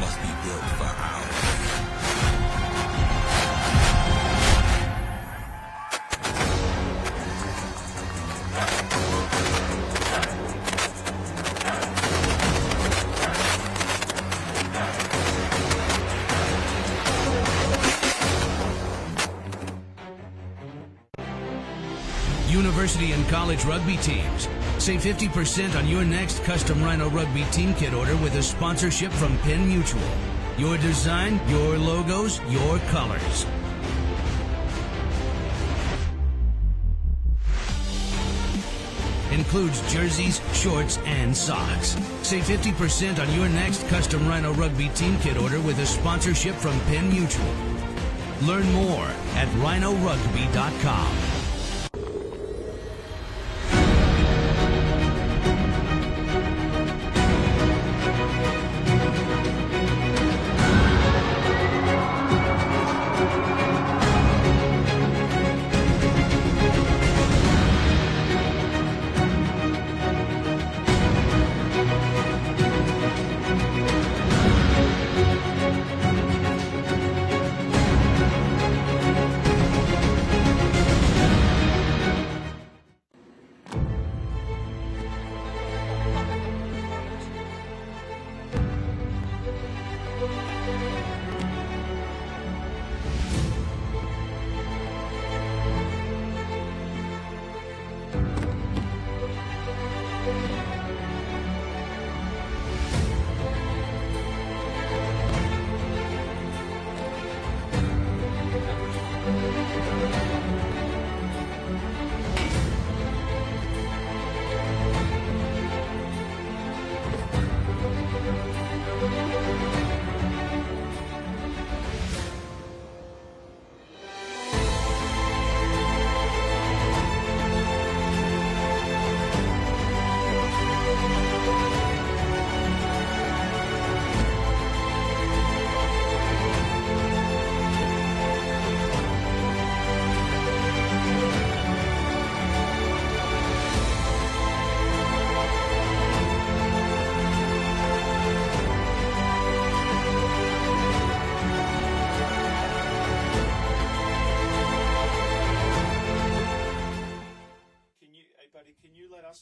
must be built for ours. University and college rugby teams. Save 50% on your next custom Rhino rugby team kit order with a sponsorship from Penn Mutual. Your design, your logos, your colors. Includes jerseys, shorts, and socks. Save 50% on your next custom Rhino rugby team kit order with a sponsorship from Penn Mutual. Learn more at rhinorugby.com.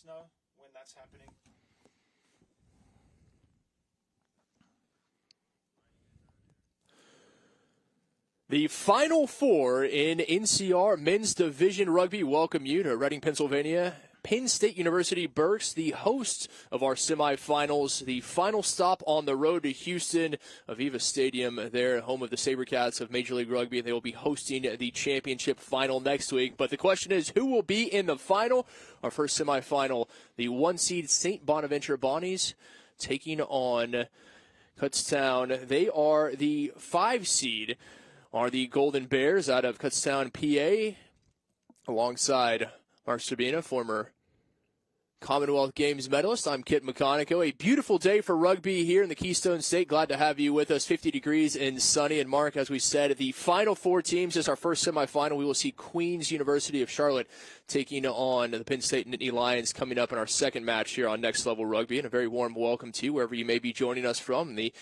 Know when that's happening? The Final Four in NCR Men's Division Rugby welcome you to Reading, Pennsylvania. Penn State University Burks, the host of our semifinals, the final stop on the road to Houston, Aviva Stadium, there, home of the SaberCats of Major League Rugby. They will be hosting the championship final next week. But the question is, who will be in the final? Our first semifinal, the 1-seed St. Bonaventure Bonnies taking on Kutztown. They are the 5-seed, are the Golden Bears out of Kutztown, PA, alongside Mark Sabina, former Commonwealth Games medalist. I'm Kit McConico. A beautiful day for rugby here in the Keystone State. Glad to have you with us. 50 degrees and sunny. And Mark, as we said, the final 4 teams is our first semifinal. We will see Queen's University of Charlotte taking on the Penn State Nittany Lions coming up in our second match here on Next Level Rugby. And a very warm welcome to you wherever you may be joining us from, the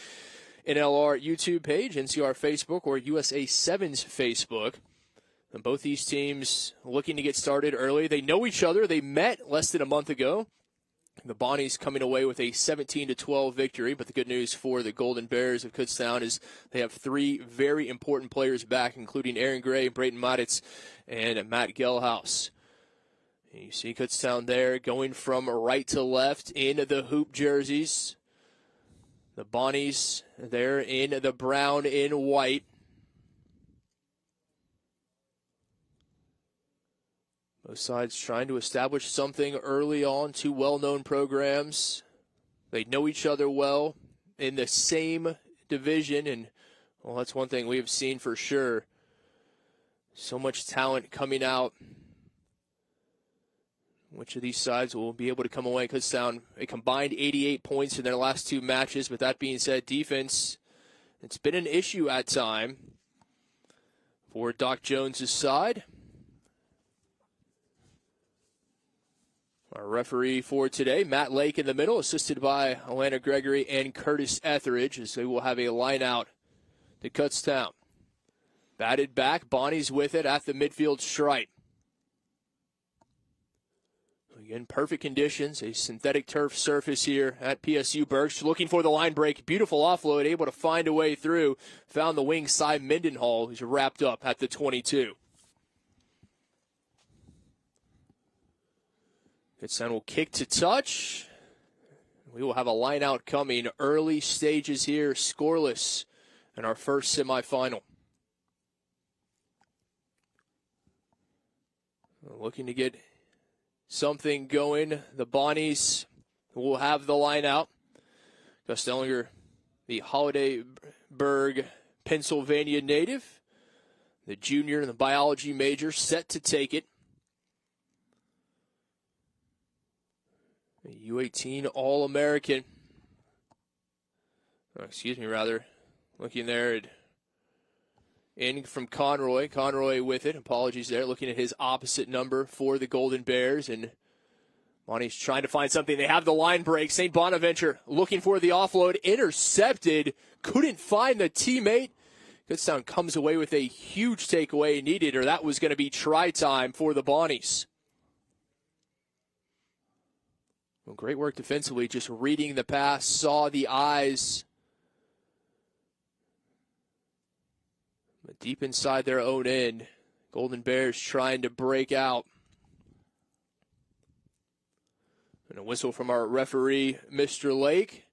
NLR YouTube page, NCR Facebook, or USA 7's Facebook. And both these teams looking to get started early. They know each other. They met less than a month ago. The Bonnies coming away with a 17-12 victory. But the good news for the Golden Bears of Kutztown is they have 3 very important players back, including Aaron Gray, Brayton Matitz, and Matt Gelhaus. You see Kutztown there going from right to left in the hoop jerseys. The Bonnies there in the brown and white. Both sides trying to establish something early on. 2 well-known programs. They know each other well in the same division. And, well, that's one thing we have seen for sure. So much talent coming out. Which of these sides will be able to come away? Kutztown, a combined 88 points in their last 2 matches. But that being said, defense, it's been an issue at time for Doc Jones' side. Our referee for today, Matt Lake in the middle, assisted by Alana Gregory and Curtis Etheridge, as they will have a line out to Kutztown. Batted back, Bonnie's with it at the midfield stripe. Again, perfect conditions, a synthetic turf surface here at PSU Burks. Looking for the line break, beautiful offload, able to find a way through. Found the wing side Mendenhall, who's wrapped up at the 22. Kutztown will kick to touch. We will have a line out coming. Early stages here, scoreless in our first semifinal. Looking to get something going. The Bonnies will have the line out. Gus Dellinger, the Holidayburg, Pennsylvania native, the junior and the biology major, set to take it. A U18 All-American. Looking there at in from Conroy. Conroy with it. Apologies there. Looking at his opposite number for the Golden Bears. And Bonnie's trying to find something. They have the line break. St. Bonaventure looking for the offload. Intercepted. Couldn't find the teammate. Kutztown comes away with a huge takeaway needed, or that was going to be try time for the Bonnies. Well, great work defensively, just reading the pass, saw the eyes. But deep inside their own end, Golden Bears trying to break out. And a whistle from our referee, Mr. Lake.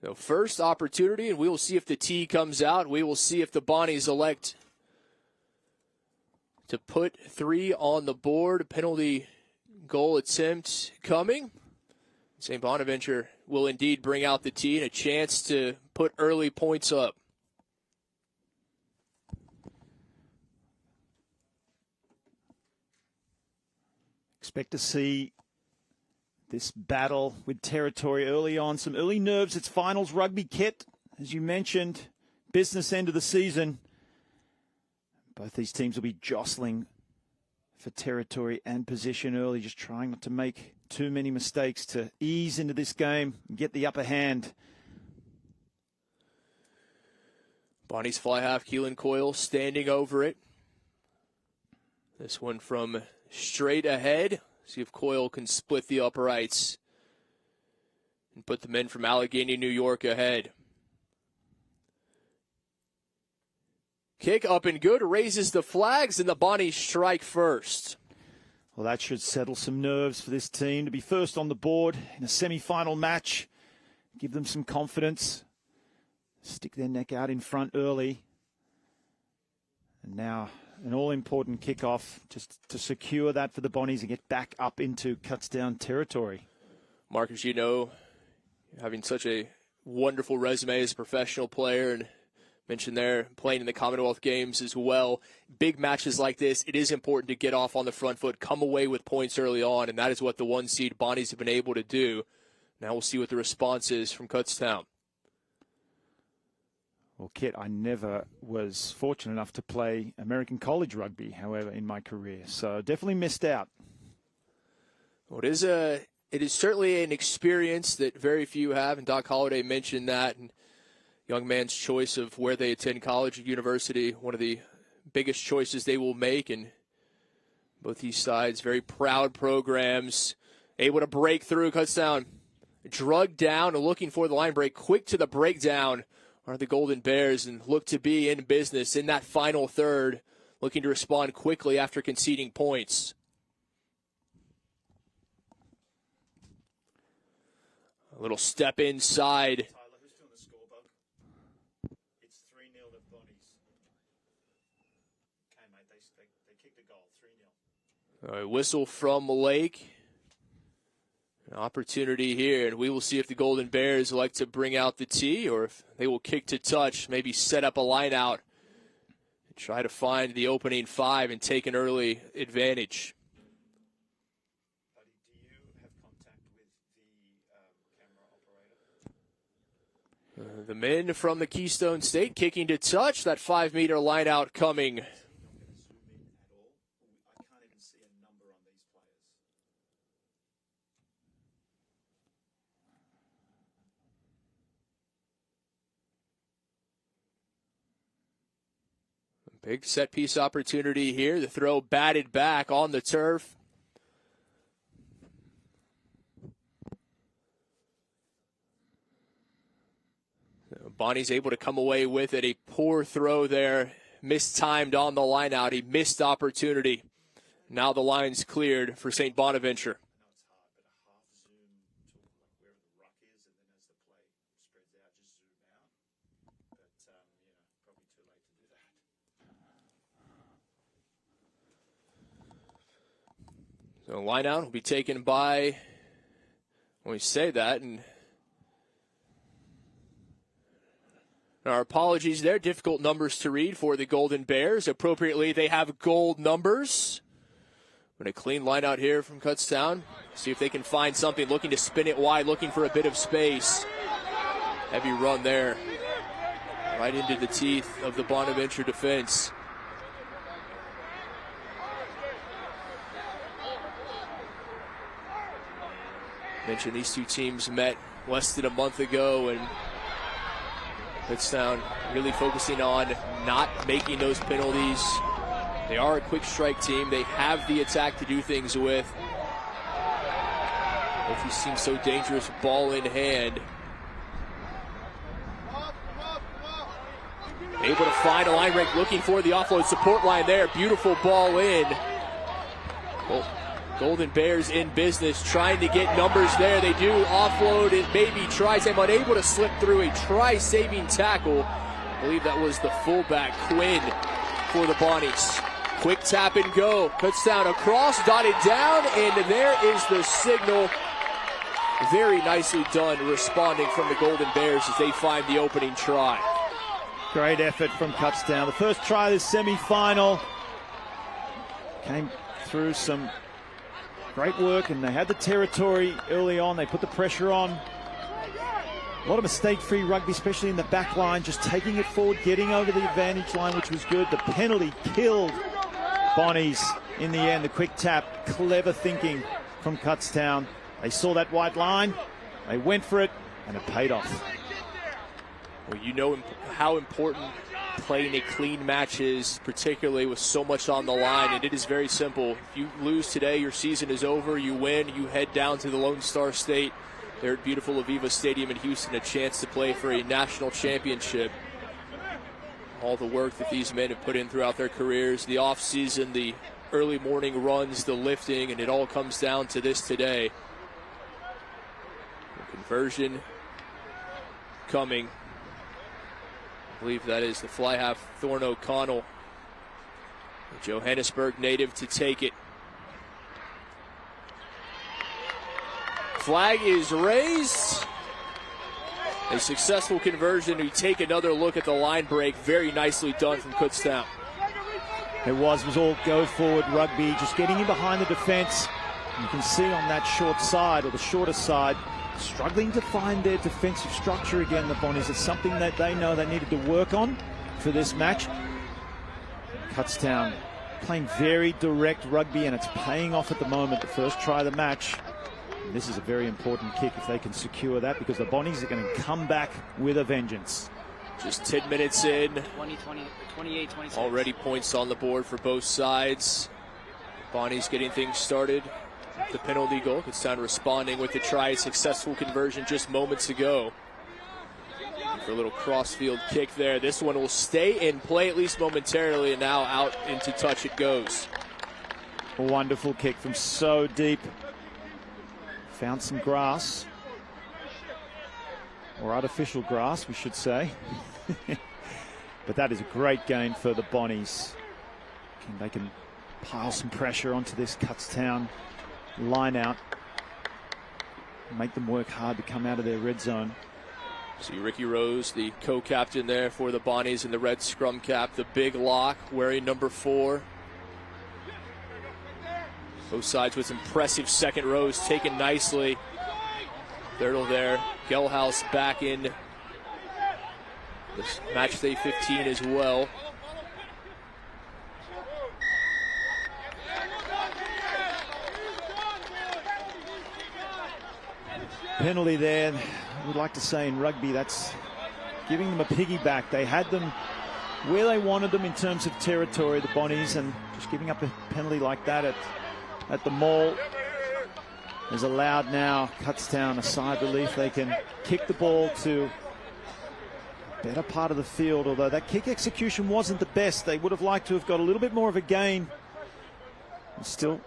So first opportunity, and we will see if the T comes out. We will see if the Bonnies elect to put 3 on the board. Penalty goal attempt coming. St. Bonaventure will indeed bring out the tee and a chance to put early points up. Expect to see this battle with territory early on. Some early nerves. It's finals rugby kit, as you mentioned. Business end of the season. Both these teams will be jostling for territory and position early, just trying not to make too many mistakes to ease into this game and get the upper hand. Bonnie's fly half, Keelan Coyle standing over it. This one from straight ahead. See if Coyle can split the uprights and put the men from Allegheny, New York ahead. Kick up and good, raises the flags, and the Bonnies strike first. Well, that should settle some nerves for this team to be first on the board in a semi-final match. Give them some confidence. Stick their neck out in front early. And now an all-important kickoff just to secure that for the Bonnies and get back up into Kutztown territory. Mark, as you know, having such a wonderful resume as a professional player, and mentioned there playing in the Commonwealth Games as well. Big matches like this, it is important to get off on the front foot, come away with points early on, and that is what the 1 seed Bonnies have been able to do. Now we'll see what the response is from Kutztown. Well, Kit, I never was fortunate enough to play American college rugby, however, in my career, so definitely missed out. Well, it is certainly an experience that very few have, and Doc Holliday mentioned that, and young man's choice of where they attend college or university, one of the biggest choices they will make. And both these sides, very proud programs, able to break through. Kutztown drugged down and looking for the line break. Quick to the breakdown are the Golden Bears and look to be in business in that final third, looking to respond quickly after conceding points. A little step inside. A whistle from Lake. An opportunity here, and we will see if the Golden Bears like to bring out the tee or if they will kick to touch, maybe set up a line out and try to find the opening 5 and take an early advantage. Buddy, do you have contact with the camera operator? The men from the Keystone State kicking to touch. That 5-meter line out coming. Big set piece opportunity here. The throw batted back on the turf. Bonnie's able to come away with it. A poor throw there. Mistimed on the line out. A missed opportunity. Now the line's cleared for St. Bonaventure. So line out will be taken by, when we say that, and our apologies there. Difficult numbers to read for the Golden Bears. Appropriately, they have gold numbers. But a clean line out here from Kutztown. See if they can find something. Looking to spin it wide, looking for a bit of space. Heavy run there. Right into the teeth of the Bonaventure defense. Mentioned these two teams met less than a month ago, and Kutztown really focusing on not making those penalties. They are a quick strike team. They have the attack to do things with. Both these seem so dangerous, ball in hand. Able to find a line break, looking for the offload support line there. Beautiful ball in. Well, Golden Bears in business, trying to get numbers there. They do offload it, maybe tries him, unable to slip through a try-saving tackle. I believe that was the fullback, Quinn, for the Bonnies. Quick tap and go. Kutztown across, dotted down, and there is the signal. Very nicely done, responding from the Golden Bears as they find the opening try. Great effort from Kutztown. The first try of the semi-final came through some great work, and they had the territory early on. They put the pressure on. A lot of mistake-free rugby, especially in the back line, just taking it forward, getting over the advantage line, which was good. The penalty killed Bonnies in the end. The quick tap, clever thinking from Kutztown. They saw that white line, they went for it, and it paid off. Well, you know how important playing a clean match is, particularly with so much on the line, and it is very simple. If you lose today, your season is over. You win, you head down to the Lone Star State there at beautiful Aviva Stadium in Houston, a chance to play for a national championship. All the work that these men have put in throughout their careers, the offseason, the early morning runs, the lifting, and it all comes down to this today. The conversion coming. I believe that is the fly half Thorne O'Connell, a Johannesburg native, to take it. Flag is raised. A successful conversion. We take another look at the line break. Very nicely done from Kutztown. It was all go forward rugby, just getting in behind the defense. You can see on that short side, or the shorter side, struggling to find their defensive structure again, the Bonnies. It's something that they know they needed to work on for this match. Kutztown playing very direct rugby, and it's paying off at the moment. The first try of the match. And this is a very important kick if they can secure that, because the Bonnies are going to come back with a vengeance. Just 10 minutes in. 28, 26. Already points on the board for both sides. Bonnies getting things started. The penalty goal. Kutztown responding with the try. Successful conversion just moments ago. For a little crossfield kick there. This one will stay in play, at least momentarily, and now out into touch it goes. A wonderful kick from so deep. Found some grass. Or artificial grass, we should say. But that is a great gain for the Bonnies. They can pile some pressure onto this Kutztown line out, make them work hard to come out of their red zone. See Ricky Rose, the co-captain there for the Bonnies in the red scrum cap, the big lock, wearing number 4. Both sides with impressive second rows taken nicely. Thirtle there, Gelhaus back in this match day 15 as well. Penalty there. We'd like to say in rugby, that's giving them a piggyback. They had them where they wanted them in terms of territory, the Bonnies, and just giving up a penalty like that at the Mall has allowed now Kutztown a sigh of relief. They can kick the ball to a better part of the field, although that kick execution wasn't the best. They would have liked to have got a little bit more of a gain, and still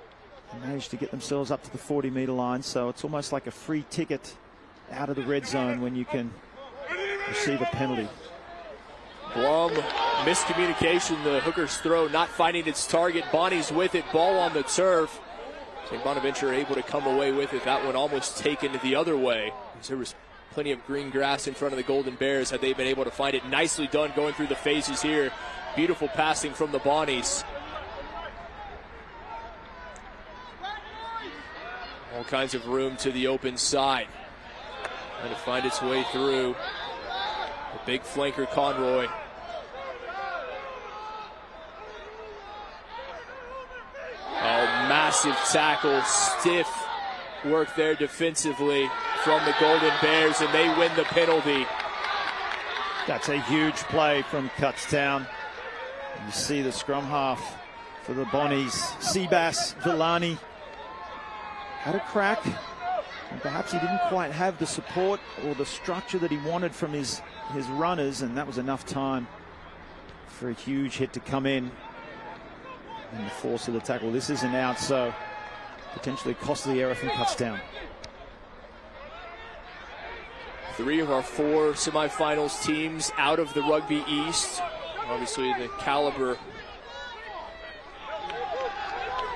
managed to get themselves up to the 40-meter line. So it's almost like a free ticket out of the red zone when you can receive a penalty. Blum, miscommunication, the hooker's throw not finding its target. Bonnie's with it, ball on the turf. St. Bonaventure able to come away with it. That one almost taken the other way. There was plenty of green grass in front of the Golden Bears had they been able to find it. Nicely done going through the phases here. Beautiful passing from the Bonnies. All kinds of room to the open side. Trying to find its way through. The big flanker Conroy. Oh, massive tackle, stiff work there defensively from the Golden Bears, and they win the penalty. That's a huge play from Kutztown. You see the scrum half for the Bonnies, Seabass Villani, had a crack, and perhaps he didn't quite have the support or the structure that he wanted from his runners, and that was enough time for a huge hit to come in. And the force of the tackle. This isn't out, so potentially a costly error from Kutztown. 3 of our 4 semifinals teams out of the Rugby East. Obviously the caliber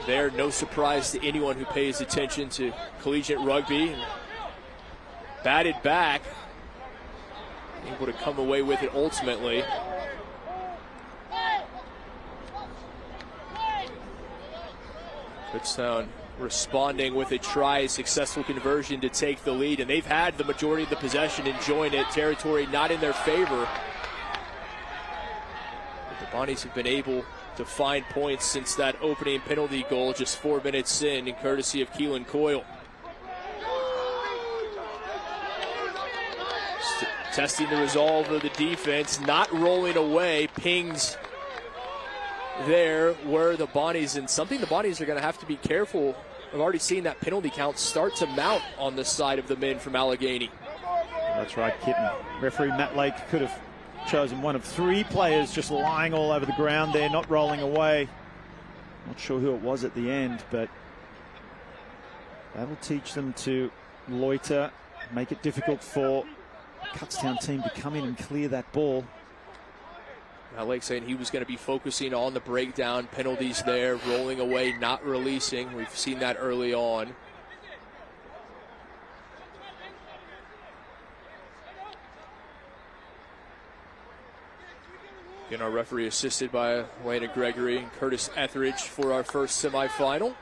there, no surprise to anyone who pays attention to collegiate rugby. Batted back, able to come away with it ultimately. Kutztown responding with a try, successful conversion to take the lead, and they've had the majority of the possession, enjoying it. Territory not in their favor. But the Bonnies have been able to find points since that opening penalty goal just 4 minutes in courtesy of Keelan Coyle. Testing the resolve of the defense, not rolling away, pings there were the Bonnies, and something the Bonnies are going to have to be careful. I've already seen that penalty count start to mount on the side of the men from Allegheny. That's right, Kitten. Referee Matt Lake could have chosen one of 3 players just lying all over the ground there, not rolling away. Not sure who it was at the end, but that'll teach them to loiter, make it difficult for the Kutztown team to come in and clear that ball. Matt Lake saying he was going to be focusing on the breakdown, penalties there, rolling away, not releasing. We've seen that early on. Again, our referee assisted by Elena Gregory and Curtis Etheridge for our first semifinal.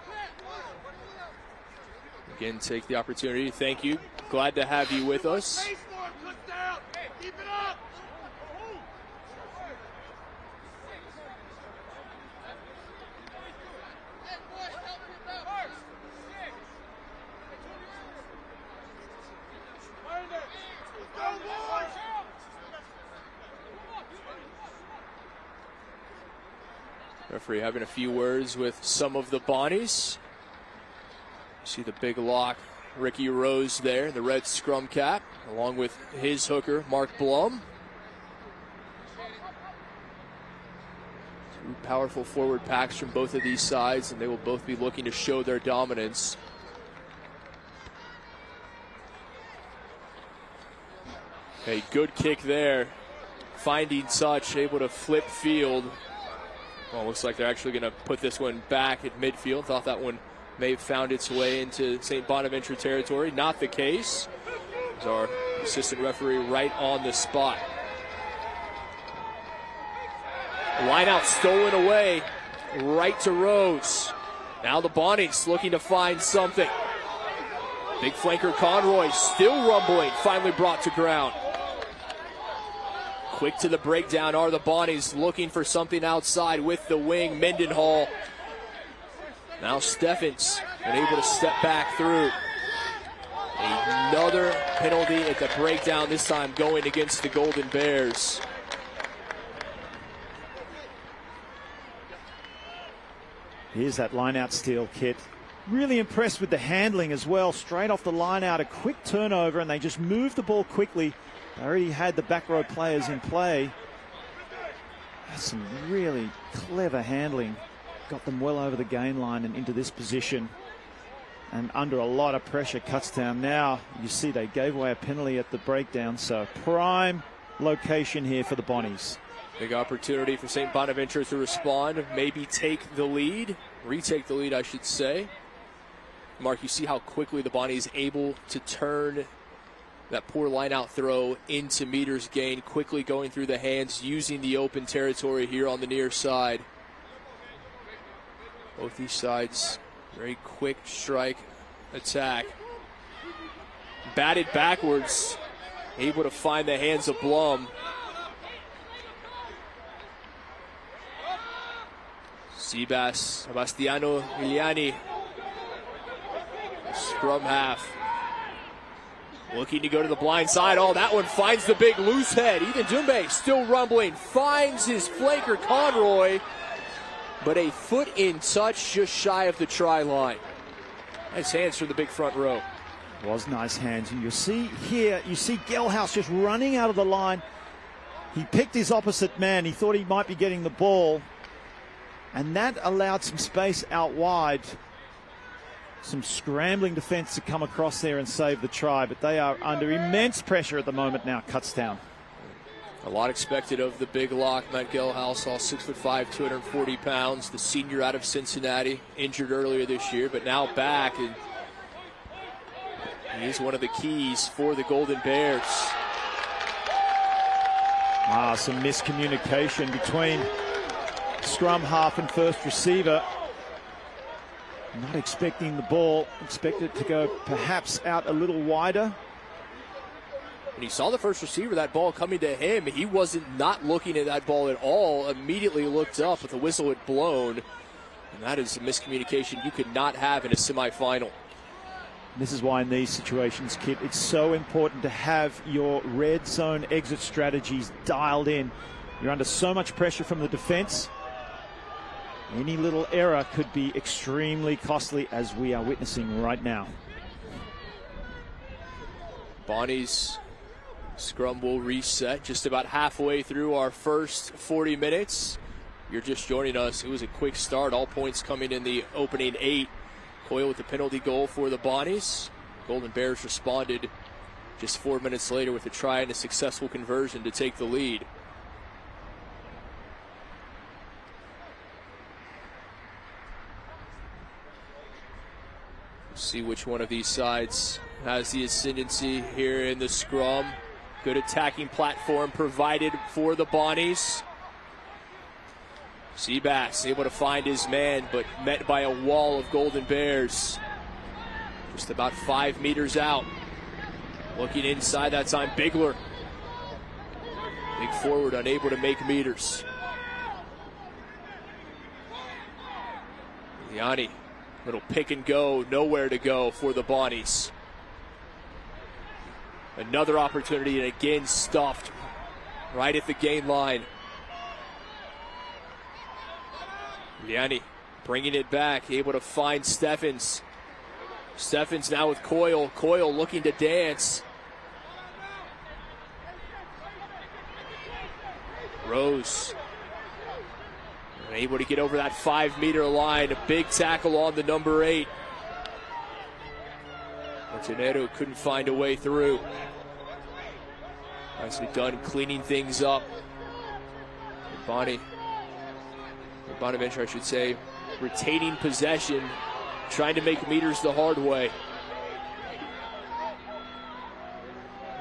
Again, take the opportunity. Thank you. Glad to have you with us. Referee having a few words with some of the Bonnies. See the big lock, Ricky Rose there, the red scrum cap, along with his hooker, Mark Blum. 2 powerful forward packs from both of these sides, and they will both be looking to show their dominance. A good kick there, finding touch, able to flip field. Well, looks like they're actually going to put this one back at midfield. Thought that one may have found its way into St. Bonaventure territory. Not the case. There's our assistant referee right on the spot. Line out stolen away, right to Rose. Now the Bonnies looking to find something. Big flanker Conroy still rumbling, finally brought to ground. Quick to the breakdown are the Bonnies, looking for something outside with the wing, Mendenhall. Now Steffens unable to step back through. Another penalty at the breakdown, this time going against the Golden Bears. Here's that line-out steal, Kit. Really impressed with the handling as well. Straight off the line-out, a quick turnover, and they just moved the ball quickly. They already had the back row players in play. That's some really clever handling. Got them well over the gain line and into this position. And under a lot of pressure, Kutztown now. You see they gave away a penalty at the breakdown, so prime location here for the Bonnies. Big opportunity for St. Bonaventure to respond, maybe take the lead, retake the lead, I should say. Mark, you see how quickly the Bonnies able to turn that poor line-out throw into meters gain, quickly going through the hands, using the open territory here on the near side. Both these sides, very quick strike attack. Batted backwards, able to find the hands of Blum. Sebastiano Iliani, scrum half. Looking to go to the blind side. Oh, that one finds the big loose head. Ethan Dumbe still rumbling. Finds his flanker Conroy. But a foot in touch just shy of the try line. Nice hands from the big front row. Was nice hands. And you see here, you see Gelhaus just running out of the line. He picked his opposite man. He thought he might be getting the ball. And that allowed some space out wide. Some scrambling defense to come across there and save the try, but they are under immense pressure at the moment now, Kutztown. A lot expected of the big lock. Matt Gelhaus, all 6'5", 240 pounds, the senior out of Cincinnati, injured earlier this year, but now back, and he is one of the keys for the Golden Bears. Some miscommunication between scrum half and first receiver. Not expecting the ball, expect it to go perhaps out a little wider. When he saw the first receiver, that ball coming to him, he wasn't not looking at that ball at all, immediately looked up, but the whistle had blown. And that is a miscommunication you could not have in a semifinal. This is why in these situations, Kit, it's so important to have your red zone exit strategies dialed in. You're under so much pressure from the defense. Any little error could be extremely costly, as we are witnessing right now. Bonnie's scrum will reset just about halfway through our first 40 minutes. You're just joining us. It was a quick start. All points coming in the opening 8. Coyle with the penalty goal for the Bonnies. Golden Bears responded just 4 minutes later with a try and a successful conversion to take the lead. See which one of these sides has the ascendancy here in the scrum. Good attacking platform provided for the Bonnies. Seabass able to find his man, but met by a wall of Golden Bears. Just about 5 meters out. Looking inside that time, Bigler. Big forward, unable to make meters. Yanni. Little pick and go, nowhere to go for the Bonnies. Another opportunity, and again stuffed right at the gain line. Liani bringing it back, able to find Steffens. Steffens now with Coyle. Coyle looking to dance. Rose. Able to get over that 5-meter line. A big tackle on the number 8. Montenegro couldn't find a way through. Nicely done cleaning things up. Bonaventure, I should say, retaining possession, trying to make meters the hard way.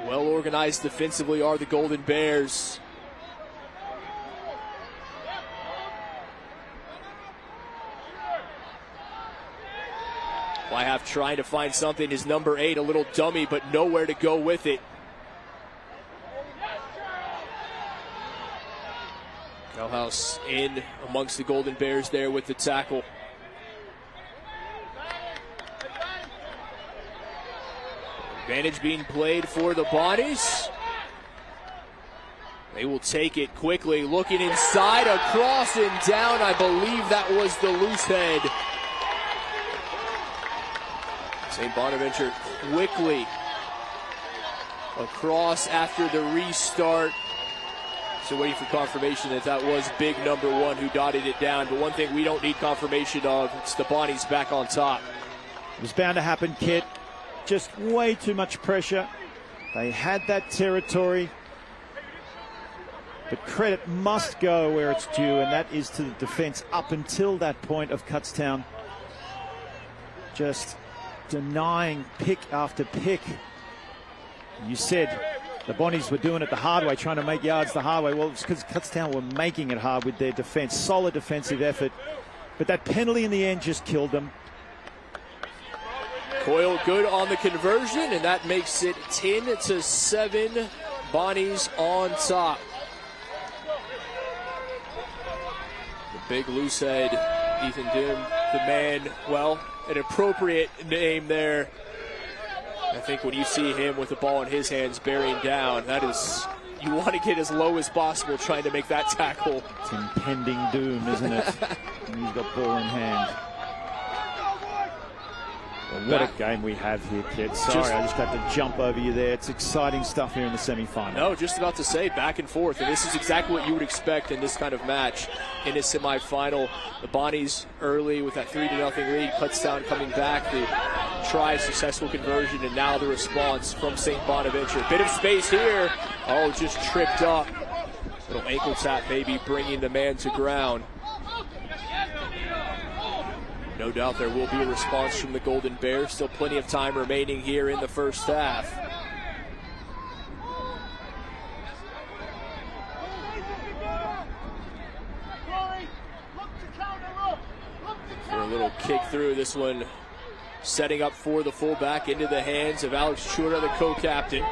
Well organized defensively are the Golden Bears. Flyhalf trying to find something. His number 8, a little dummy, but nowhere to go with it. Gelhaus in amongst the Golden Bears there with the tackle. Advantage being played for the Bonnies. They will take it quickly, looking inside, across and down. I believe that was the loose head. St. Bonaventure quickly across after the restart. So waiting for confirmation that that was big number one who dotted it down. But one thing we don't need confirmation of, it's the Bonnies back on top. It was bound to happen, Kit. Just way too much pressure. They had that territory. But credit must go where it's due, and that is to the defense up until that point of Kutztown. Just denying pick after pick. You said the Bonnies were doing it the hard way, trying to make yards the hard way. Well, it's because Kutztown were making it hard with their defense. Solid defensive effort. But that penalty in the end just killed them. Coyle good on the conversion, and that makes it 10-7. Bonnies on top. The big loose head, Ethan Doom, the man, well, an appropriate name there. I think when you see him with the ball in his hands bearing down, that is, you want to get as low as possible trying to make that tackle. It's impending doom, isn't it? And he's got ball in hand. Well, what a game we have here, kids. Sorry, I just had to jump over you there. It's exciting stuff here in the semifinal. No, just about to say back and forth. And this is exactly what you would expect in this kind of match in a semifinal. The Bonnies early with that 3-0 lead. Kutztown coming back. The try, successful conversion, and now the response from St. Bonaventure. Bit of space here. Oh, just tripped up. Little ankle tap maybe bringing the man to ground. No doubt there will be a response from the Golden Bears. Still plenty of time remaining here in the first half. For a little kick through, this one setting up for the fullback into the hands of Alex Chura, the co-captain.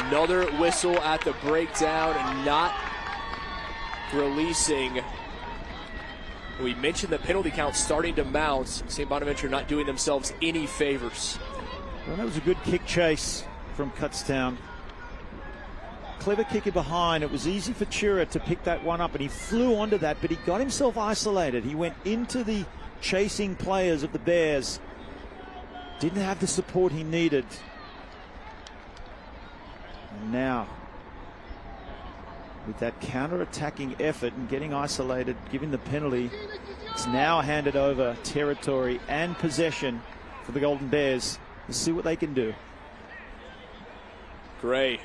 Another whistle at the breakdown and not releasing. We mentioned the penalty count starting to mount. St. Bonaventure not doing themselves any favors. Well, that was a good kick chase from Kutztown. Clever kicker behind. It was easy for Chura to pick that one up, and he flew onto that, but he got himself isolated. He went into the chasing players of the Bears. Didn't have the support he needed. And now, with that counter-attacking effort and getting isolated, giving the penalty, it's now handed over territory and possession for the Golden Bears. Let's see what they can do. Gray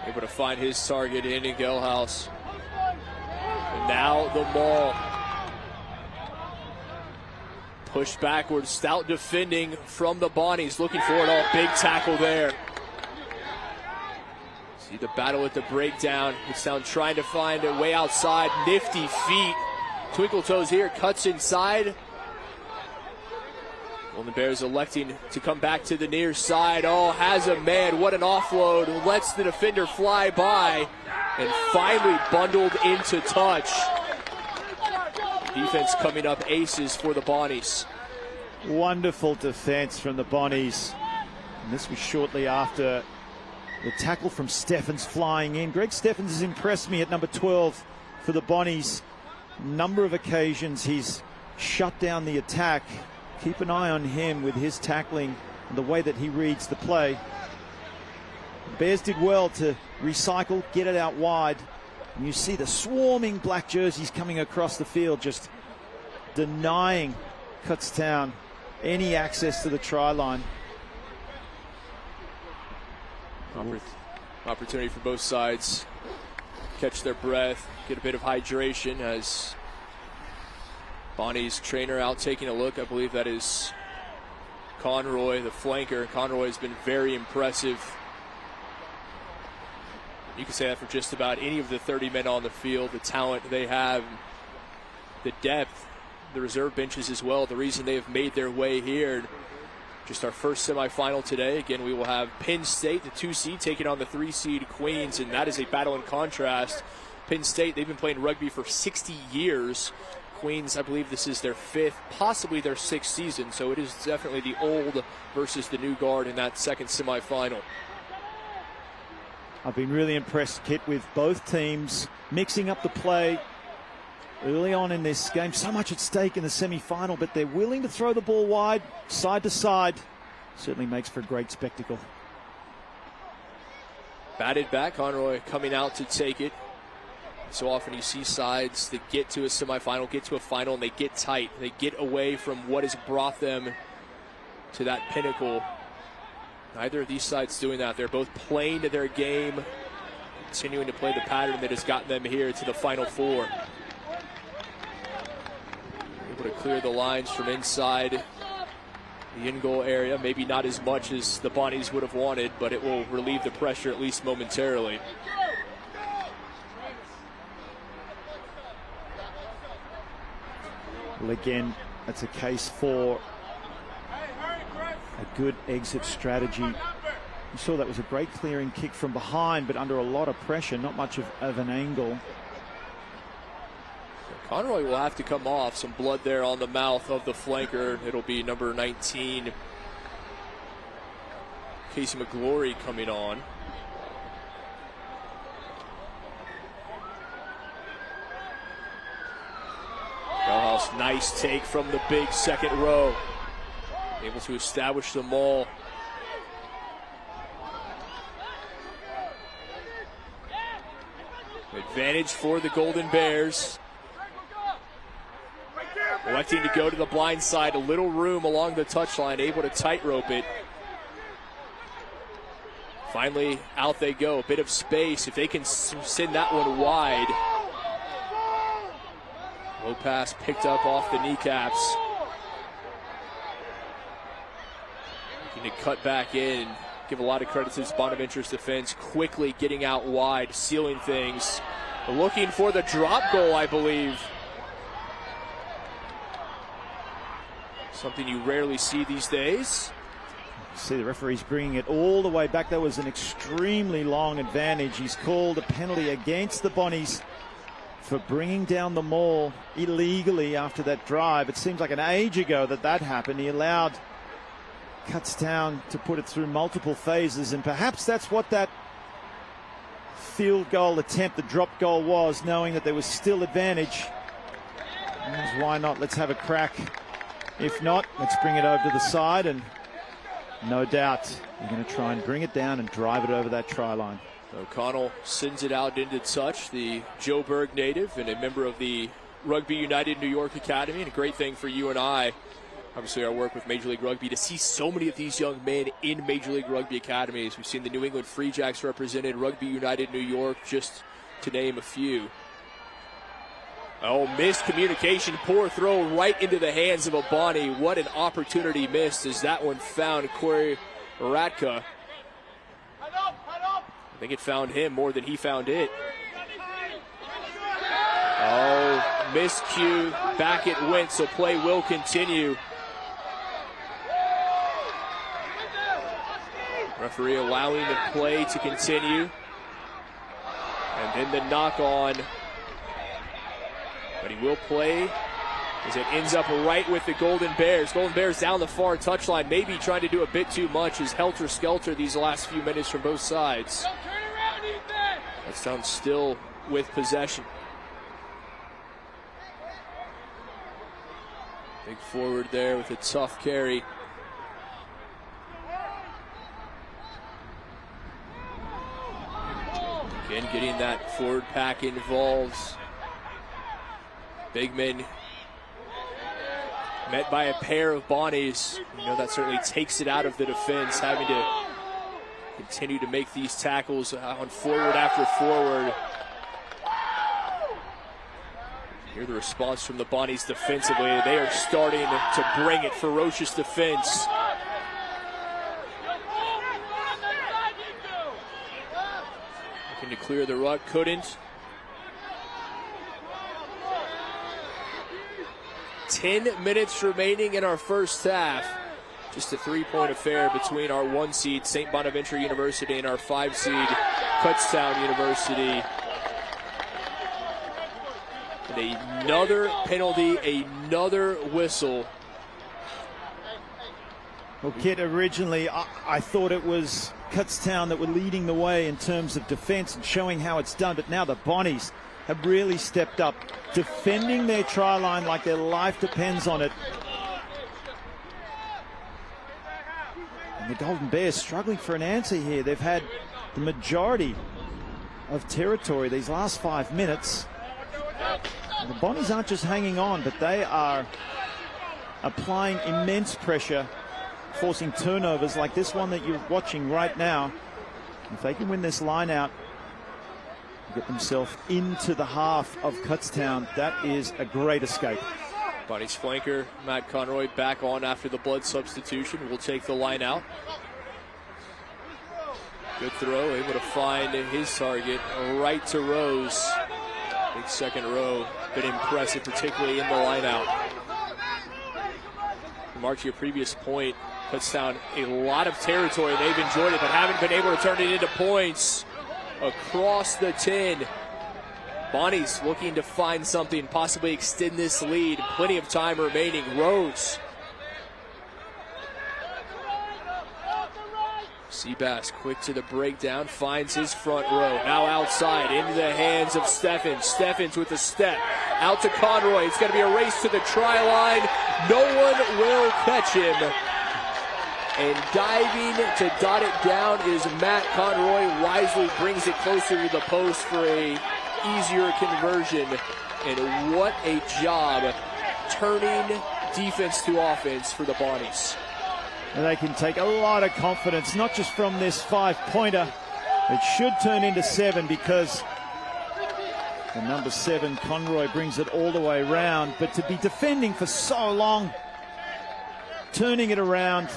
able to find his target in Gelhaus. And now the ball. Pushed backwards, stout defending from the Bonnies, looking for it all. Big tackle there. See the battle at the breakdown. Kutztown trying to find a way outside. Nifty feet. Twinkle toes here, cuts inside. Golden Bears electing to come back to the near side. Oh, has a man. What an offload. Lets the defender fly by. And finally bundled into touch. Defense coming up aces for the Bonnies. Wonderful defense from the Bonnies. And this was shortly after the tackle from Steffens flying in. Greg Steffens has impressed me at number 12 for the Bonnies. Number of occasions he's shut down the attack. Keep an eye on him with his tackling and the way that he reads the play. The Bears did well to recycle, get it out wide. And you see the swarming black jerseys coming across the field, just denying Kutztown any access to the try line. Opportunity for both sides. Catch their breath, get a bit of hydration as Bonnie's trainer out taking a look. I believe that is Conroy, the flanker. Conroy has been very impressive. You can say that for just about any of the 30 men on the field. The talent they have, the depth, the reserve benches as well. The reason they have made their way here. Just our first semifinal today. Again, we will have Penn State, the 2 seed, taking on the 3 seed Queens, and that is a battle in contrast. Penn State, they've been playing rugby for 60 years. Queens, I believe this is their 5th, possibly their 6th season, so it is definitely the old versus the new guard in that second semifinal. I've been really impressed, Kit, with both teams mixing up the play early on in this game. So much at stake in the semi-final, but they're willing to throw the ball wide, side to side. Certainly makes for a great spectacle. Batted back, Conroy coming out to take it. So often you see sides that get to a semifinal, get to a final, and they get tight. They get away from what has brought them to that pinnacle. Neither of these sides doing that. They're both playing to their game, continuing to play the pattern that has gotten them here to the Final Four. Able to clear the lines from inside the in-goal area. Maybe not as much as the Bonnies would have wanted, but it will relieve the pressure at least momentarily. Well, again, that's a case for a good exit strategy. You saw that was a great clearing kick from behind, but under a lot of pressure, not much of an angle. Conroy will have to come off. Some blood there on the mouth of the flanker. It'll be number 19, Casey McGlory, coming on. Bellhouse, nice take from the big second row. Able to establish the maul. Advantage for the Golden Bears. Electing to go to the blind side, a little room along the touchline, able to tightrope it. Finally, out they go, a bit of space. If they can send that one wide. Low pass picked up off the kneecaps. Looking to cut back in. Give a lot of credit to this Bonaventure's defense, quickly getting out wide, sealing things. Looking for the drop goal, I believe. Something you rarely see these days. See the referee's bringing it all the way back. That was an extremely long advantage. He's called a penalty against the Bonnies for bringing down the maul illegally after that drive. It seems like an age ago that happened. He allowed Kutztown to put it through multiple phases, and perhaps that's what that field goal attempt, the drop goal, was, knowing that there was still advantage. And why not? Let's have a crack. If not, let's bring it over to the side, and no doubt you're going to try and bring it down and drive it over that try line. O'Connell sends it out into touch, the Joburg native and a member of the Rugby United New York Academy, and a great thing for you and I, obviously our work with Major League Rugby, to see so many of these young men in Major League Rugby academies. We've seen the New England Free Jacks represented, Rugby United New York, just to name a few. Oh, missed communication, poor throw right into the hands of a Bonnie. What an opportunity missed as that one found Corey Radka. I think it found him more than he found it. Oh, miscue, back it went, so play will continue. Referee allowing the play to continue. And then the knock on. But he will play as it ends up right with the Golden Bears. Golden Bears down the far touchline, maybe trying to do a bit too much as helter-skelter these last few minutes from both sides. Kutztown still with possession. Big forward there with a tough carry. Again, getting that forward pack involved. Big men met by a pair of Bonnies. You know, that certainly takes it out of the defense, having to continue to make these tackles on forward after forward. Hear the response from the Bonnies defensively. They are starting to bring it. Ferocious defense. Looking to clear the ruck, couldn't. 10 minutes remaining in our first half. Just a 3-point affair between our 1 seed, St. Bonaventure University, and our 5 seed, Kutztown University. And another penalty, another whistle. Well, Kit, originally I thought it was Kutztown that were leading the way in terms of defense and showing how it's done, but now the Bonnies have really stepped up, defending their try line like their life depends on it. And the Golden Bears struggling for an answer here. They've had the majority of territory these last 5 minutes. And the Bonnies aren't just hanging on, but they are applying immense pressure, forcing turnovers like this one that you're watching right now. If they can win this line out, get themselves into the half of Kutztown, that is a great escape. Bonnie's flanker, Matt Conroy, back on after the blood substitution. Will take the line out. Good throw, able to find his target right to Rose. Big second row, been impressive, particularly in the line out. Mark, to your previous point, Kutztown a lot of territory. They've enjoyed it, but haven't been able to turn it into points. Across the 10. Bonnie's looking to find something, possibly extend this lead. Plenty of time remaining. Rose. Seabass quick to the breakdown, finds his front row. Now outside, into the hands of Steffens. Steffens with a step. Out to Conroy. It's going to be a race to the try line. No one will catch him. And diving to dot it down is Matt Conroy. Wisely brings it closer to the post for a easier conversion. And what a job turning defense to offense for the Bonnies. And they can take a lot of confidence, not just from this 5-pointer. It should turn into 7 because the number 7, Conroy, brings it all the way around. But to be defending for so long, turning it around,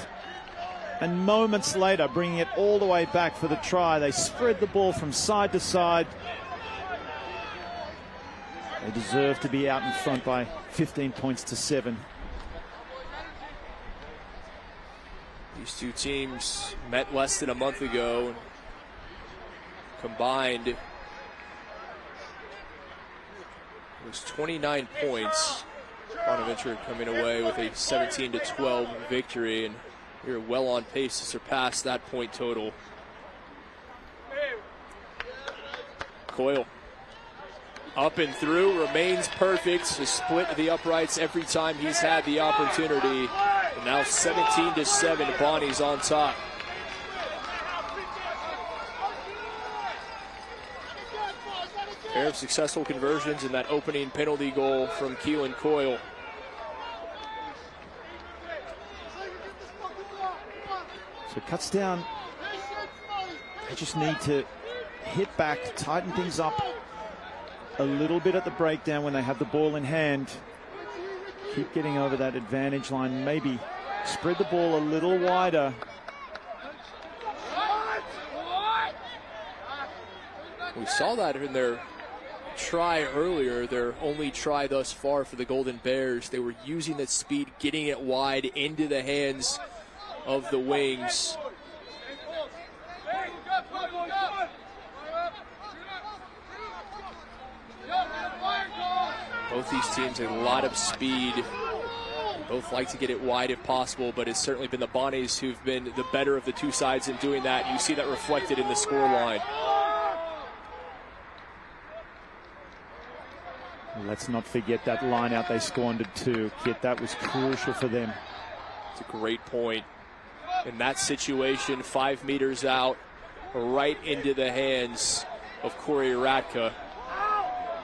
and moments later bringing it all the way back for the try. They spread the ball from side to side. They deserve to be out in front by 15 points to 7. These two teams met less than a month ago. Combined, it was 29 points. Bonaventure coming away with a 17-12 victory, and we're well on pace to surpass that point total. Coyle up and through, remains perfect to split the uprights every time he's had the opportunity. And now 17-7, Bonnie's on top. Pair of successful conversions in that opening penalty goal from Keelan Coyle. So Kutztown, they just need to hit back, tighten things up a little bit at the breakdown when they have the ball in hand. Keep getting over that advantage line, maybe spread the ball a little wider. We saw that in their try earlier, their only try thus far for the Golden Bears. They were using that speed, getting it wide into the hands of the wings. Both these teams a lot of speed. Both like to get it wide if possible, but it's certainly been the Bonnies who've been the better of the two sides in doing that. You see that reflected in the scoreline. Let's not forget that line out they squandered too. Kit, that was crucial for them. It's a great point. In that situation, 5 meters out, right into the hands of Corey Radka.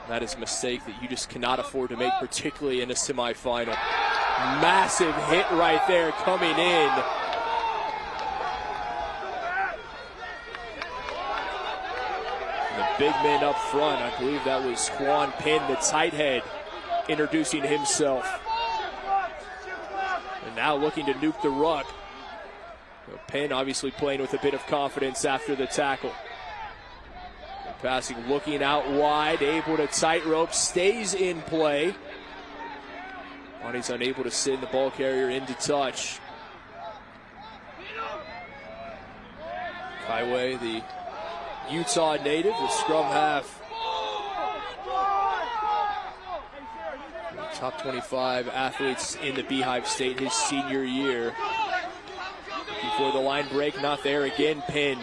That is a mistake that you just cannot afford to make, particularly in a semifinal. Massive hit right there coming in. And the big man up front, I believe that was Quan Penn, the tight head, introducing himself. And now looking to nuke the ruck. Penn obviously playing with a bit of confidence after the tackle. And passing, looking out wide, able to tightrope, stays in play. Bonnie's unable to send the ball carrier into touch. Kaiway, the Utah native, the scrum half. Top 25 athletes in the Beehive State his senior year. For the line break, not there again. Penn,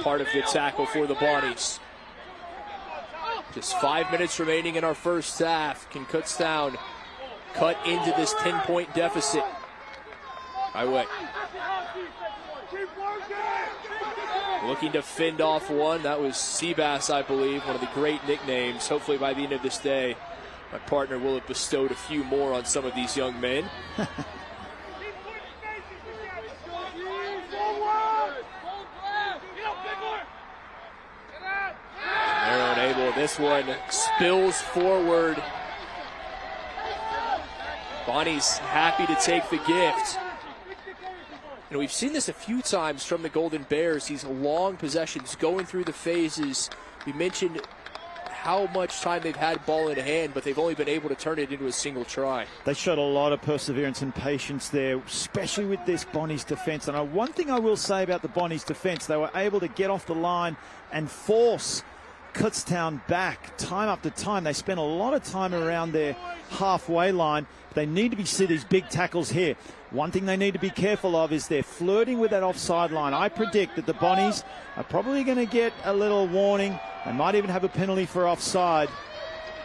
part of the tackle for the Bonnies. Just 5 minutes remaining in our first half. Can Kutztown cut into this 10-point deficit? Highway. Looking to fend off one. That was Seabass, I believe, one of the great nicknames. Hopefully by the end of this day, my partner will have bestowed a few more on some of these young men. They're unable. This one spills forward. Bonnie's happy to take the gift. And we've seen this a few times from the Golden Bears, these long possessions going through the phases. We mentioned how much time they've had ball in hand, but they've only been able to turn it into a single try. They showed a lot of perseverance and patience there, especially with this Bonnies defense. And one thing I will say about the Bonnies defense, they were able to get off the line and force Kutztown back time after time. They spent a lot of time around their halfway line. They need to see these big tackles here. One thing they need to be careful of is they're flirting with that offside line. I predict that the Bonnies are probably going to get a little warning. They might even have a penalty for offside,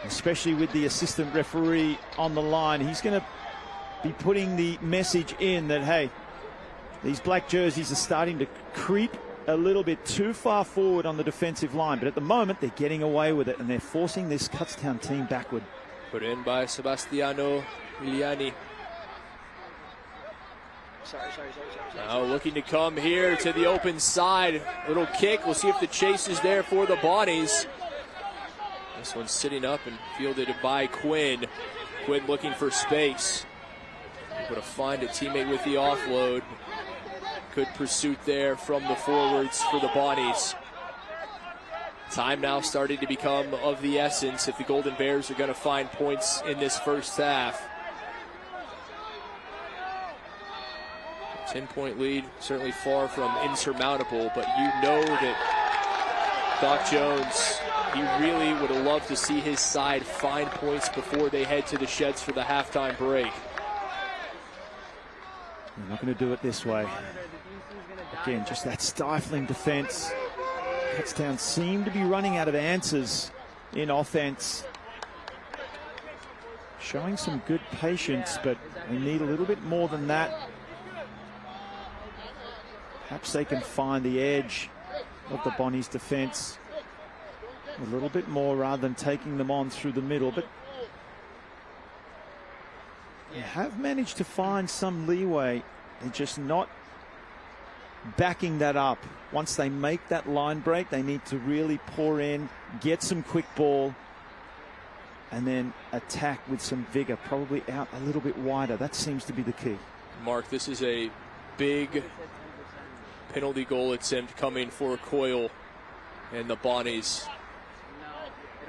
especially with the assistant referee on the line. He's going to be putting the message in that, hey, these black jerseys are starting to creep a little bit too far forward on the defensive line. But at the moment, they're getting away with it, and they're forcing this Kutztown team backward. Put in by Sebastiano Miliani. Sorry. Now looking to come here to the open side. Little kick. We'll see if the chase is there for the Bonnies. This one's sitting up and fielded by Quinn. Quinn looking for space. Able to find a teammate with the offload. Good pursuit there from the forwards for the Bonnies. Time now starting to become of the essence if the Golden Bears are going to find points in this first half. 10-point lead, certainly far from insurmountable, but you know that Doc Jones, he really would have loved to see his side find points before they head to the sheds for the halftime break. They're not going to do it this way. Again, just that stifling defense. Kutztown seem to be running out of answers in offense. Showing some good patience, but they need a little bit more than that. Perhaps they can find the edge of the Bonnies defense a little bit more rather than taking them on through the middle. But they have managed to find some leeway. They're just not backing that up. Once they make that line break, they need to really pour in, get some quick ball, and then attack with some vigor, probably out a little bit wider. That seems to be the key. Mark, this is a big penalty goal attempt coming for Coyle and the Bonnies.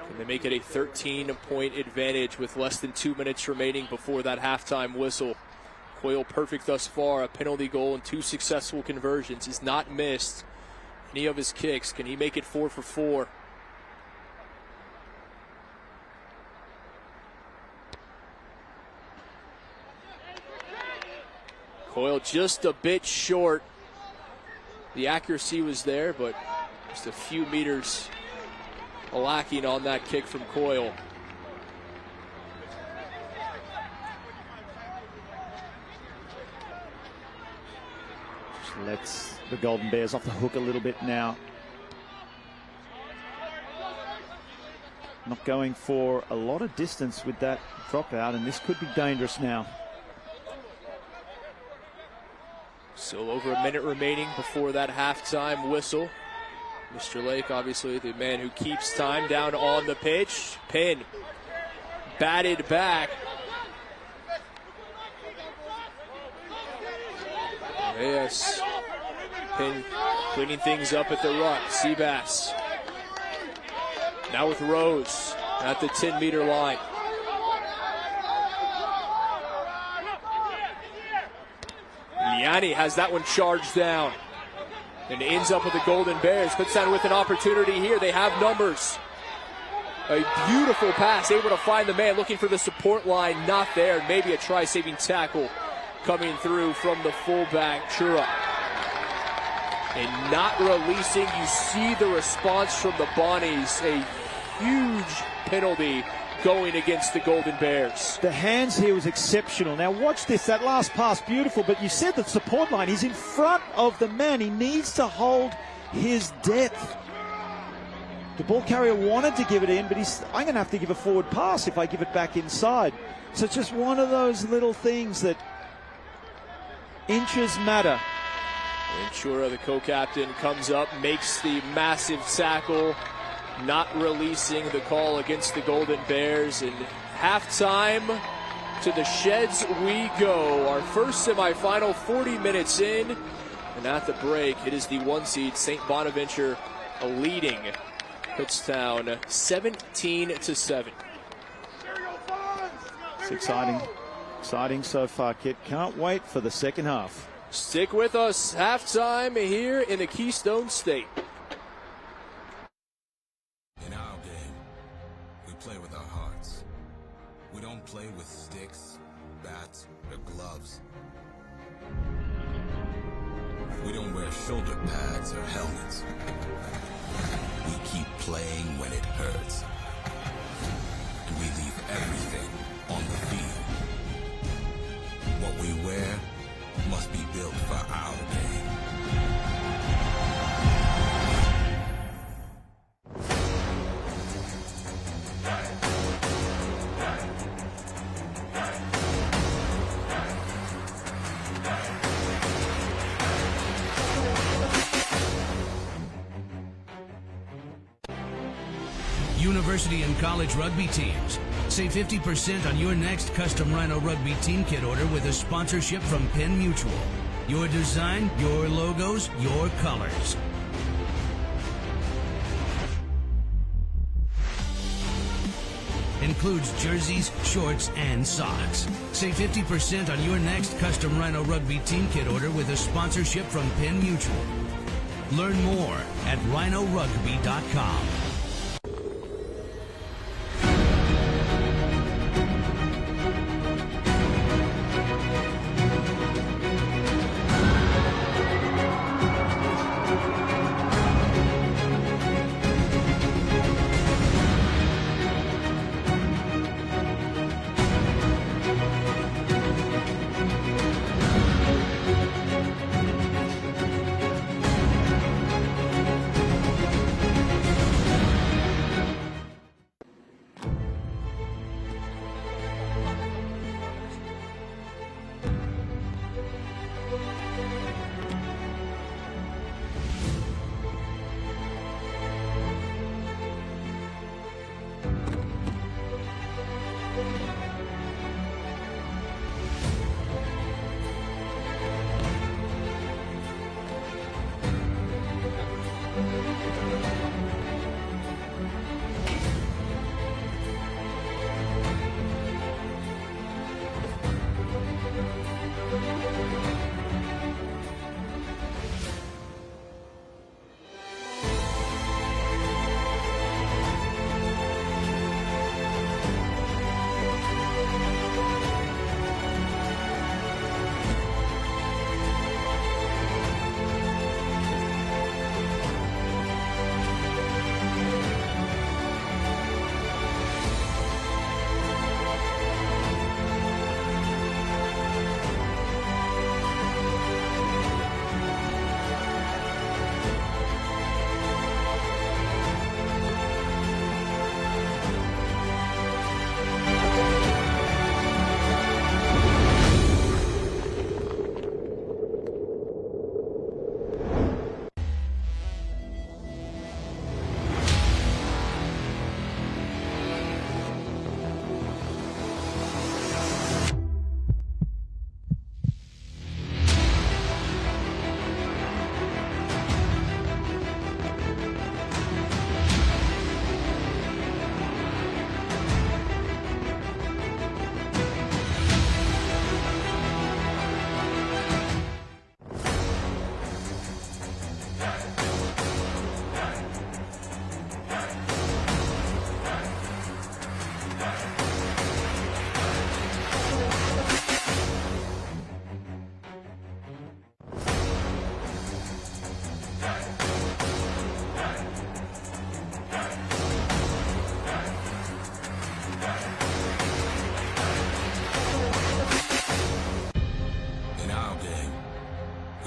Can they make it a 13-point advantage with less than 2 minutes remaining before that halftime whistle? Coyle perfect thus far, a penalty goal and 2 successful conversions. He's not missed any of his kicks. Can he make it 4 for 4? Coyle just a bit short. The accuracy was there, but just a few meters lacking on that kick from Coyle. Lets the Golden Bears off the hook a little bit now. Not going for a lot of distance with that dropout, and this could be dangerous now. So over a minute remaining before that halftime whistle. Mr. Lake, obviously the man who keeps time down on the pitch. Penn batted back. Yes, Penn cleaning things up at the ruck. Seabass now with Rose at the 10-meter line. Liani has that one charged down and ends up with the Golden Bears. Kutztown with an opportunity here. They have numbers. A beautiful pass, able to find the man, looking for the support line, not there. Maybe a try-saving tackle coming through from the fullback, Chura. and not releasing. You see the response from the Bonnies. A huge penalty going against the Golden Bears. The hands here was exceptional. Now watch this, that last pass, beautiful, but you said the support line, he's in front of the man. He needs to hold his depth. The ball carrier wanted to give it in, but I'm going to have to give a forward pass if I give it back inside. So it's just one of those little things that inches matter. Ventura, the co-captain, comes up, makes the massive tackle, not releasing the call against the Golden Bears. And halftime, to the sheds we go. Our first semifinal, 40 minutes in. And at the break, it is the 1 seed, St. Bonaventure, leading Kutztown 17-7. It's exciting so far, Kit. Can't wait for the second half. Stick with us. Halftime here in the Keystone State. In our game, we play with our hearts. We don't play with sticks, bats, or gloves. We don't wear shoulder pads or helmets. We keep playing when it hurts. And we leave everything on the field. What we wear must be built for our game. University and college rugby teams. Save 50% on your next custom Rhino rugby team kit order with a sponsorship from Penn Mutual. Your design, your logos, your colors. Includes jerseys, shorts, and socks. Save 50% on your next custom Rhino rugby team kit order with a sponsorship from Penn Mutual. Learn more at rhinorugby.com.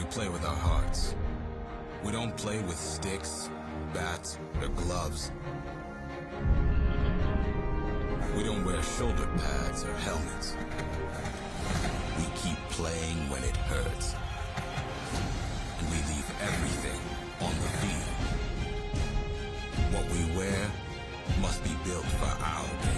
play with our hearts. We don't play with sticks, bats, or gloves. We don't wear shoulder pads or helmets. We keep playing when it hurts. And we leave everything on the field. What we wear must be built for our game.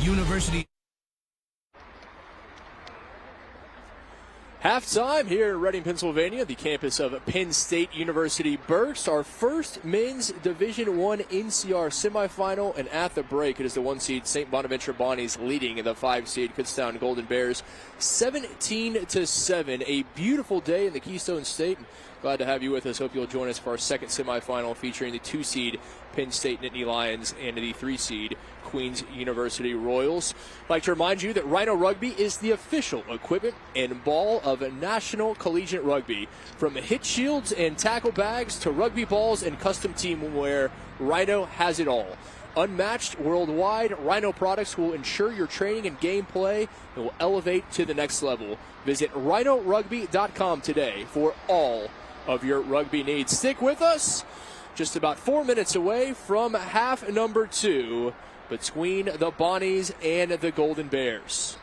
University. Halftime here in Reading, Pennsylvania, the campus of Penn State University Burks. Our first men's Division I NCR semifinal, and at the break, it is the 1 seed St. Bonaventure Bonnies leading the 5 seed Kutztown Golden Bears 17-7. A beautiful day in the Keystone State. Glad to have you with us. Hope you'll join us for our second semifinal featuring the 2 seed Penn State Nittany Lions and the 3 seed Queens University Royals. I'd like to remind you that Rhino Rugby is the official equipment and ball of National Collegiate Rugby. From hit shields and tackle bags to rugby balls and custom team wear, Rhino has it all. Unmatched worldwide, Rhino products will ensure your training and gameplay and will elevate to the next level. Visit rhinorugby.com today for all of your rugby needs. Stick with us. Just about 4 minutes away from half number 2 between the Bonnies and the Golden Bears.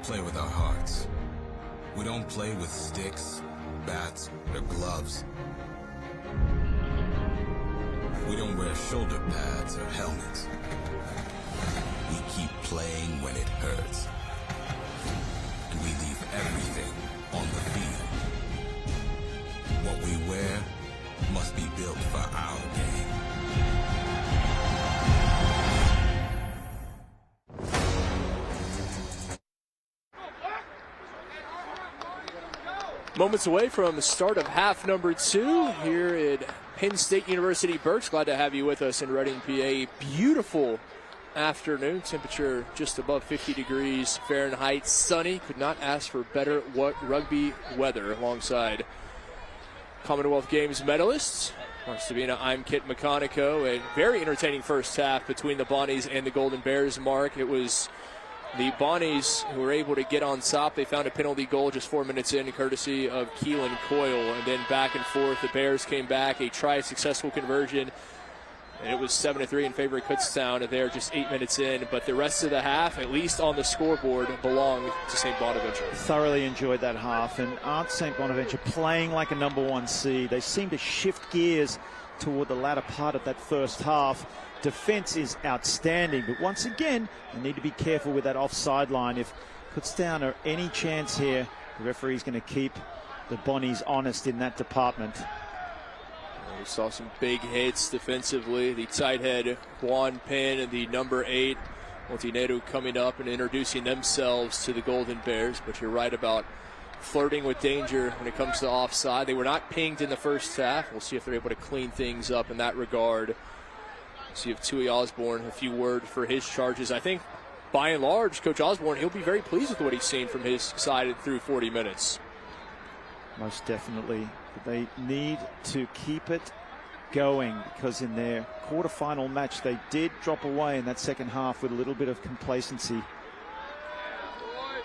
play with our hearts. We don't play with sticks, bats, or gloves. We don't wear shoulder pads or helmets. We keep playing when it hurts. And we leave everything on the field. What we wear must be built for our game. Moments away from the start of half number 2 here at Penn State University Burks. Glad to have you with us in Reading, PA. Beautiful afternoon. Temperature just above 50 degrees Fahrenheit. Sunny. Could not ask for better rugby weather alongside Commonwealth Games medalists. Mark Sabina, I'm Kit McConico. A very entertaining first half between the Bonnies and the Golden Bears, Mark. It was the Bonnies who were able to get on top. They found a penalty goal just 4 minutes in, courtesy of Keelan Coyle. And then back and forth, the Bears came back. A successful conversion. And it was 7-3 in favor of Kutztown there just 8 minutes in. But the rest of the half, at least on the scoreboard, belonged to St. Bonaventure. Thoroughly enjoyed that half. And aren't St. Bonaventure playing like a number 1 seed? They seem to shift gears toward the latter part of that first half. Defense is outstanding, but once again, they need to be careful with that offside line. If Kutztown are any chance here, the referee's going to keep the Bonnies honest in that department. We saw some big hits defensively. The tight head, Juan Penn, and the number 8, Montenegro, coming up and introducing themselves to the Golden Bears. But you're right about flirting with danger when it comes to offside. They were not pinged in the first half. We'll see if they're able to clean things up in that regard. See if Tui Osborne, a few words for his charges. I think, by and large, Coach Osborne, he'll be very pleased with what he's seen from his side through 40 minutes. Most definitely. They need to keep it going, because in their quarterfinal match, they did drop away in that second half with a little bit of complacency.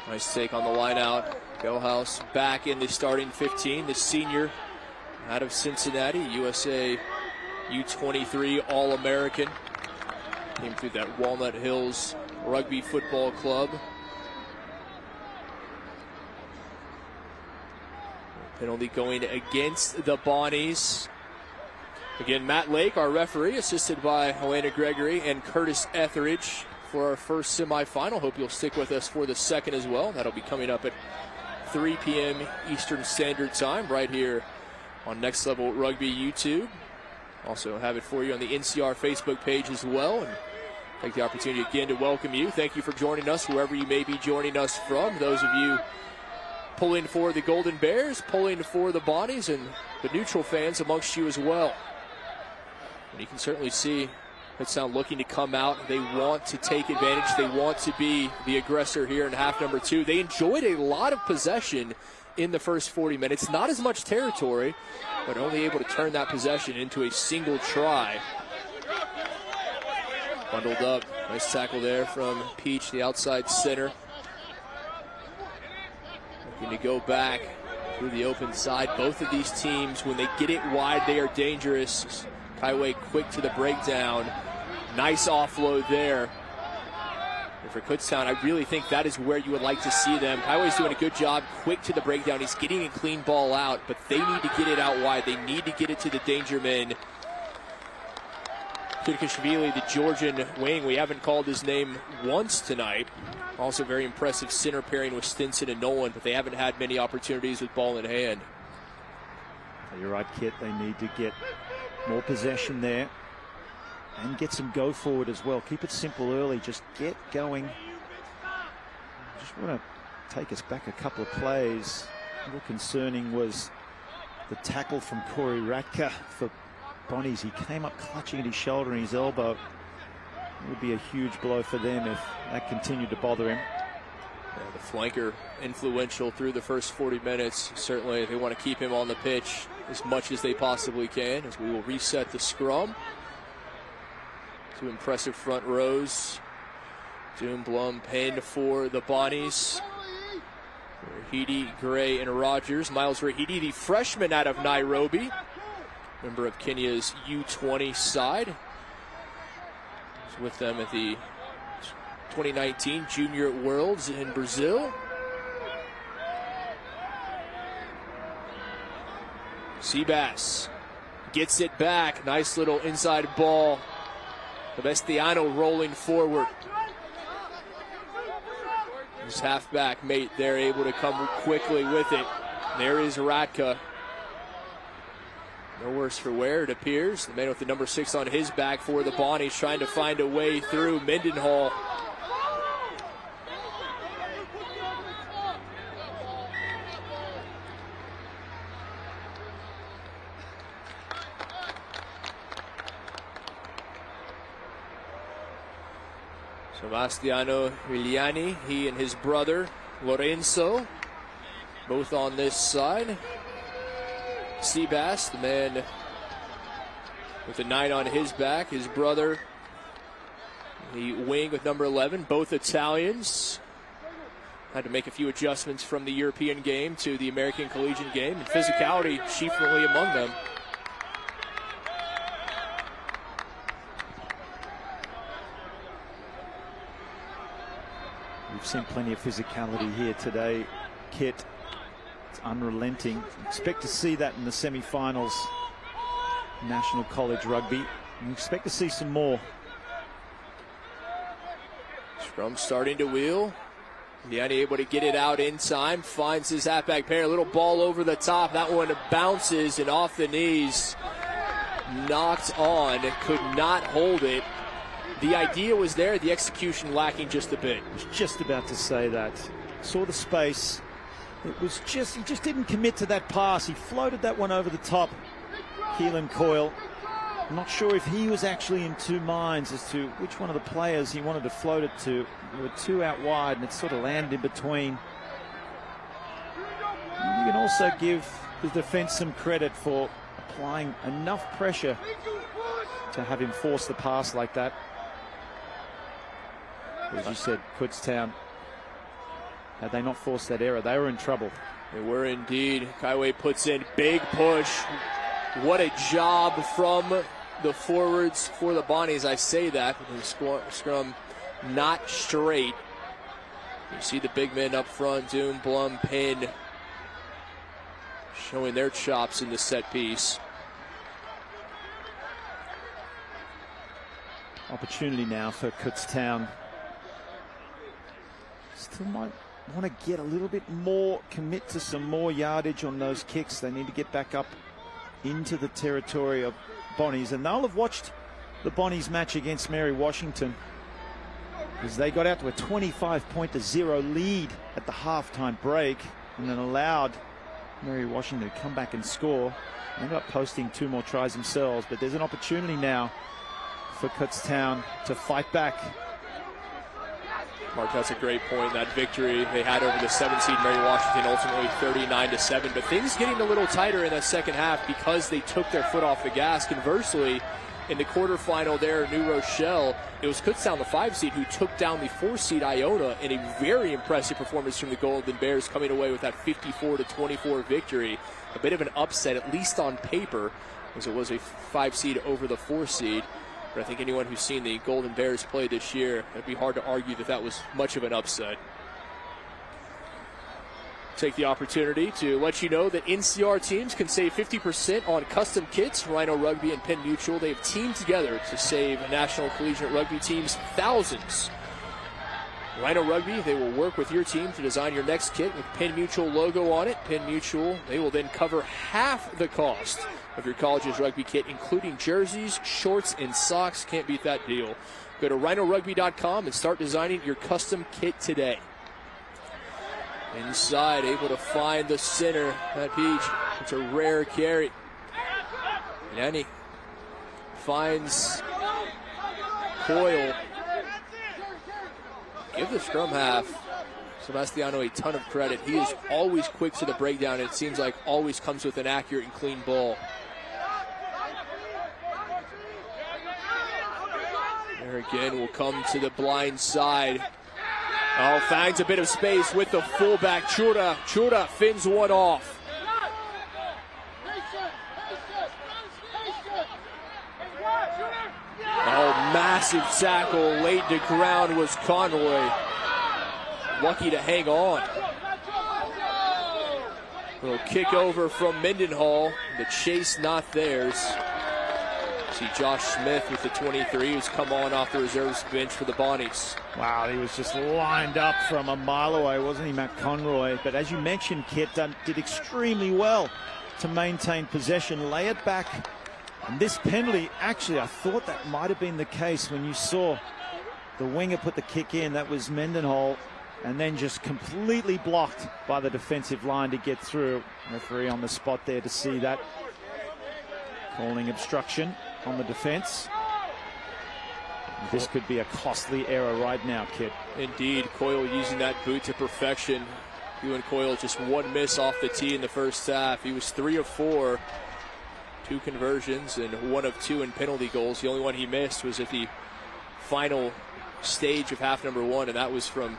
Nice take on the line out. Gelhaus back in the starting 15, the senior out of Cincinnati, USA U23 All-American. Came through that Walnut Hills Rugby Football Club. Penalty going against the Bonnies. Again, Matt Lake, our referee, assisted by Helena Gregory and Curtis Etheridge for our first semifinal. Hope you'll stick with us for the second as well. That'll be coming up at 3 p.m. Eastern Standard Time right here on Next Level Rugby YouTube. Also have it for you on the NCR Facebook page as well. And take the opportunity again to welcome you. Thank you for joining us, wherever you may be joining us from. Those of you pulling for the Golden Bears, pulling for the Bonnies, and the neutral fans amongst you as well. And you can certainly see Kutztown looking to come out. They want to take advantage. They want to be the aggressor here in half number 2. They enjoyed a lot of possession in the first 40 minutes. Not as much territory, but only able to turn that possession into a single try. Bundled up. Nice tackle there from Peach, the outside center. Looking to go back through the open side. Both of these teams, when they get it wide, they are dangerous. Kaiway quick to the breakdown. Nice offload there. And for Kutztown, I really think that is where you would like to see them. Kaiway's doing a good job, quick to the breakdown. He's getting a clean ball out, but they need to get it out wide. They need to get it to the danger men. Kudikashvili, the Georgian wing, we haven't called his name once tonight. Also very impressive center pairing with Stinson and Nolan, but they haven't had many opportunities with ball in hand. You're right, Kit. They need to get more possession there and get some go forward as well. Keep it simple early. Just get going. Just want to take us back a couple of plays. A little concerning was the tackle from Corey Ratka for Bonnies. He came up clutching at his shoulder and his elbow. It would be a huge blow for them if that continued to bother him. Yeah, the flanker influential through the first 40 minutes. Certainly they want to keep him on the pitch as much as they possibly can, as we will reset the scrum. Two impressive front rows. Doom, Blum, Penn for the Bonnies. Rahidi, Gray, and Rogers. Miles Rahidi, the freshman out of Nairobi, member of Kenya's U20 side. He's with them at the 2019 Junior Worlds in Brazil. Seabass gets it back. Nice little inside ball. Sebastiano rolling forward. His halfback mate there able to come quickly with it. There is Ratka. No worse for wear, it appears. The man with the number 6 on his back for the Bonnies trying to find a way through. Mendenhall. Sebastiano Giuliani, he and his brother Lorenzo, both on this side. Seabass, the man with the 9 on his back, his brother, the wing with number 11, both Italians. Had to make a few adjustments from the European game to the American Collegiate game, and physicality chiefly among them. We've seen plenty of physicality here today, Kit. It's unrelenting. Expect to see that in the semi-finals, National College Rugby. We expect to see some more. Scrum starting to wheel. Giuliani able to get it out in time. Finds his halfback pair. A little ball over the top. That one bounces and off the knees. Knocked on. Could not hold it. The idea was there. The execution lacking just a bit. I was just about to say that. Saw the space. It was just, he just didn't commit to that pass. He floated that one over the top. Keelan Coyle. I'm not sure if he was actually in two minds as to which one of the players he wanted to float it to. There were two out wide, and it sort of landed in between. And you can also give the defence some credit for applying enough pressure to have him force the pass like that. As you said, Kutztown, had they not forced that error, they were in trouble. They were indeed. Kaiway puts in big push. What a job from the forwards for the Bonnies. I say that. The scrum not straight. You see the big men up front, Doom, Blum, Penn, showing their chops in the set piece. Opportunity now for Kutztown. Still might want to get a little bit more, commit to some more yardage on those kicks. They need to get back up into the territory of Bonnies, and they'll have watched the Bonnies match against Mary Washington, as they got out to a 25-0 lead at the halftime break and then allowed Mary Washington to come back and score. They ended up posting 2 more tries themselves, but there's an opportunity now for Kutztown to fight back. Mark, that's a great point. That victory they had over the 7-seed Mary Washington, ultimately 39-7. But things getting a little tighter in that second half because they took their foot off the gas. Conversely, in the quarterfinal there at New Rochelle, it was Kutztown, the 5-seed, who took down the 4-seed Iona in a very impressive performance from the Golden Bears, coming away with that 54-24 victory. A bit of an upset, at least on paper, as it was a 5-seed over the 4-seed. But I think anyone who's seen the Golden Bears play this year, it'd be hard to argue that that was much of an upset. Take the opportunity to let you know that NCR teams can save 50% on custom kits. Rhino Rugby and Penn Mutual, they have teamed together to save National Collegiate Rugby teams thousands. Rhino Rugby, they will work with your team to design your next kit with Penn Mutual logo on it. Penn Mutual, they will then cover half the cost of your college's rugby kit, including jerseys, shorts, and socks. Can't beat that deal. Go to rhinorugby.com and start designing your custom kit today. Inside, able to find the center. That Peach, it's a rare carry. Yanni finds Coyle. Give the scrum half Sebastiano a ton of credit. He is always quick to the breakdown. It seems like always comes with an accurate and clean ball. There again, will come to the blind side. Oh, finds a bit of space with the fullback, Chura. Chura fins one off. Oh, massive tackle laid to ground was Conroy. Lucky to hang on. Little kick over from Mendenhall. The chase not theirs. See Josh Smith with the 23, who's come on off the reserves bench for the Bonnies. Wow, he was just lined up from a mile away, wasn't he, Matt Conroy? But as you mentioned, Kit did extremely well to maintain possession, lay it back. And this penalty, actually, I thought that might have been the case when you saw the winger put the kick in. That was Mendenhall, and then just completely blocked by the defensive line to get through. Referee on the spot there to see that. Calling obstruction on the defense. This could be a costly error right now, Kit. Indeed, Coyle using that boot to perfection. Ewan Coyle just one miss off the tee in the first half. He was 3 of 4, 2 conversions and 1 of 2 in penalty goals. The only one he missed was at the final stage of half number 1, and that was from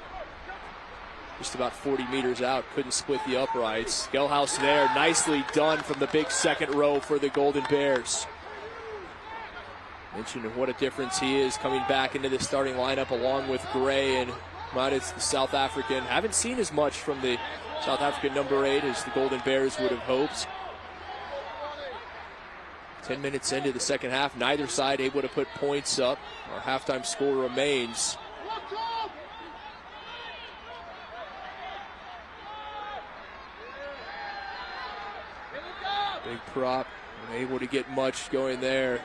just about 40 meters out. Couldn't split the uprights. Gelhaus there, nicely done from the big second row for the Golden Bears. Mentioned what a difference he is coming back into the starting lineup along with Gray and It's the South African. Haven't seen as much from the South African number 8 as the Golden Bears would have hoped. 10 minutes into the second half, neither side able to put points up. Our halftime score remains. Big prop, unable to get much going there.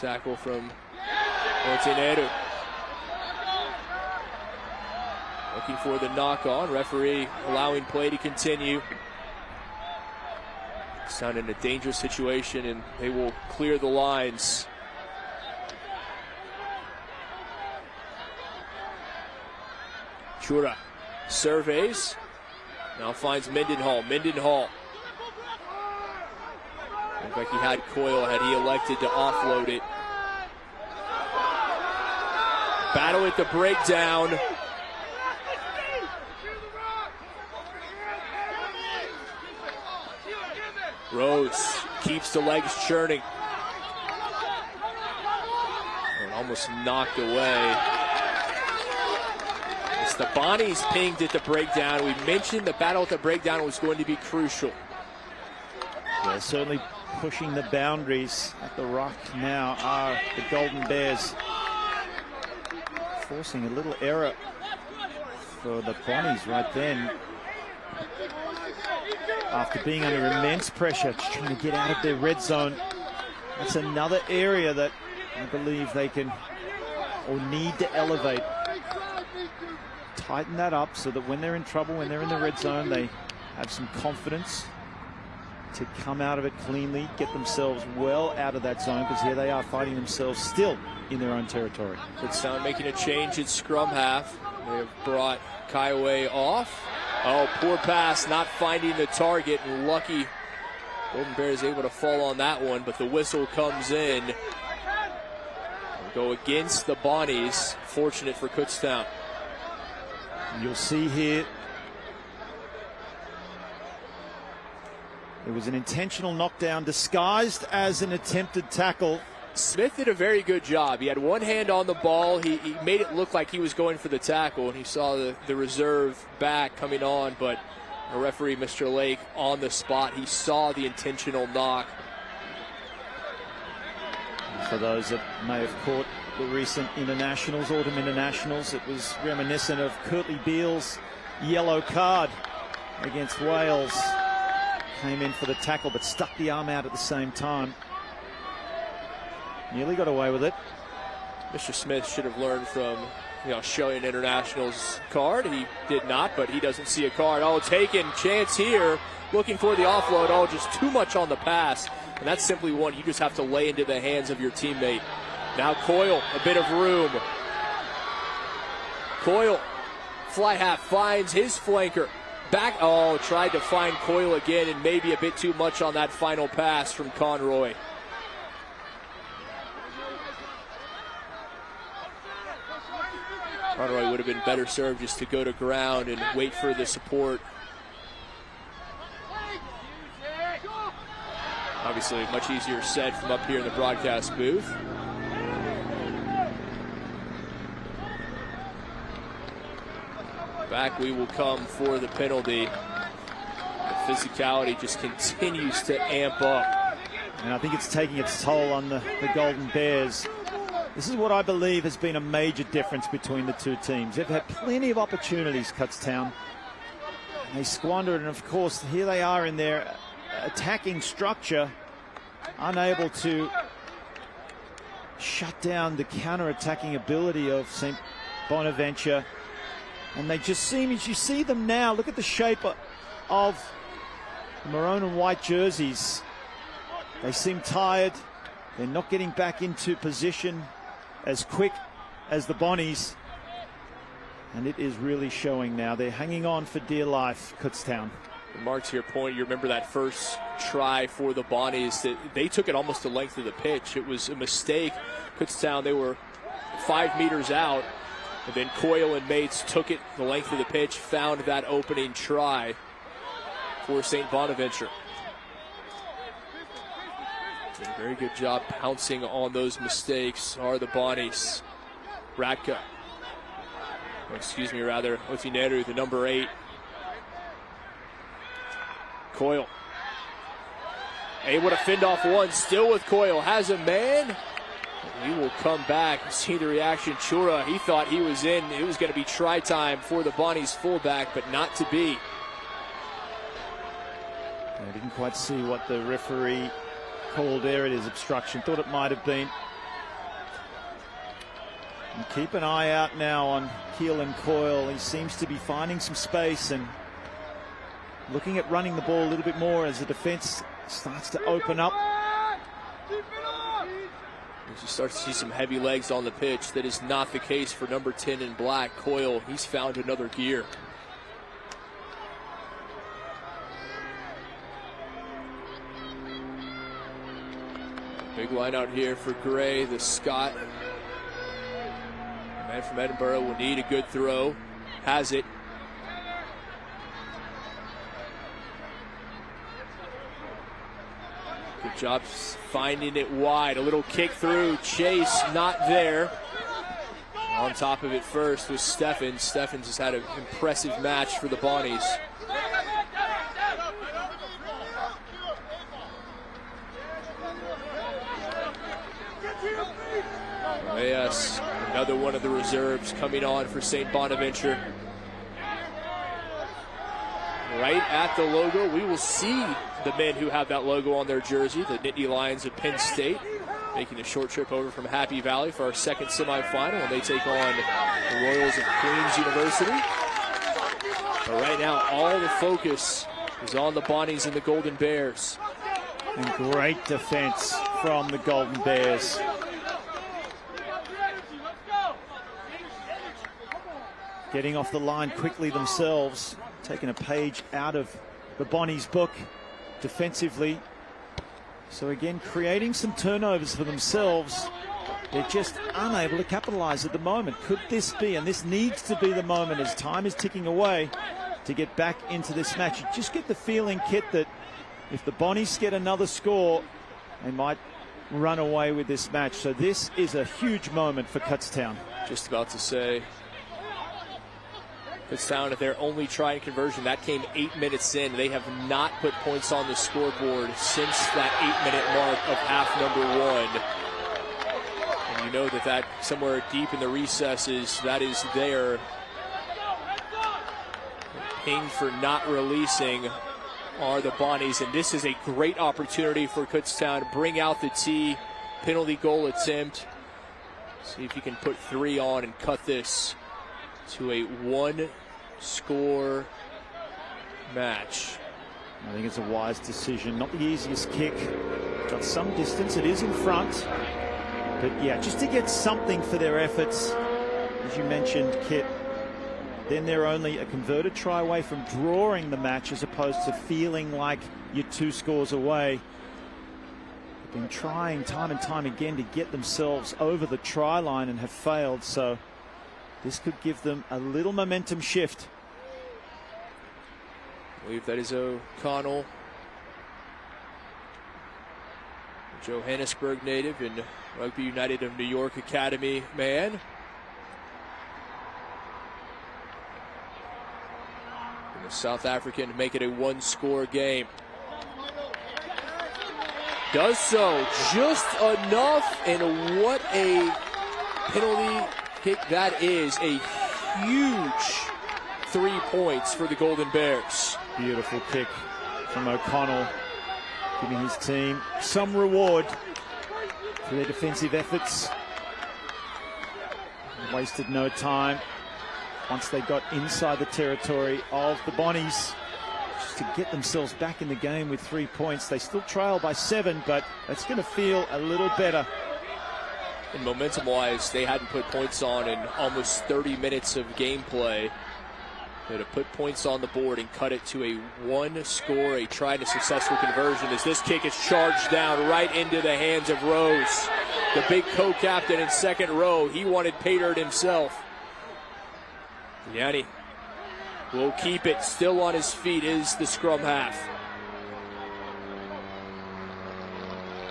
Tackle from Montenegro. Looking for the knock on. Referee allowing play to continue. It's down in a dangerous situation, and they will clear the lines. Chura surveys. Now finds Mendenhall. Mendenhall. Looked like he had Coyle had he elected to offload it. Battle at the breakdown. Rose keeps the legs churning. And almost knocked away. It's the Bonnies pinged at the breakdown. We mentioned the battle at the breakdown was going to be crucial. Yeah, certainly pushing the boundaries at the ruck now are the Golden Bears. Forcing a little error for the Bonnies right then. After being under immense pressure, just trying to get out of their red zone. That's another area that I believe they can or need to elevate. Tighten that up so that when they're in trouble, when they're in the red zone, they have some confidence to come out of it cleanly, get themselves well out of that zone, because here they are fighting themselves still in their own territory. Kutztown making a change at scrum half. They have brought Kaiway off. Oh, poor pass, not finding the target, and lucky Golden Bears able to fall on that one, but the whistle comes in. Go against the Bonnies. Fortunate for Kutztown. You'll see here, it was an intentional knockdown disguised as an attempted tackle. Smith did a very good job. He had one hand on the ball. He made it look like he was going for the tackle, and he saw the reserve back coming on, but a referee, Mr. Lake, on the spot. He saw the intentional knock. For those that may have caught the recent internationals, autumn internationals, it was reminiscent of Kurtley Beale's yellow card against Wales. Came in for the tackle, but stuck the arm out at the same time. Nearly got away with it. Mr. Smith should have learned from the Australian internationals card. He did not, but he doesn't see a card. Oh, taken chance here, looking for the offload. Oh, just too much on the pass. And that's simply one you just have to lay into the hands of your teammate. Now Coyle, a bit of room. Coyle, fly half, finds his flanker. Back, oh, tried to find Coyle again, and maybe a bit too much on that final pass from Conroy. Conroy would have been better served just to go to ground and wait for the support. Obviously, much easier said from up here in the broadcast booth. Back we will come for the penalty. The physicality just continues to amp up. And I think it's taking its toll on the Golden Bears. This is what I believe has been a major difference between the two teams. They've had plenty of opportunities, Kutztown. They squandered, and of course, here they are in their attacking structure, unable to shut down the counter-attacking ability of St. Bonaventure. And they just seem, as you see them now, look at the shape of the maroon and white jerseys. They seem tired. They're not getting back into position. as quick as the Bonnies. And it is really showing now. They're hanging on for dear life, Kutztown. Mark, to your point, you remember that first try for the Bonnies, that they took it almost the length of the pitch. It was a mistake. Kutztown, they were 5 meters out, and then Coyle and mates took it the length of the pitch, found that opening try for St. Bonaventure. Did a very good job pouncing on those mistakes are the Bonnies. Radka. Otineru, the number 8. Coyle. Able to fend off one, still with Coyle. Has a man. He will come back. See the reaction. Chura, he thought he was in. It was going to be try time for the Bonnies fullback, but not to be. I didn't quite see what the referee called there. It is obstruction. Thought it might have been. And keep an eye out now on Keelan Coyle. He seems to be finding some space and looking at running the ball a little bit more as the defense starts to open up. As you start to see some heavy legs on the pitch, that is not the case for number 10 in black, Coyle. He's found another gear. Big line out here for Gray, the Scot. The man from Edinburgh will need a good throw. Has it. Good job finding it wide. A little kick through. Chase not there. On top of it first was Steffens. Steffens has had an impressive match for the Bonnies. Yes, another one of the reserves coming on for St. Bonaventure. Right at the logo, we will see the men who have that logo on their jersey, the Nittany Lions of Penn State, making a short trip over from Happy Valley for our second semifinal, and they take on the Royals of Queens University. But right now, all the focus is on the Bonnies and the Golden Bears. And great defense from the Golden Bears. Getting off the line quickly themselves, taking a page out of the Bonnies' book defensively. So again, creating some turnovers for themselves. They're just unable to capitalize at the moment. Could this be, and this needs to be the moment as time is ticking away to get back into this match. You just get the feeling, Kit, that if the Bonnies get another score, they might run away with this match. So this is a huge moment for Kutztown. Just about to say, Kutztown, if their only try and conversion, that came 8 minutes in. They have not put points on the scoreboard since that 8-minute mark of half number 1. And you know that somewhere deep in the recesses, that is there. Ping for not releasing are the Bonnies, and this is a great opportunity for Kutztown to bring out the T. Penalty goal attempt. See if you can put 3 on and cut this to a 1-score match. I think it's a wise decision. Not the easiest kick. Got some distance. It is in front. But yeah, just to get something for their efforts. As you mentioned, Kit, then they're only a converted try away from drawing the match as opposed to feeling like you're 2 scores away. They've been trying time and time again to get themselves over the try line and have failed. So this could give them a little momentum shift. I believe that is O'Connell, Johannesburg native and Rugby United of New York Academy man. And the South African to make it a 1-score game. Does so just enough, and what a penalty kick that is. A huge 3 points for the Golden Bears. Beautiful kick from O'Connell, giving his team some reward for their defensive efforts. Wasted no time once they got inside the territory of the Bonnies just to get themselves back in the game with 3 points. They still trail by 7, but that's going to feel a little better And momentum-wise, they hadn't put points on in almost 30 minutes of gameplay. They had to put points on the board and cut it to a one-score, a try and a successful conversion as this kick is charged down right into the hands of Rose. The big co-captain in second row. He wanted pay dirt himself. Yanni will keep it. Still on his feet is the scrum half.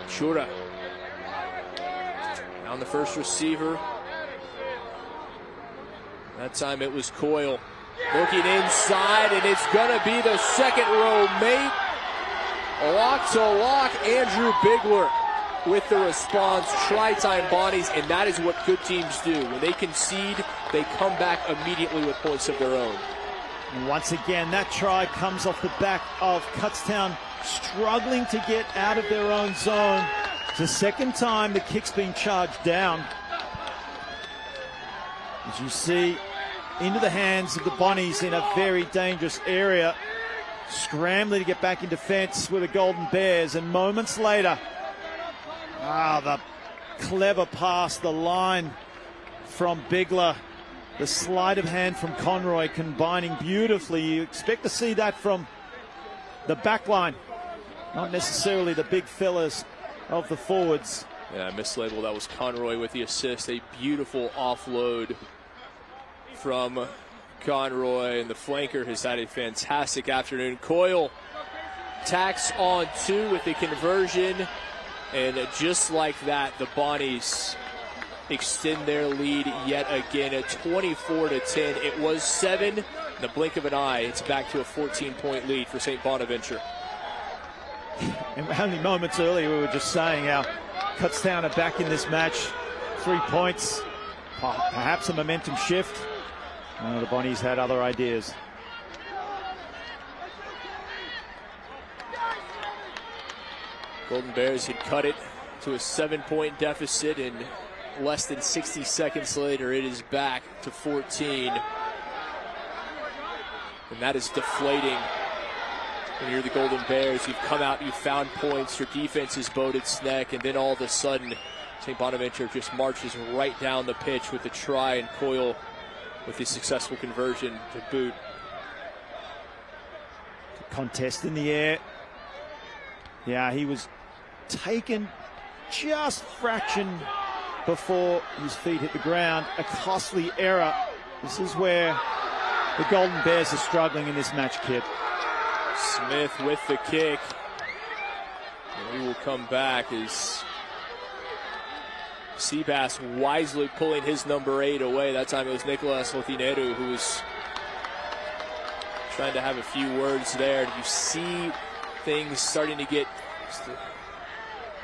Chura. On the first receiver. That time it was Coyle. Looking inside, and it's going to be the second row mate. Lock to lock, Andrew Bigler with the response. Try-time Bonnies, and that is what good teams do. When they concede, they come back immediately with points of their own. And once again, that try comes off the back of Kutztown struggling to get out of their own zone. It's the second time the kick's been charged down. As you see, into the hands of the Bonnies in a very dangerous area. Scrambling to get back in defense with the Golden Bears, and moments later, the clever pass, the line from Bigler, the sleight of hand from Conroy combining beautifully. You expect to see that from the back line, not necessarily the big fellas of the forwards. Yeah, mislabeled. That was Conroy with the assist. A beautiful offload from Conroy, and the flanker has had a fantastic afternoon. Coyle tacks on two with the conversion, and just like that, the Bonnies extend their lead yet again at 24-10. It was 7. In the blink of an eye, it's back to a 14-point lead for St. Bonaventure. And only moments earlier, we were just saying how Kutztown are back in this match. 3 points, perhaps a momentum shift. The Bonnies had other ideas. Golden Bears had cut it to a 7-point deficit, and less than 60 seconds later, it is back to 14. And that is deflating. When you're the Golden Bears, you've come out, you've found points, your defense has bowed its neck, and then all of a sudden, St. Bonaventure just marches right down the pitch with the try, and Coyle with the successful conversion to boot. Contest in the air. Yeah, he was taken just fraction before his feet hit the ground. A costly error. This is where the Golden Bears are struggling in this match, Kit. Smith with the kick. And we will come back as Seabass wisely pulling his number 8 away. That time it was Nicolas Lotineru who was trying to have a few words there. You see things starting to get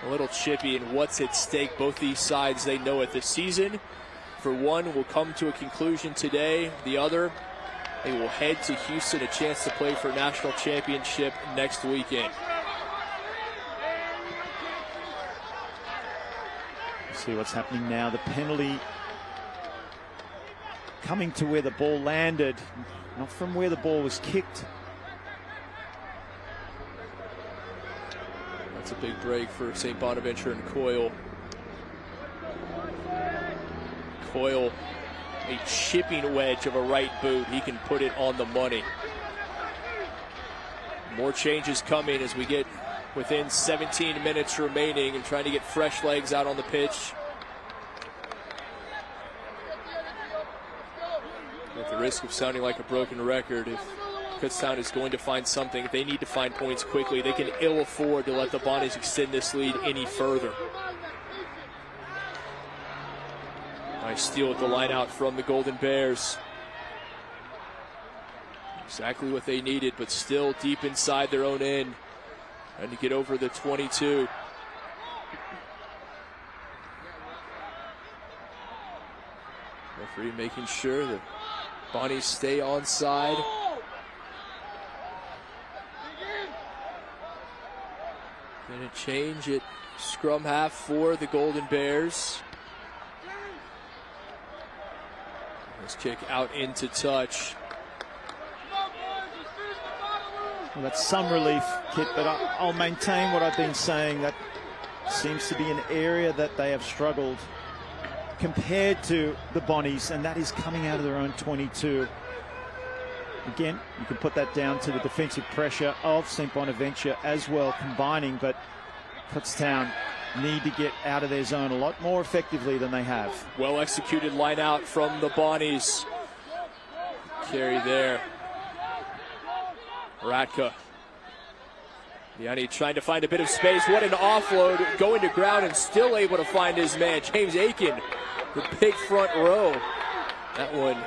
a little chippy, and what's at stake. Both these sides, they know it. The season, for one, will come to a conclusion today. The other, they will head to Houston, a chance to play for a national championship next weekend. See what's happening now. The penalty coming to where the ball landed, not from where the ball was kicked. That's a big break for St. Bonaventure and Coyle. Coyle, a chipping wedge of a right boot. He can put it on the money. More changes coming as we get within 17 minutes remaining and trying to get fresh legs out on the pitch. At the risk of sounding like a broken record, if Kutztown is going to find something, they need to find points quickly. They can ill afford to let the Bonnies extend this lead any further. Nice steal with the line out from the Golden Bears. Exactly what they needed, but still deep inside their own end. Trying to get over the 22. Referee making sure that Bonnies stay onside. Going to change it. Scrum half for the Golden Bears. This kick out into touch. Well, that's some relief, Kit, but I'll maintain what I've been saying. That seems to be an area that they have struggled compared to the Bonnies, and that is coming out of their own 22. Again, you can put that down to the defensive pressure of St. Bonaventure as well, combining, but Kutztown need to get out of their zone a lot more effectively than they have. Well executed line out from the Bonnies. Carry there. Radka. Yanni trying to find a bit of space. What an offload. Going to ground and still able to find his man. James Aiken, the big front row. That one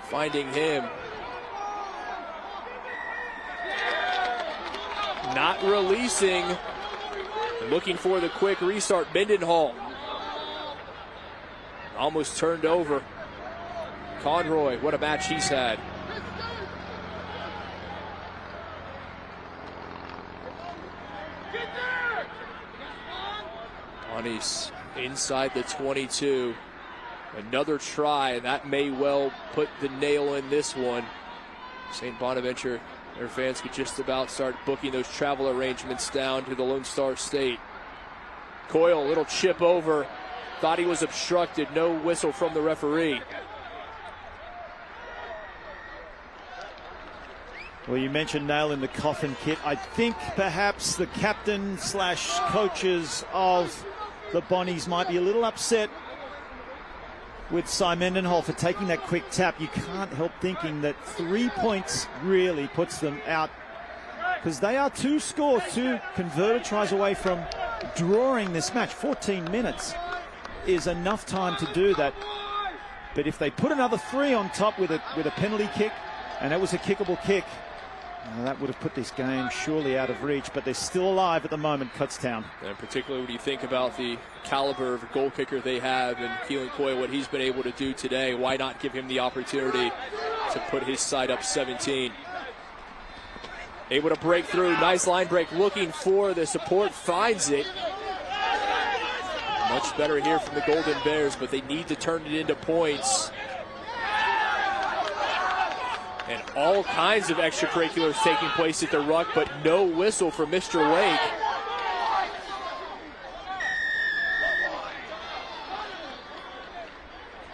finding him. Not releasing. Looking for the quick restart. Mendenhall. Almost turned over. Conroy, what a match he's had. Bonnies inside the 22. Another try, and that may well put the nail in this one. St. Bonaventure, their fans could just about start booking those travel arrangements down to the Lone Star State. Coyle, little chip over. Thought he was obstructed. No whistle from the referee. Well, you mentioned nail in the coffin, Kit. I think perhaps the captain / coaches of the Bonnies might be a little upset with Cy Mendenhall for taking that quick tap. You can't help thinking that 3 points really puts them out, because they are two converted tries away from drawing this match. 14 minutes is enough time to do that. But if they put another 3 on top with a penalty kick, and that was a kickable kick, that would have put this game surely out of reach. But they're still alive at the moment, Kutztown. And particularly when you think about the caliber of goal kicker they have, and Keelan Coyle, what he's been able to do today, why not give him the opportunity to put his side up 17? Able to break through. Nice line break. Looking for the support. Finds it. Much better here from the Golden Bears, but they need to turn it into points. And all kinds of extracurriculars taking place at the ruck, but no whistle for Mr. Lake.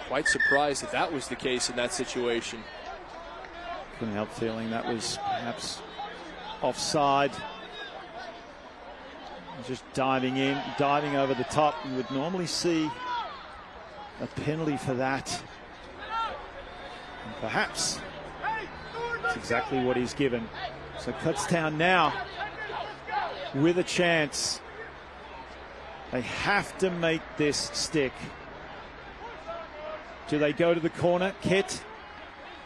Quite surprised that that was the case in that situation. Couldn't help feeling that was perhaps offside. Just diving in, diving over the top. You would normally see a penalty for that. And perhaps that's exactly what he's given. So Kutztown now with a chance. They have to make this stick. Do they go to the corner? Kit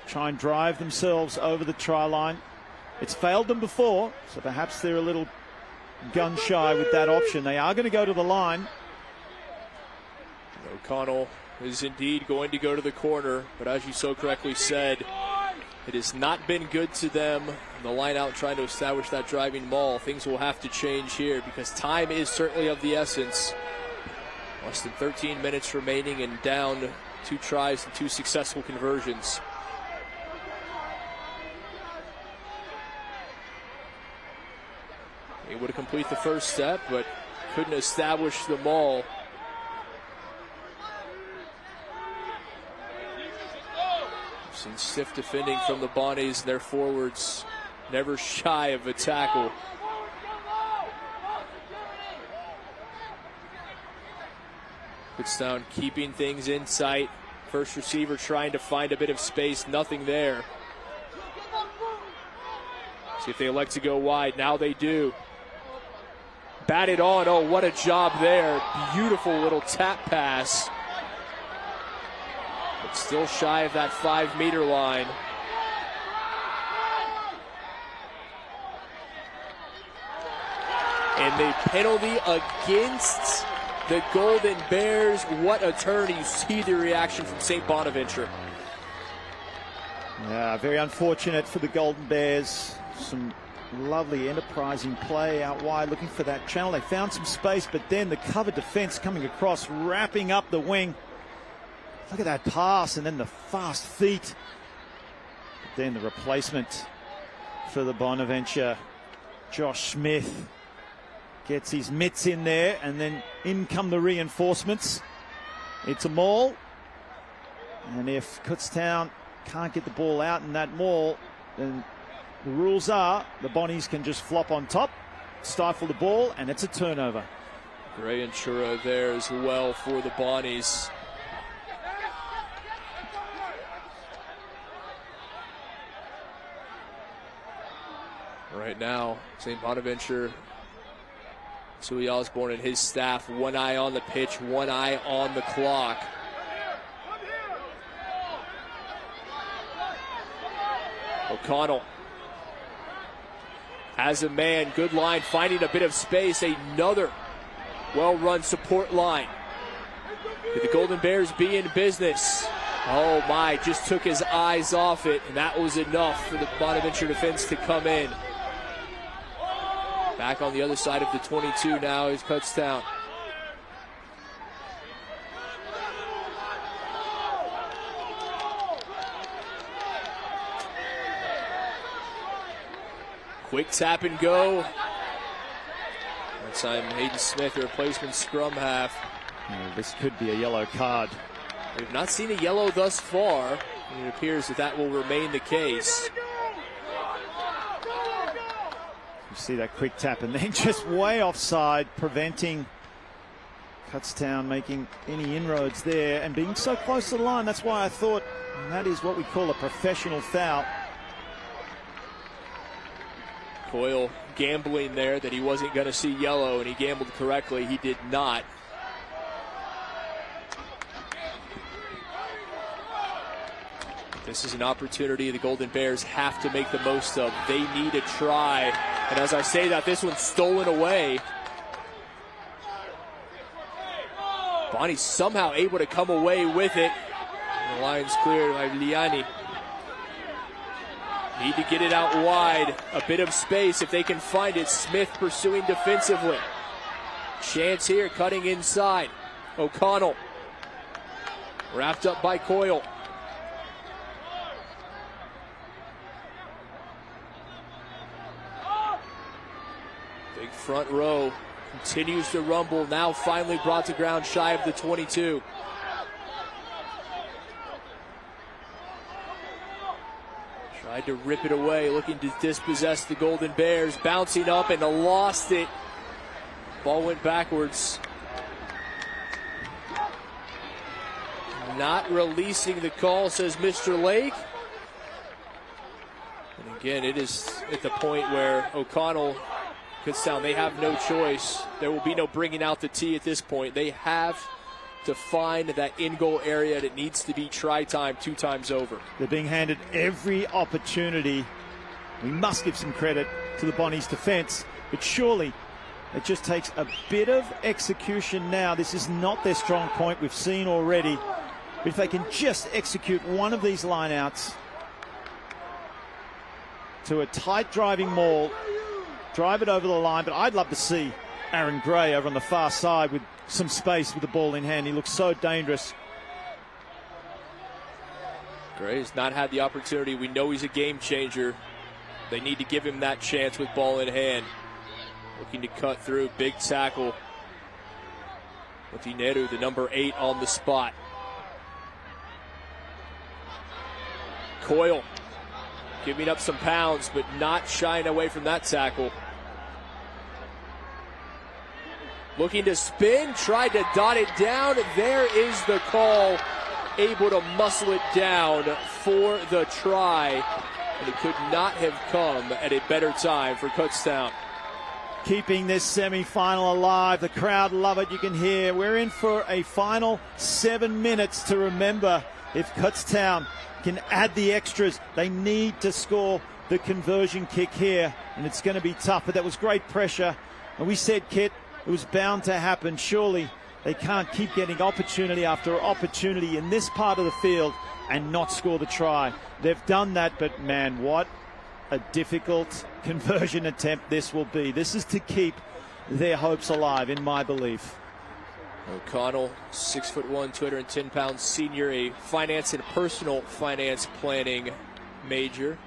try and drive themselves over the try line. It's failed them before, so perhaps they're a little gun shy with that option. They are going to go to the line. O'Connell is indeed going to go to the corner, but as you so correctly said, it has not been good to them. The line out trying to establish that driving maul. Things will have to change here because time is certainly of the essence. Less than 13 minutes remaining and down 2 tries and 2 successful conversions. Able to complete the first step, but couldn't establish the maul. We've seen stiff defending from the Bonnies, their forwards never shy of a tackle. Kutztown keeping things in sight. First receiver trying to find a bit of space, nothing there. See if they elect to go wide. Now they do. Batted on. Oh, what a job there. Beautiful little tap pass. But still shy of that 5-meter line. And the penalty against the Golden Bears. What a turn. You see the reaction from St. Bonaventure. Yeah, very unfortunate for the Golden Bears. Some lovely enterprising play out wide, looking for that channel. They found some space, but then the covered defense coming across, wrapping up the wing. Look at that pass, and then the fast feet. But then the replacement for the Bonaventure, Josh Smith, gets his mitts in there, and then in come the reinforcements. It's a maul. And if Kutztown can't get the ball out in that maul, then the rules are the Bonnies can just flop on top, stifle the ball, and it's a turnover. Gray and Chura there as well for the Bonnies. Right now, St. Bonaventure, Suey Osborne and his staff, one eye on the pitch, one eye on the clock. O'Connell has a man, good line, finding a bit of space, another well-run support line. Could the Golden Bears be in business? Oh my, just took his eyes off it, and that was enough for the Bonaventure defense to come in. Back on the other side of the 22 now is Kutztown. Quick tap and go. That time Hayden Smith, the replacement scrum half. Oh, this could be a yellow card. We've not seen a yellow thus far, and it appears that will remain the case. You see that quick tap and then just way offside, preventing Kutztown making any inroads there and being so close to the line. That's why I thought that is what we call a professional foul. Coyle gambling there that he wasn't going to see yellow, and he gambled correctly. He did not. This is an opportunity the Golden Bears have to make the most of. They need a try. And as I say that, this one's stolen away. Bonnie's somehow able to come away with it. The line's cleared by Liani. Need to get it out wide. A bit of space if they can find it. Smith pursuing defensively. Chance here, cutting inside. O'Connell. Wrapped up by Coyle. Big front row. Continues to rumble. Now finally brought to ground shy of the 22. Tried to rip it away, looking to dispossess the Golden Bears. Bouncing up and lost it. Ball went backwards. Not releasing the call, says Mr. Lake. And again, it is at the point where O'Connell, Kutztown, they have no choice. There will be no bringing out the tee at this point. They have to find that in-goal area, and it needs to be try time 2 times over. They're being handed every opportunity. We must give some credit to the Bonnies' defense, but surely it just takes a bit of execution now. This is not their strong point, we've seen already. But if they can just execute one of these lineouts to a tight driving maul, drive it over the line. But I'd love to see Aaron Gray over on the far side with some space with the ball in hand. He looks so dangerous. Gray's not had the opportunity. We know he's a game changer. They need to give him that chance with ball in hand. Looking to cut through. Big tackle. With Ineru, the number 8, on the spot. Coyle giving up some pounds, but not shying away from that tackle. Looking to spin, tried to dot it down. There is the call. Able to muscle it down for the try. And it could not have come at a better time for Kutztown. Keeping this semi-final alive. The crowd love it. You can hear we're in for a final 7 minutes to remember. If Kutztown can add the extras, they need to score the conversion kick here, and it's going to be tough. But that was great pressure, and we said, Kit, it was bound to happen. Surely they can't keep getting opportunity after opportunity in this part of the field and not score the try. They've done that, but man, what a difficult conversion attempt this will be. This is to keep their hopes alive, in my belief. O'Connell, 6'1", 210 pounds senior, a finance and personal finance planning major.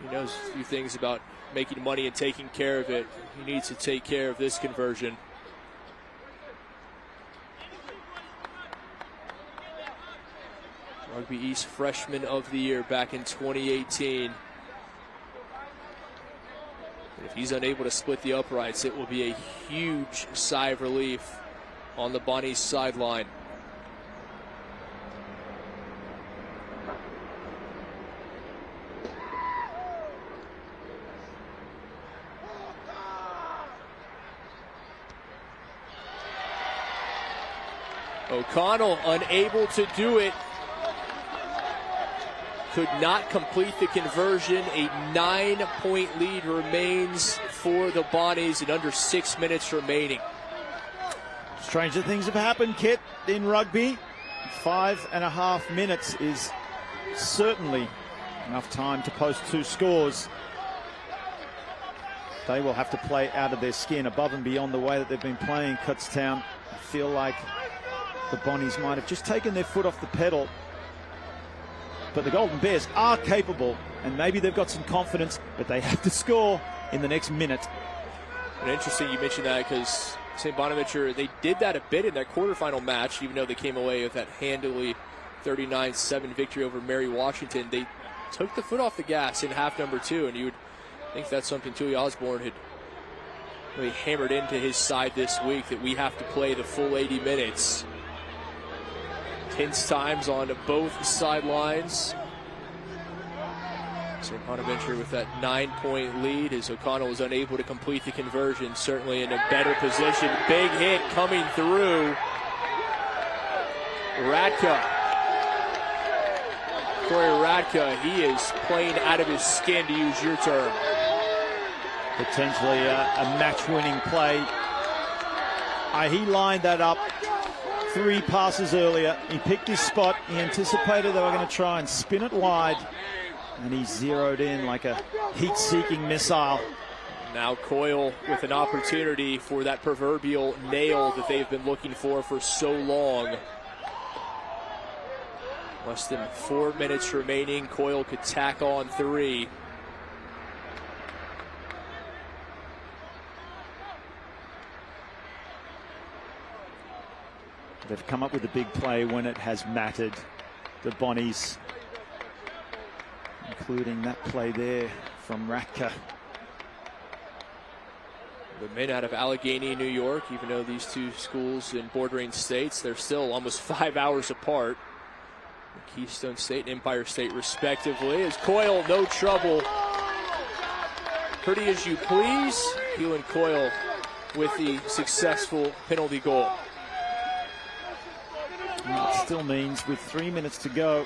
He knows a few things about making money and taking care of it. He needs to take care of this conversion. Rugby East Freshman of the Year back in 2018. And if he's unable to split the uprights, it will be a huge sigh of relief on the Bonnies sideline. O'Connell unable to do it. Could not complete the conversion. A 9-point lead remains for the Bonnies in under 6 minutes remaining. Stranger things have happened, Kit, in rugby. 5.5 minutes is certainly enough time to post 2 scores. They will have to play out of their skin above and beyond the way that they've been playing Kutztown. I feel like the Bonnies might have just taken their foot off the pedal. But the Golden Bears are capable, and maybe they've got some confidence, but they have to score in the next minute. And interesting you mentioned that, because St. Bonaventure, they did that a bit in that quarterfinal match, even though they came away with that handily 39-7 victory over Mary Washington. They took the foot off the gas in half number 2, and you would think that's something Tui Osborne had really hammered into his side this week, that we have to play the full 80 minutes. Tense times on both sidelines. St. Bonaventure with that 9-point lead as O'Connell was unable to complete the conversion. Certainly in a better position. Big hit coming through. Radka. Corey Radka, he is playing out of his skin, to use your term. Potentially a match-winning play. He lined that up 3 passes earlier. He picked his spot. He anticipated they were going to try and spin it wide, and he zeroed in like a heat-seeking missile. Now Coyle with an opportunity for that proverbial nail that they've been looking for so long. Less than 4 minutes remaining. Coyle could tack on 3. They've come up with a big play when it has mattered. The Bonnies, including that play there from Radka. The men out of Allegheny, New York, even though these 2 schools in bordering states, they're still almost 5 hours apart. Keystone State and Empire State, respectively. As Coyle, no trouble. Pretty as you please. Keelan Coyle with the successful penalty goal. It still means with 3 minutes to go,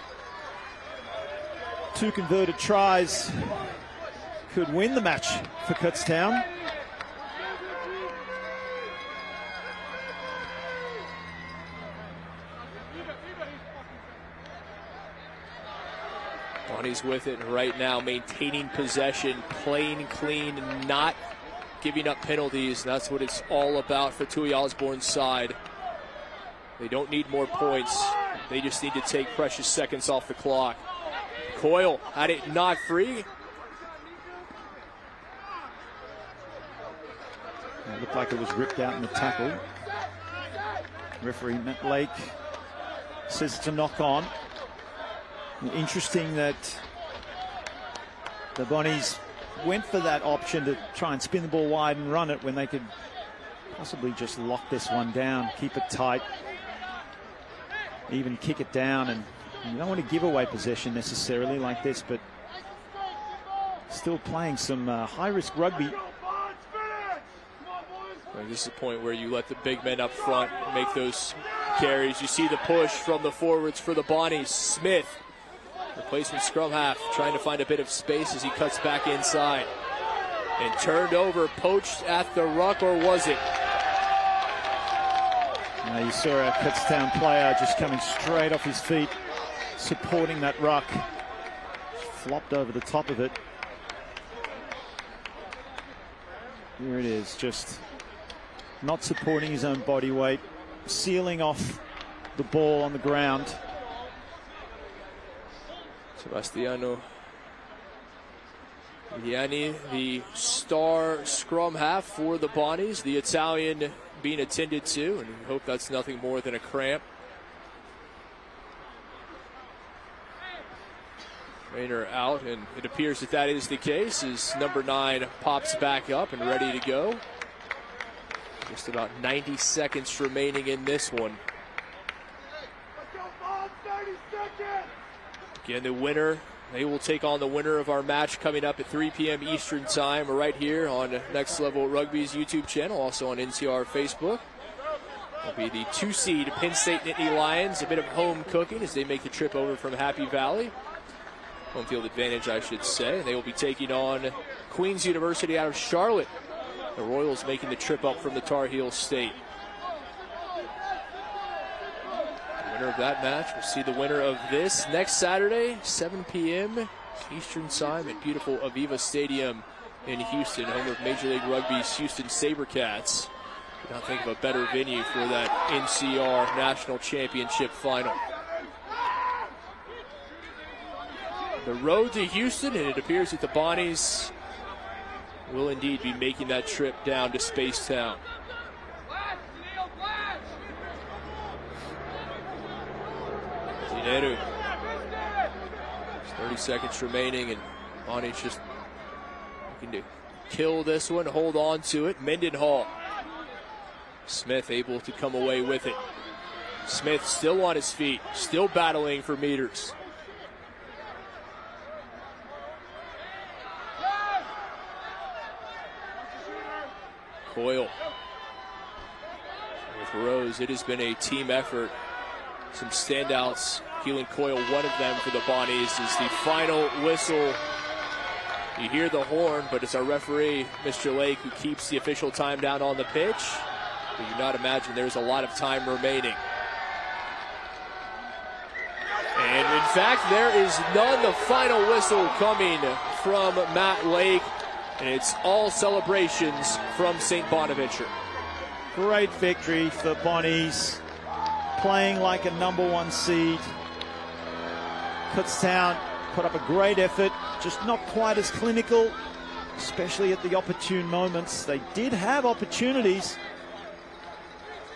2 converted tries could win the match for Kutztown. Bonnie's with it right now, maintaining possession, playing clean, not giving up penalties. That's what it's all about for Tui Osborne's side. They don't need more points. They just need to take precious seconds off the clock. Coyle had it not free. It looked like it was ripped out in the tackle. Referee Matt Lake says it's a knock on. Interesting that the Bonnies went for that option to try and spin the ball wide and run it when they could possibly just lock this one down, keep it tight, even kick it down. And you don't want to give away possession necessarily like this, but still playing some high-risk rugby. This is the point where you let the big men up front make those carries. You see the push from the forwards for the Bonnies. Smith, replacement scrum half, trying to find a bit of space as he cuts back inside. And turned over, poached at the ruck, or was it? Now you saw a Kutztown player just coming straight off his feet, supporting that ruck. Flopped over the top of it. Here it is, just not supporting his own body weight, sealing off the ball on the ground. Sebastiano Vianney, the star scrum half for the Bonnies, the Italian being attended to, and we hope that's nothing more than a cramp. Rayner out, and it appears that is the case as number 9 pops back up and ready to go. Just about 90 seconds remaining in this one. Again, the winner, they will take on the winner of our match coming up at 3 p.m. Eastern Time right here on Next Level Rugby's YouTube channel, also on NCR Facebook. It'll be the 2-seed Penn State Nittany Lions, a bit of home cooking as they make the trip over from Happy Valley. Home field advantage, I should say. And they will be taking on Queen's University out of Charlotte. The Royals making the trip up from the Tar Heel State. The winner of that match will see the winner of this next Saturday, 7 p.m. Eastern Time at beautiful Aviva Stadium in Houston, home of Major League Rugby's Houston SaberCats. Could not think of a better venue for that NCR National Championship final. The road to Houston, and it appears that the Bonnies will indeed be making that trip down to Spacetown. Zineru. 30 seconds remaining, and Bonnies just looking to kill this one, hold on to it. Mendenhall. Smith able to come away with it. Smith still on his feet, still battling for meters. Coyle with Rose. It has been a team effort. Some standouts. Keelan Coyle, one of them for the Bonnies, is the final whistle. You hear the horn, but it's our referee, Mr. Lake, who keeps the official time down on the pitch. But you not imagine there's a lot of time remaining. And in fact, there is none. The final whistle coming from Matt Lake. And it's all celebrations from St. Bonaventure. Great victory for Bonnies, playing like a number 1 seed. Kutztown put up a great effort, just not quite as clinical, especially at the opportune moments. They did have opportunities,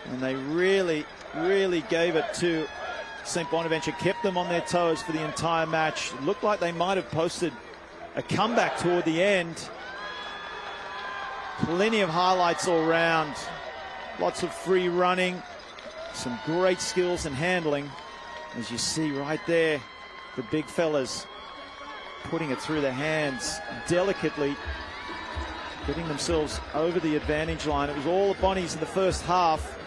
and they really gave it to St. Bonaventure, kept them on their toes for the entire match. It looked like they might have posted a comeback toward the end. Plenty of highlights all round. Lots of free running. Some great skills and handling. As you see right there, the big fellas putting it through their hands delicately, getting themselves over the advantage line. It was all the Bonnies in the first half.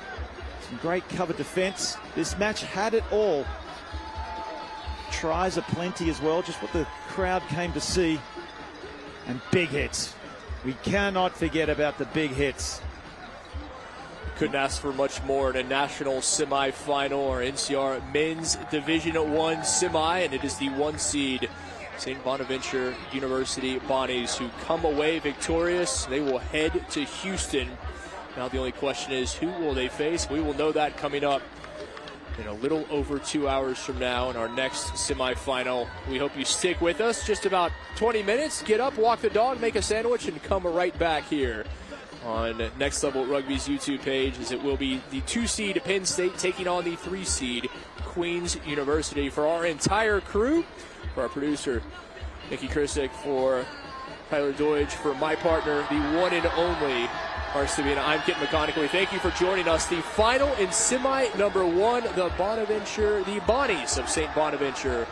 Some great cover defense. This match had it all. Tries aplenty as well, just what the crowd came to see. And big hits. We cannot forget about the big hits. Couldn't ask for much more in a national semifinal or NCR Men's Division I semi, and it is the 1-seed St. Bonaventure University Bonnies who come away victorious. They will head to Houston. Now the only question is, who will they face? We will know that coming up in a little over 2 hours from now in our next semifinal. We hope you stick with us. Just about 20 minutes. Get up, walk the dog, make a sandwich, and come right back here on Next Level Rugby's YouTube page, as it will be the 2-seed Penn State taking on the 3-seed Queen's University. For our entire crew, for our producer, Nikki Krisick, for Tyler Deutsch, for my partner, the one and only Arsavina, I'm Kit McConaughey. Thank you for joining us. The final in semi number 1, the Bonnies of St. Bonaventure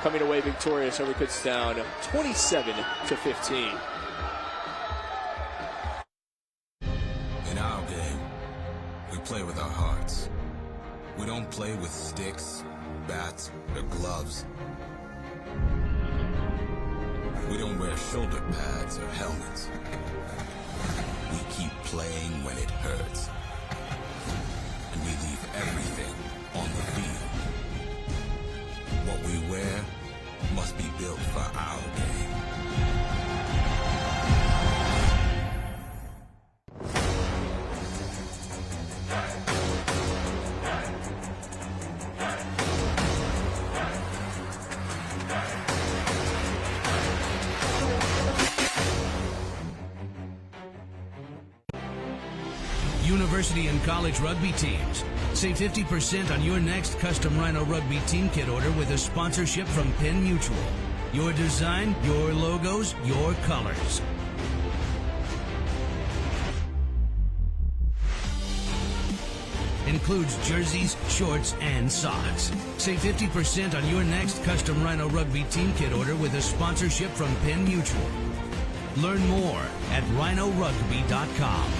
coming away victorious over Kutztown, 27-15. In our game, we play with our hearts. We don't play with sticks, bats, or gloves. We don't wear shoulder pads or helmets. We keep playing when it hurts. And we leave everything on the field. What we wear must be built for our game. University and college rugby teams. Save 50% on your next custom Rhino rugby team kit order with a sponsorship from Penn Mutual. Your design, your logos, your colors. Includes jerseys, shorts, and socks. Save 50% on your next custom Rhino Rugby team kit order with a sponsorship from Penn Mutual. Learn more at rhinorugby.com.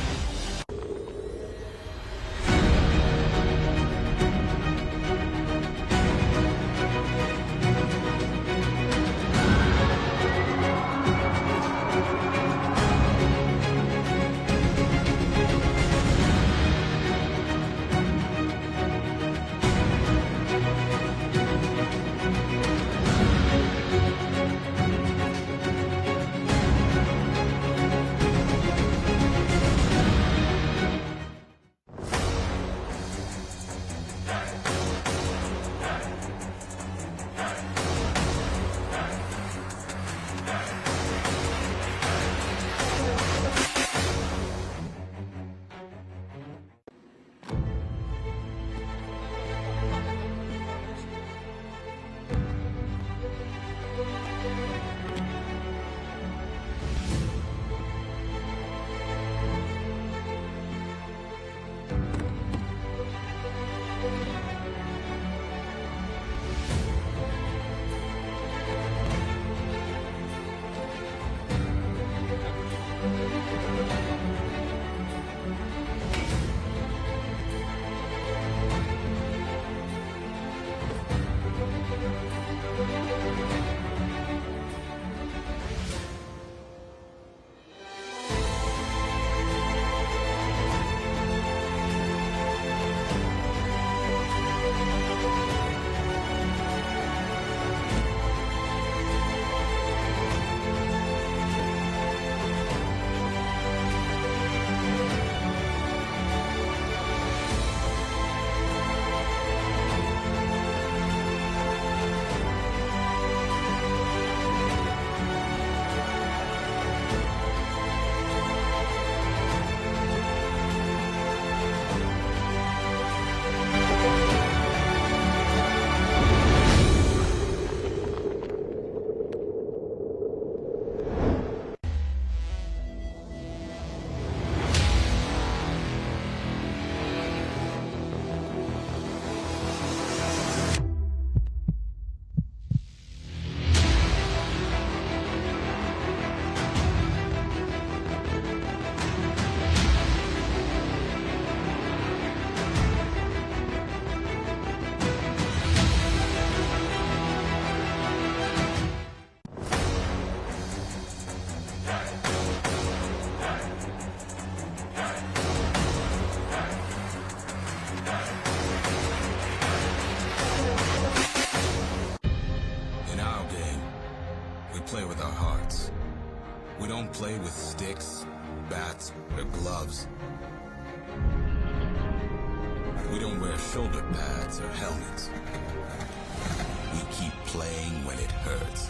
play with our hearts. We don't play with sticks, bats, or gloves. We don't wear shoulder pads or helmets. We keep playing when it hurts.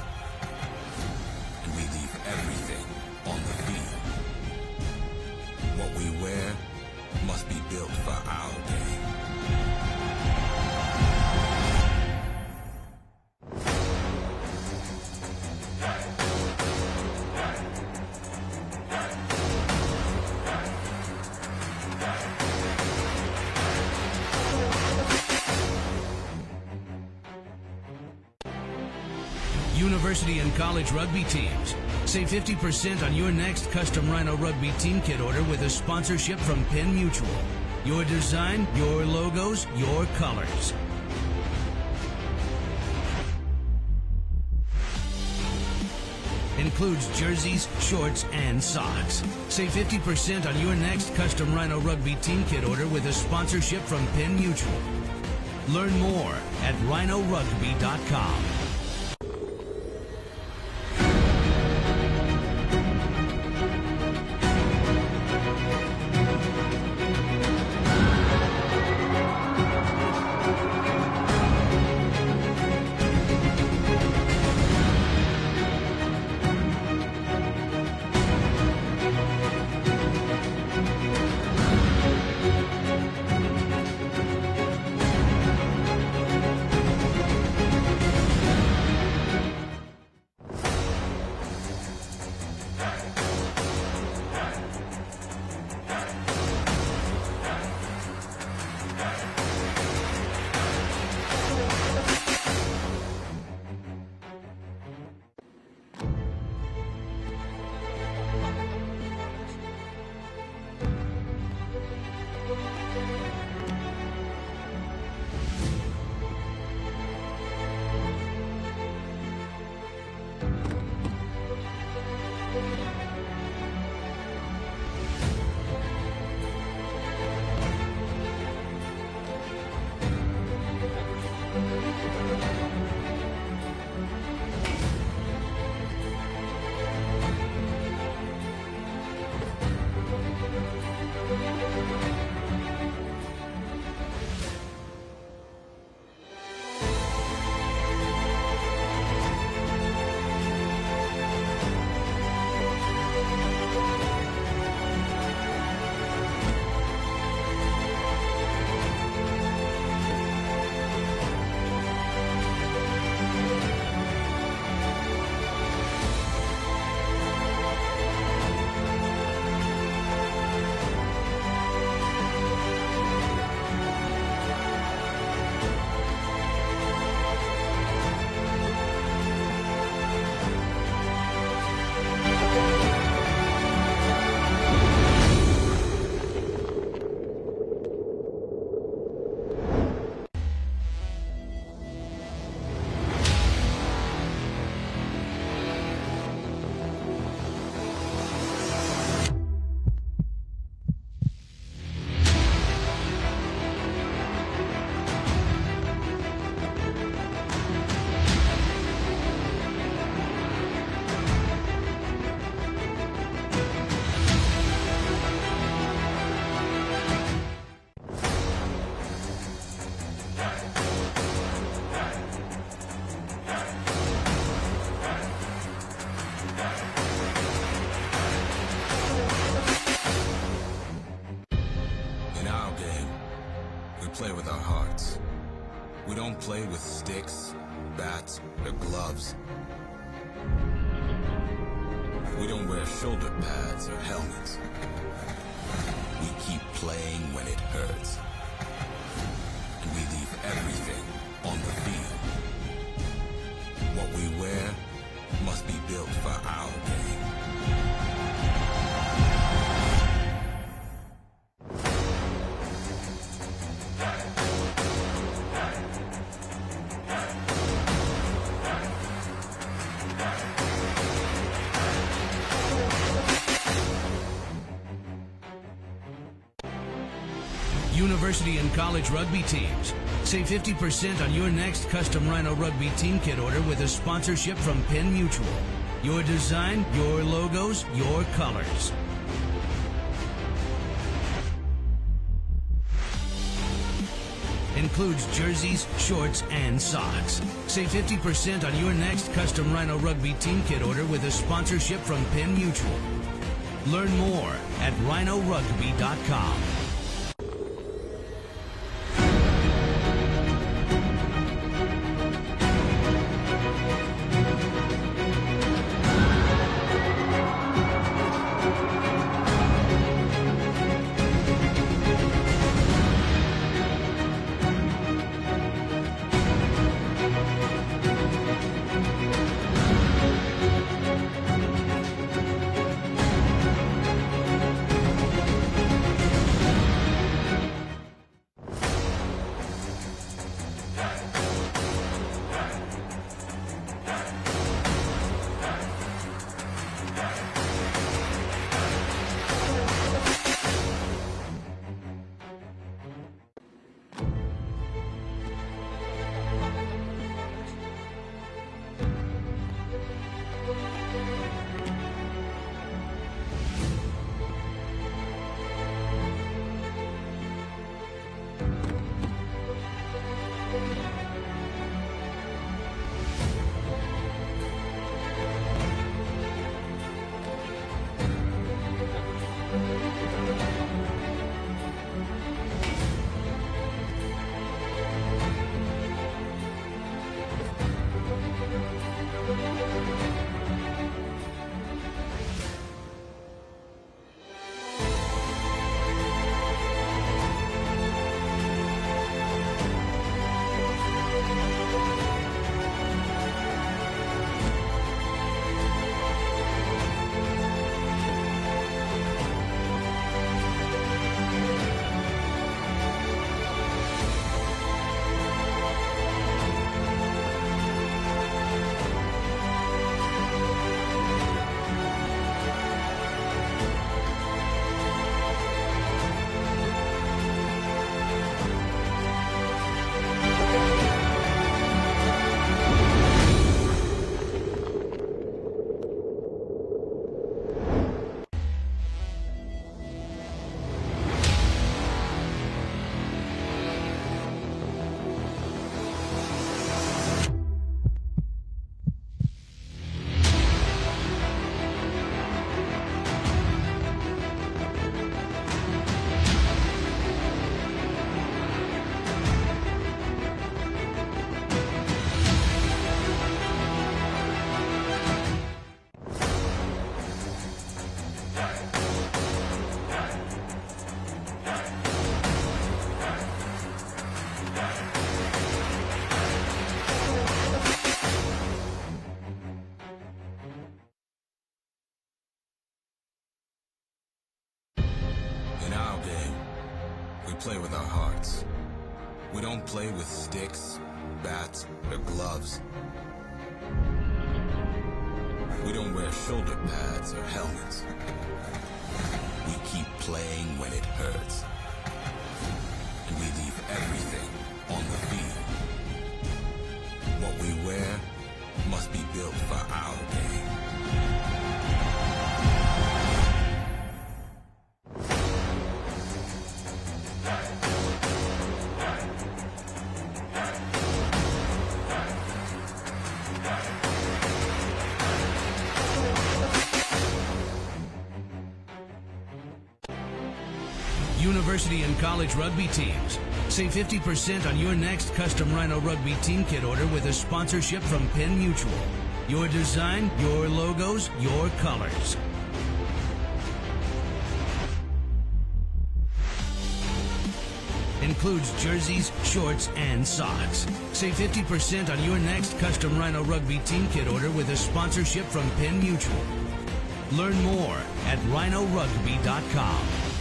And we leave everything on the field. What we wear must be built for our game. University and college rugby teams. Save 50% on your next custom Rhino Rugby team kit order with a sponsorship from Penn Mutual. Your design, your logos, your colors. Includes jerseys, shorts, and socks. Save 50% on your next custom Rhino Rugby team kit order with a sponsorship from Penn Mutual. Learn more at rhinorugby.com. play with our hearts. We don't play with sticks, bats, or gloves. We don't wear shoulder pads or helmets. We keep playing when it hurts. And we leave everything on the field. What we wear must be built for our game. University and college rugby teams. Save 50% on your next custom Rhino rugby team kit order with a sponsorship from Penn Mutual. Your design, your logos, your colors. Includes jerseys, shorts, and socks. Save 50% on your next custom Rhino rugby team kit order with a sponsorship from Penn Mutual. Learn more at rhinorugby.com. Play with our hearts. We don't play with sticks, bats, or gloves. We don't wear shoulder pads or helmets. We keep playing when it hurts. And we leave everything on the field. What we wear must be built for our game. University and college rugby teams. Save 50% on your next custom Rhino Rugby team kit order with a sponsorship from Penn Mutual. Your design, your logos, your colors. Includes jerseys, shorts, and socks. Save 50% on your next custom Rhino Rugby team kit order with a sponsorship from Penn Mutual. Learn more at rhinorugby.com.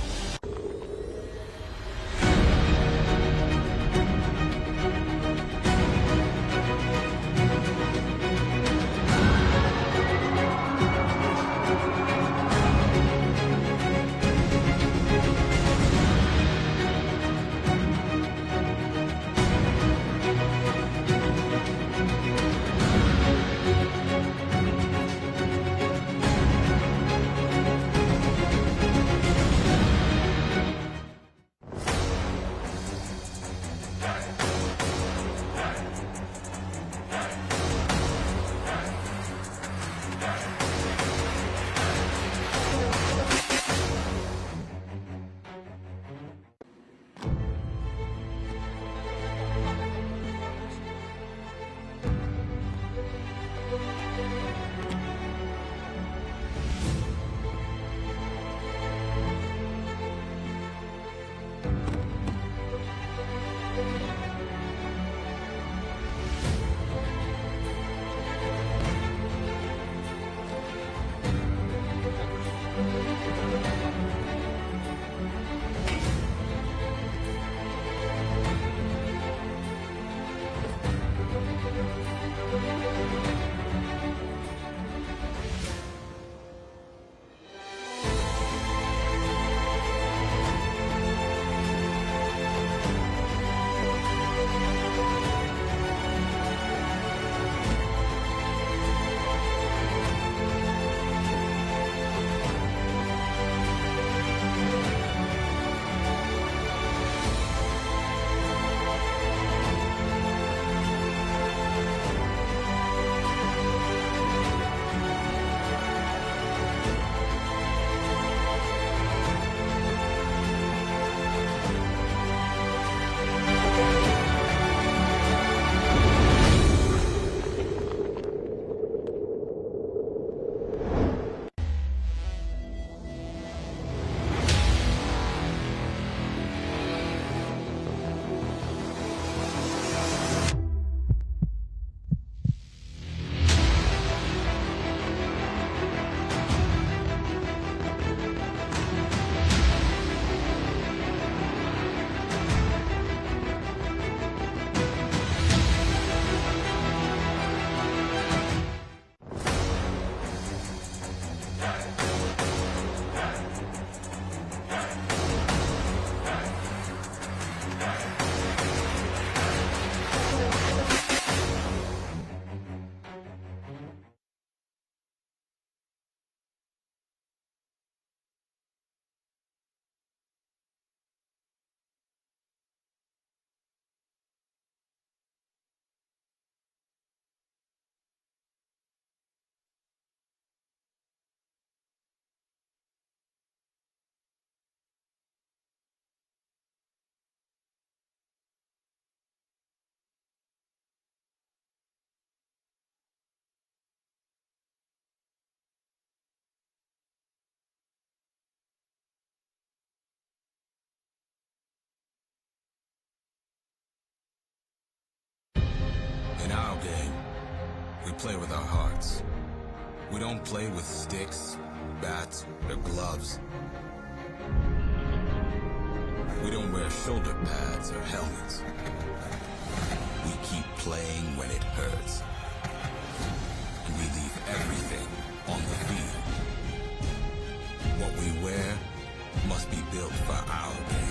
In our game, we play with our hearts. We don't play with sticks, bats, or gloves. We don't wear shoulder pads or helmets. We keep playing when it hurts. And we leave everything on the field. What we wear must be built for our game.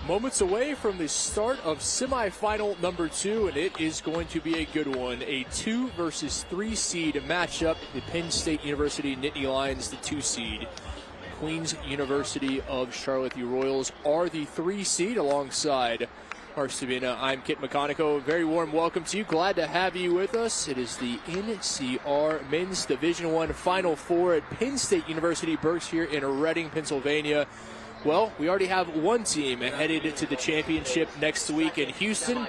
Moments away from the start of semifinal number 2, and it is going to be a good one. A 2 versus 3 seed matchup. The Penn State University Nittany Lions, the 2 seed. Queens University of Charlotte, the Royals, are the 3 seed alongside Mark Sabina. I'm Kit McConico. Very warm welcome to you. Glad to have you with us. It is the NCR Men's Division I Final Four at Penn State University Burks here in Reading, Pennsylvania. Well, we already have one team headed to the championship next week in Houston,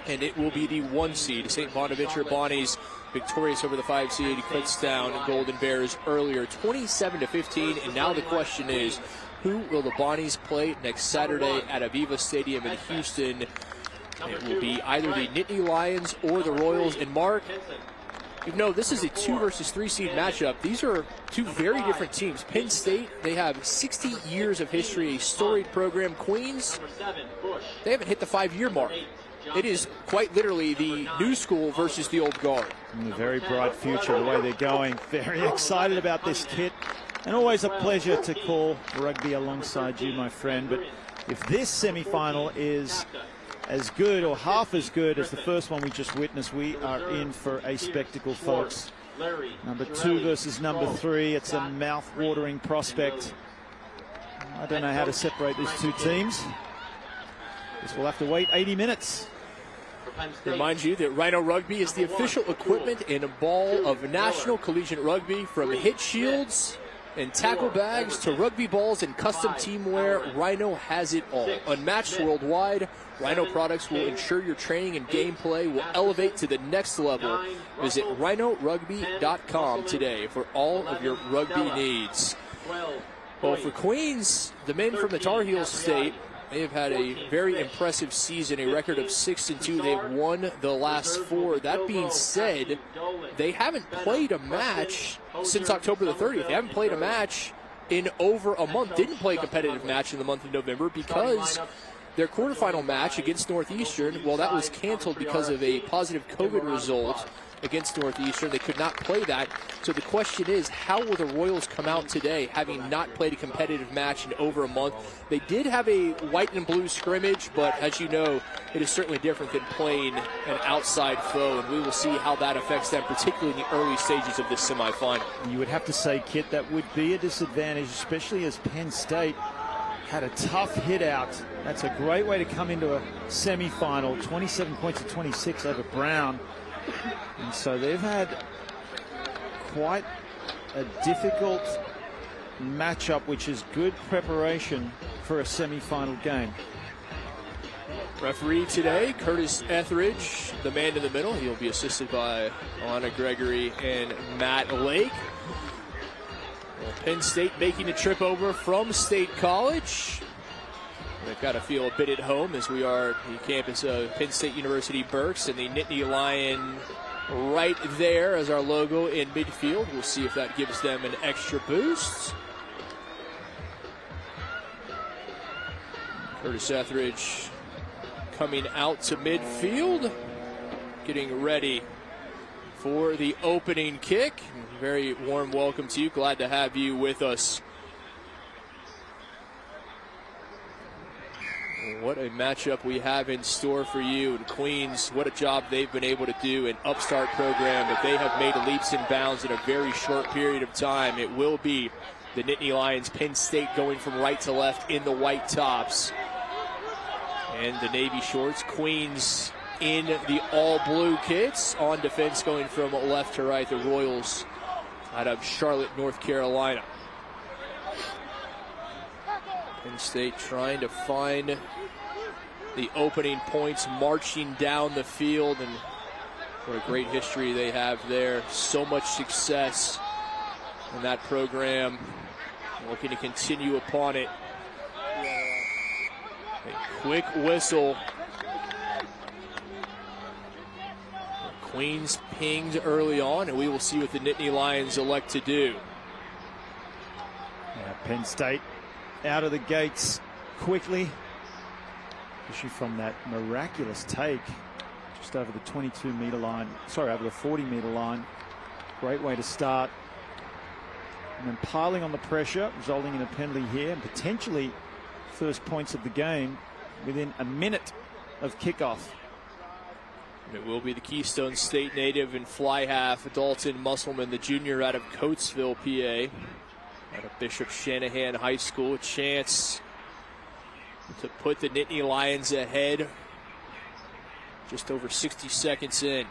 and it will be the 1 seed, St. Bonaventure Bonnies, victorious over the 5 seed Kutztown Golden Bears earlier, 27-15. And now the question is, who will the Bonnies play next Saturday at Aviva Stadium in Houston? It will be either the Nittany Lions or the Royals. And Mark, you know, this is a 2 versus 3 seed matchup. These are 2 very different teams. Penn State, they have 60 years of history, a storied program. Queens, they haven't hit the 5-year mark. It is quite literally the new school versus the old guard. And a very bright future, the way they're going. Very excited about this, Kit. And always a pleasure to call rugby alongside you, my friend. But if this semi-final is as good or half as good as the first one we just witnessed, we are in for a spectacle, folks. Number 2 versus number 3. It's a mouth-watering prospect. I don't know how to separate these 2 teams. Guess we'll have to wait 80 minutes. Remind you that Rhino Rugby is the official equipment and ball of National Collegiate Rugby. From hit shields and tackle bags to rugby balls and custom team wear, Rhino has it all. Unmatched worldwide, Rhino products will ensure your training and gameplay will elevate to the next level. Visit rhinorugby.com today for all of your rugby needs. Well, for Queens, the men from the Tar Heel State, they have had a very impressive season, a record of 6-2. They've won the last 4. That being said, they haven't played a match since October the 30th. They haven't played a match in over a month. Didn't play a competitive match in the month of November because their quarterfinal match against Northeastern, well, that was canceled because of a positive COVID result against Northeastern. They could not play that. So the question is, how will the Royals come out today, having not played a competitive match in over a month? They did have a white and blue scrimmage, but as you know, it is certainly different than playing an outside foe, and we will see how that affects them, particularly in the early stages of this semifinal. You would have to say, Kit, that would be a disadvantage, especially as Penn State had a tough hit out. That's a great way to come into a semifinal, 27 points to 26 over Brown. And so they've had quite a difficult matchup, which is good preparation for a semi-final game. Referee today, Curtis Etheridge, the man in the middle. He'll be assisted by Alana Gregory and Matt Lake. Well, Penn State making the trip over from State College. They've got to feel a bit at home as we are at the campus of Penn State University Burks, and the Nittany Lion right there as our logo in midfield. We'll see if that gives them an extra boost. Curtis Etheridge coming out to midfield, getting ready for the opening kick. Very warm welcome to you. Glad to have you with us. What a matchup we have in store for you. And Queens, what a job they've been able to do, an upstart program that they have made leaps and bounds in a very short period of time. It will be the Nittany Lions, Penn State going from right to left in the white tops and the navy shorts. Queens in the all-blue kits. On defense going from left to right, the Royals out of Charlotte, North Carolina. Penn State trying to find the opening points, marching down the field, and what a great history they have there. So much success in that program, looking to continue upon it. A quick whistle. Queens pinged early on, and we will see what the Nittany Lions elect to do. Yeah, Penn State out of the gates quickly, especially from that miraculous take just over the 22-meter line, sorry, over the 40-meter line. Great way to start. And then piling on the pressure, resulting in a penalty here, and potentially first points of the game within a minute of kickoff. It will be the Keystone State native and fly half Dalton Musselman, the junior out of Coatesville, PA, out of Bishop Shanahan High School. A chance to put the Nittany Lions ahead just over 60 seconds in.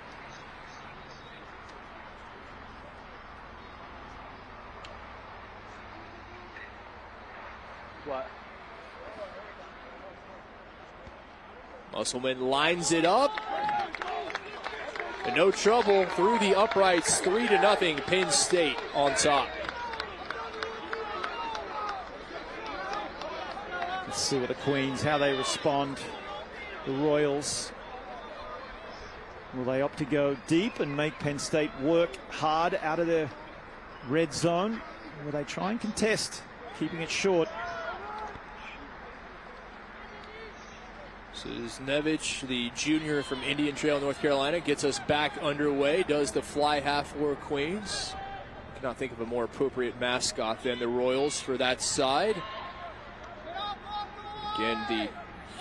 What? Musselman lines it up. And no trouble through the uprights. 3-0, Penn State on top. Let's see what the Queens, how they respond. The Royals, will they opt to go deep and make Penn State work hard out of their red zone? Or will they try and contest, keeping it short? This is Nevich, the junior from Indian Trail, North Carolina, gets us back underway, does the fly half for Queens. I cannot think of a more appropriate mascot than the Royals for that side. Again, the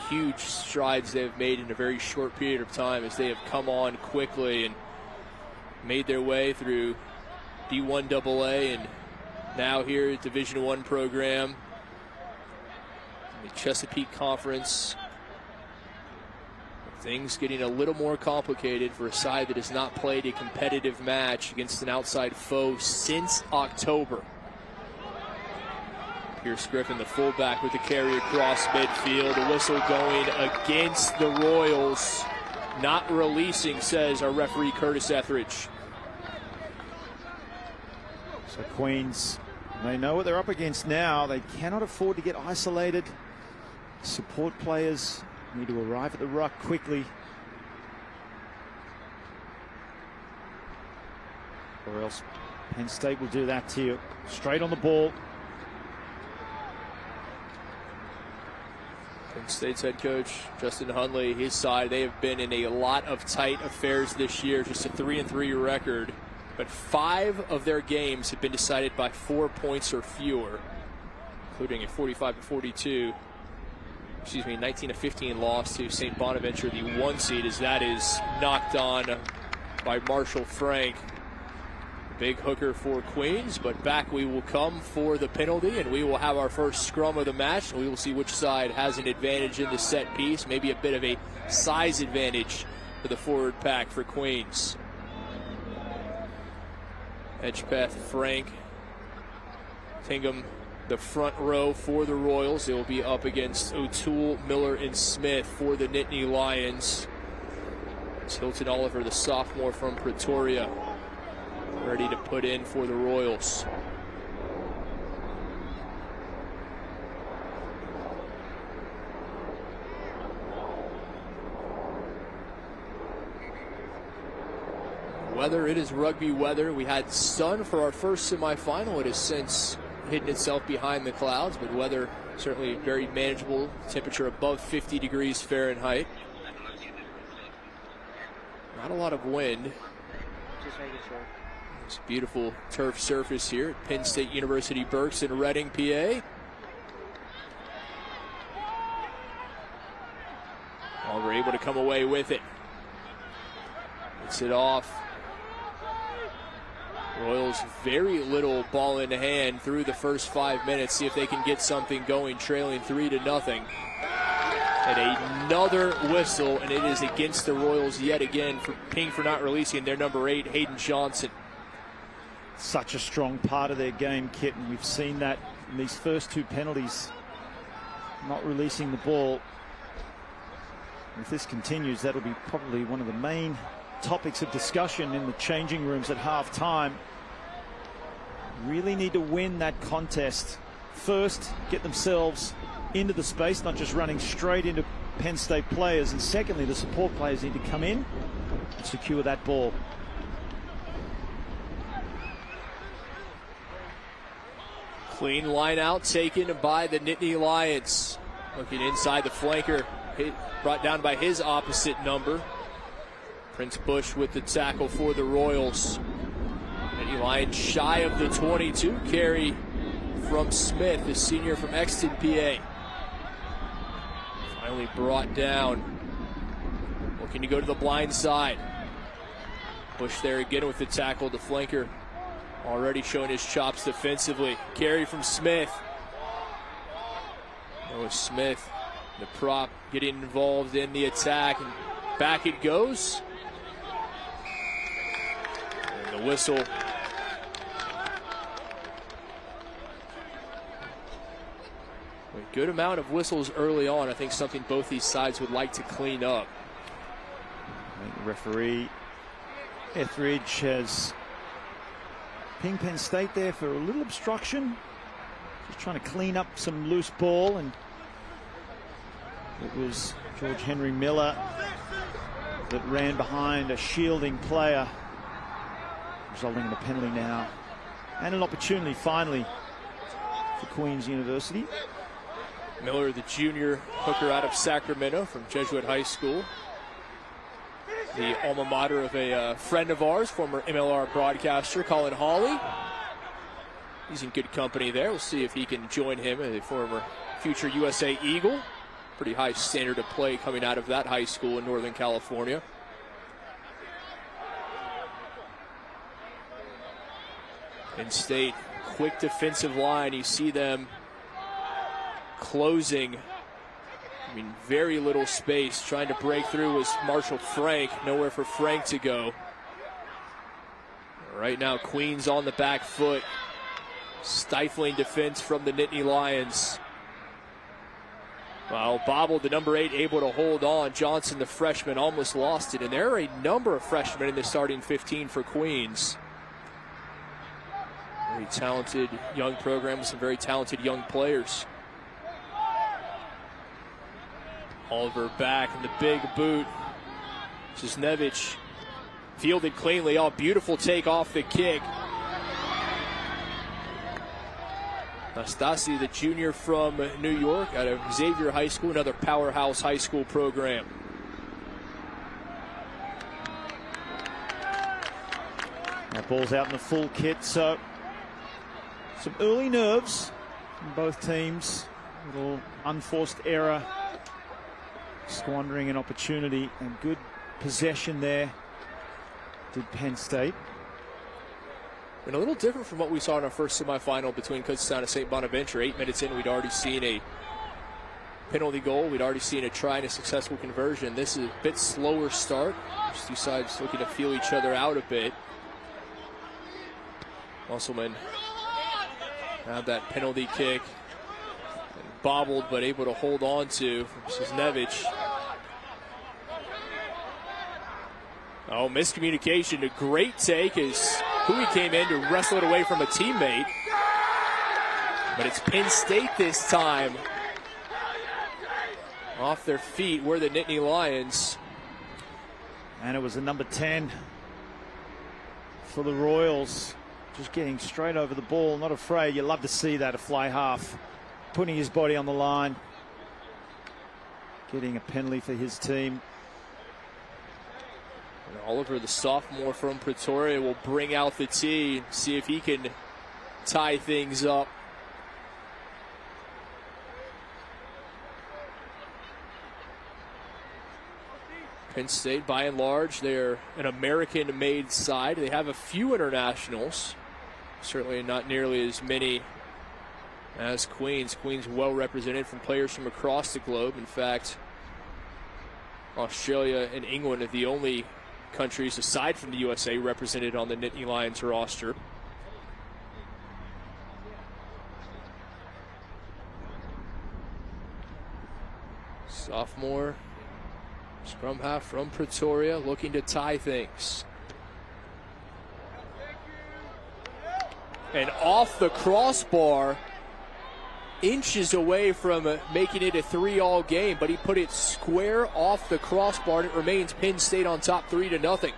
huge strides they've made in a very short period of time as they have come on quickly and made their way through D1 AA and now here at Division I program. In the Chesapeake Conference. Things getting a little more complicated for a side that has not played a competitive match against an outside foe since October. Pierce Griffin, the fullback, with the carry across midfield. A whistle going against the Royals. Not releasing, says our referee Curtis Etheridge. So Queens, they know what they're up against now. They cannot afford to get isolated. Support players need to arrive at the ruck quickly, or else Penn State will do that to you. Straight on the ball. Penn State's head coach Justin Hundley, his side, they have been in a lot of tight affairs this year. Just a 3-3 record, but 5 of their games have been decided by 4 points or fewer, including a 19-15 loss to St. Bonaventure, the 1 seed, as that is knocked on by Marshall Frank. Big hooker for Queens, but back we will come for the penalty, and we will have our first scrum of the match. We will see which side has an advantage in the set piece, maybe a bit of a size advantage for the forward pack for Queens. Edgepeth, Frank, Tingham, the front row for the Royals. They will be up against O'Toole, Miller, and Smith for the Nittany Lions. It's Hilton Oliver, the sophomore from Pretoria, ready to put in for the Royals. Weather, it is rugby weather. We had sun for our first semifinal. It has since hidden itself behind the clouds, but weather certainly very manageable. Temperature above 50 degrees Fahrenheit. Not a lot of wind. Just making sure. It's a beautiful turf surface here at Penn State University Burks in Reading, PA. Oliver able to come away with it. Gets it off. Royals very little ball in hand through the first 5 minutes. See if they can get something going, trailing 3-0. And another whistle, and it is against the Royals yet again for Ping for not releasing their number 8, Hayden Johnson. Such a strong part of their game, Kit, and we've seen that in these first 2 penalties, not releasing the ball. If this continues, that'll be probably one of the main topics of discussion in the changing rooms at halftime. Really need to win that contest first, get themselves into the space, not just running straight into Penn State players, and secondly, the support players need to come in and secure that ball. Clean line out taken by the Nittany Lions. Looking inside the flanker, brought down by his opposite number. Prince Bush with the tackle for the Royals. Nittany Lions shy of the 22 carry from Smith, the senior from Exton, PA. Finally brought down. Looking to go to the blind side. Bush there again with the tackle. The flanker already showing his chops defensively. Carry from Smith. Noah Smith, the prop, getting involved in the attack. And back it goes. And the whistle. A good amount of whistles early on. I think something both these sides would like to clean up. I think the referee Etheridge has pinged Penn State there for a little obstruction. Just trying to clean up some loose ball, and it was George Henry Miller that ran behind a shielding player, resulting in a penalty now and an opportunity finally for Queen's University. Miller, the junior hooker out of Sacramento from Jesuit High School. The alma mater of a friend of ours, former MLR broadcaster Colin Hawley. He's in good company there. We'll see if he can join him, a former future USA Eagle. Pretty high standard of play coming out of that high school in Northern California. Penn State, quick defensive line. You see them closing. I mean, very little space. Trying to break through was Marshall Frank. Nowhere for Frank to go. Right now, Queens on the back foot. Stifling defense from the Nittany Lions. Well, Bobble, the number 8, able to hold on. Johnson, the freshman, almost lost it. And there are a number of freshmen in the starting 15 for Queens. Very talented young program with some very talented young players. Oliver back in the big boot. Cisnevich fielded cleanly. Oh, beautiful take off the kick. Nastasi, the junior from New York, out of Xavier High School, another powerhouse high school program. That ball's out in the full kit, so some early nerves from both teams. Little unforced error, squandering an opportunity, and good possession there did Penn State. And a little different from what we saw in our first semifinal between Kutztown and St. Bonaventure. 8 minutes in, we'd already seen a penalty goal. We'd already seen a try and a successful conversion. This is a bit slower start. Just two sides looking to feel each other out a bit. Musselman had that penalty kick. And bobbled, but able to hold on to from Cisnevich. Oh, miscommunication. A great take as Hui came in to wrestle it away from a teammate. But it's Penn State this time. Off their feet were the Nittany Lions. And it was the number 10 for the Royals. Just getting straight over the ball, not afraid. You love to see that, a fly half. Putting his body on the line. Getting a penalty for his team. And Oliver, the sophomore from Pretoria, will bring out the tee and see if he can tie things up. Penn State, by and large, they're an American-made side. They have a few internationals. Certainly not nearly as many as Queens. Queens well represented from players from across the globe. In fact, Australia and England are the only countries aside from the USA represented on the Nittany Lions roster. Sophomore scrum half from Pretoria looking to tie things. And off the crossbar, inches away from making it a 3-all game, but he put it square off the crossbar, and it remains Penn State on top 3-0.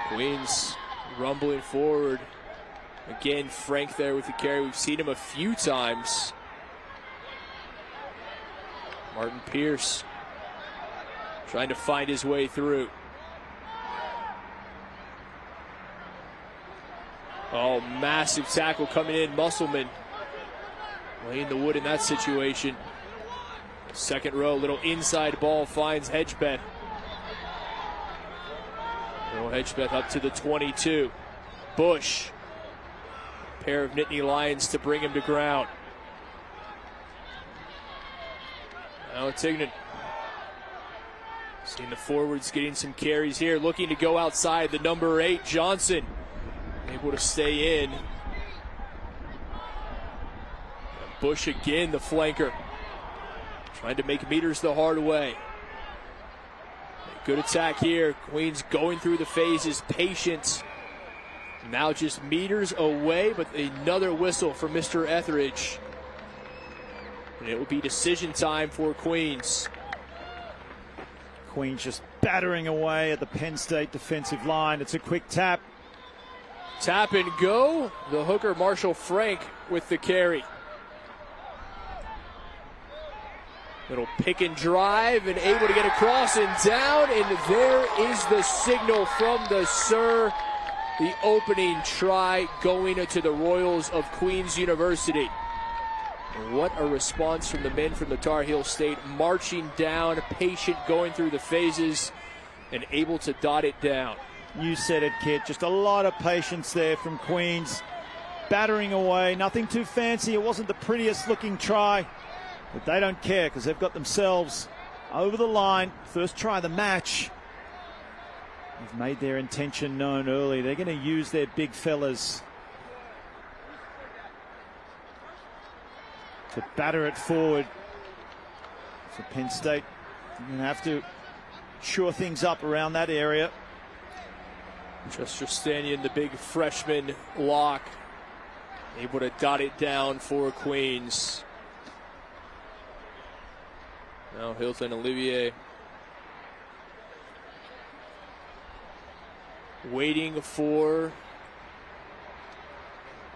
Queens rumbling forward. Again, Frank there with the carry. We've seen him a few times. Martin Pierce trying to find his way through. Oh, massive tackle coming in. Musselman laying the wood in that situation. Second row, little inside ball finds Hedgebeth. Hedgebeth up to the 22. Bush. A pair of Nittany Lions to bring him to ground. Now Tignan. Seeing the forwards getting some carries here. Looking to go outside. The number 8, Johnson. Able to stay in. Bush again, the flanker. Trying to make meters the hard way. Good attack here. Queens going through the phases, patient. Now just meters away, but another whistle for Mr. Etheridge. And it will be decision time for Queens. Queens just battering away at the Penn State defensive line. It's a quick tap. Tap and go. The hooker, Marshall Frank, with the carry. Little pick and drive and able to get across and down. And there is the signal from the Sir. The opening try going to the Royals of Queens University. And what a response from the men from the Tar Heel State. Marching down, patient, going through the phases, and able to dot it down. You said it, Kit. Just a lot of patience there from Queens. Battering away. Nothing too fancy. It wasn't the prettiest looking try. But they don't care because they've got themselves over the line. First try of the match. They've made their intention known early. They're going to use their big fellas to batter it forward. So Penn State going to have to shore things up around that area. Chester Stanion, the big freshman lock, able to dot it down for Queens. Now Hilton Olivier waiting for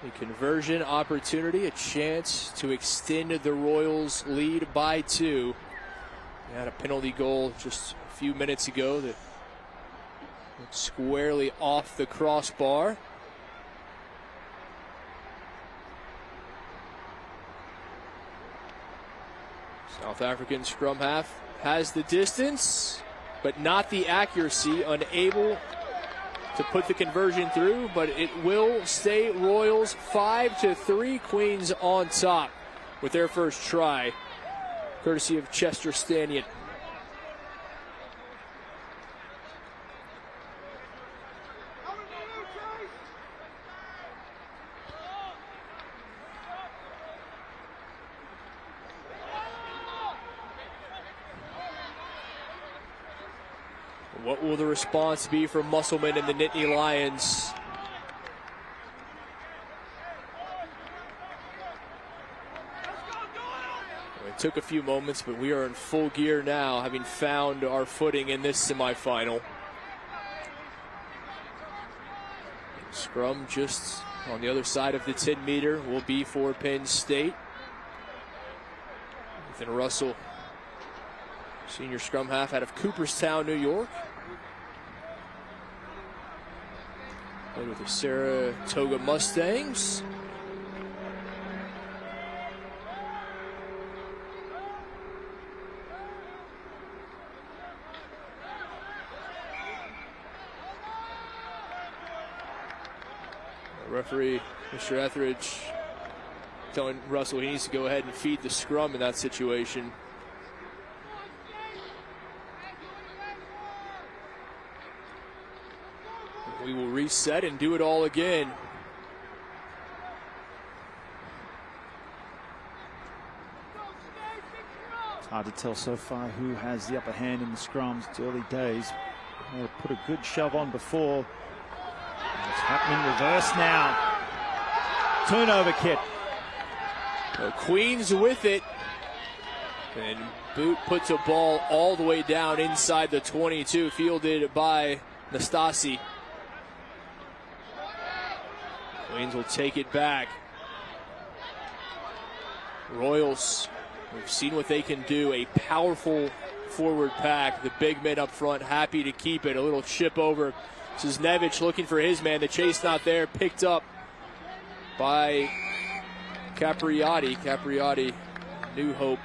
a conversion opportunity, a chance to extend the Royals' lead by 2. They had a penalty goal just a few minutes ago that went squarely off the crossbar. South African scrum half has the distance, but not the accuracy, unable to put the conversion through, but it will stay Royals 5-3, Queens on top with their first try, courtesy of Chester Stanion. What will the response be from Musselman and the Nittany Lions? It took a few moments, but we are in full gear now, having found our footing in this semifinal. Scrum just on the other side of the 10-meter will be for Penn State. Ethan Russell, senior scrum half out of Cooperstown, New York. Played with the Saratoga Mustangs. The referee, Mr. Etheridge, telling Russell he needs to go ahead and feed the scrum in that situation. We will reset and do it all again. It's hard to tell so far who has the upper hand in the scrums. It's early days. They'll put a good shove on before. It's happening reverse now. Turnover, Kit. Queens with it. And Boot puts a ball all the way down inside the 22, fielded by Nastasi. Queens will take it back. Royals, we've seen what they can do. A powerful forward pack. The big men up front happy to keep it. A little chip over. Cisnevich looking for his man. The chase not there. Picked up by Capriotti. Capriotti, New Hope,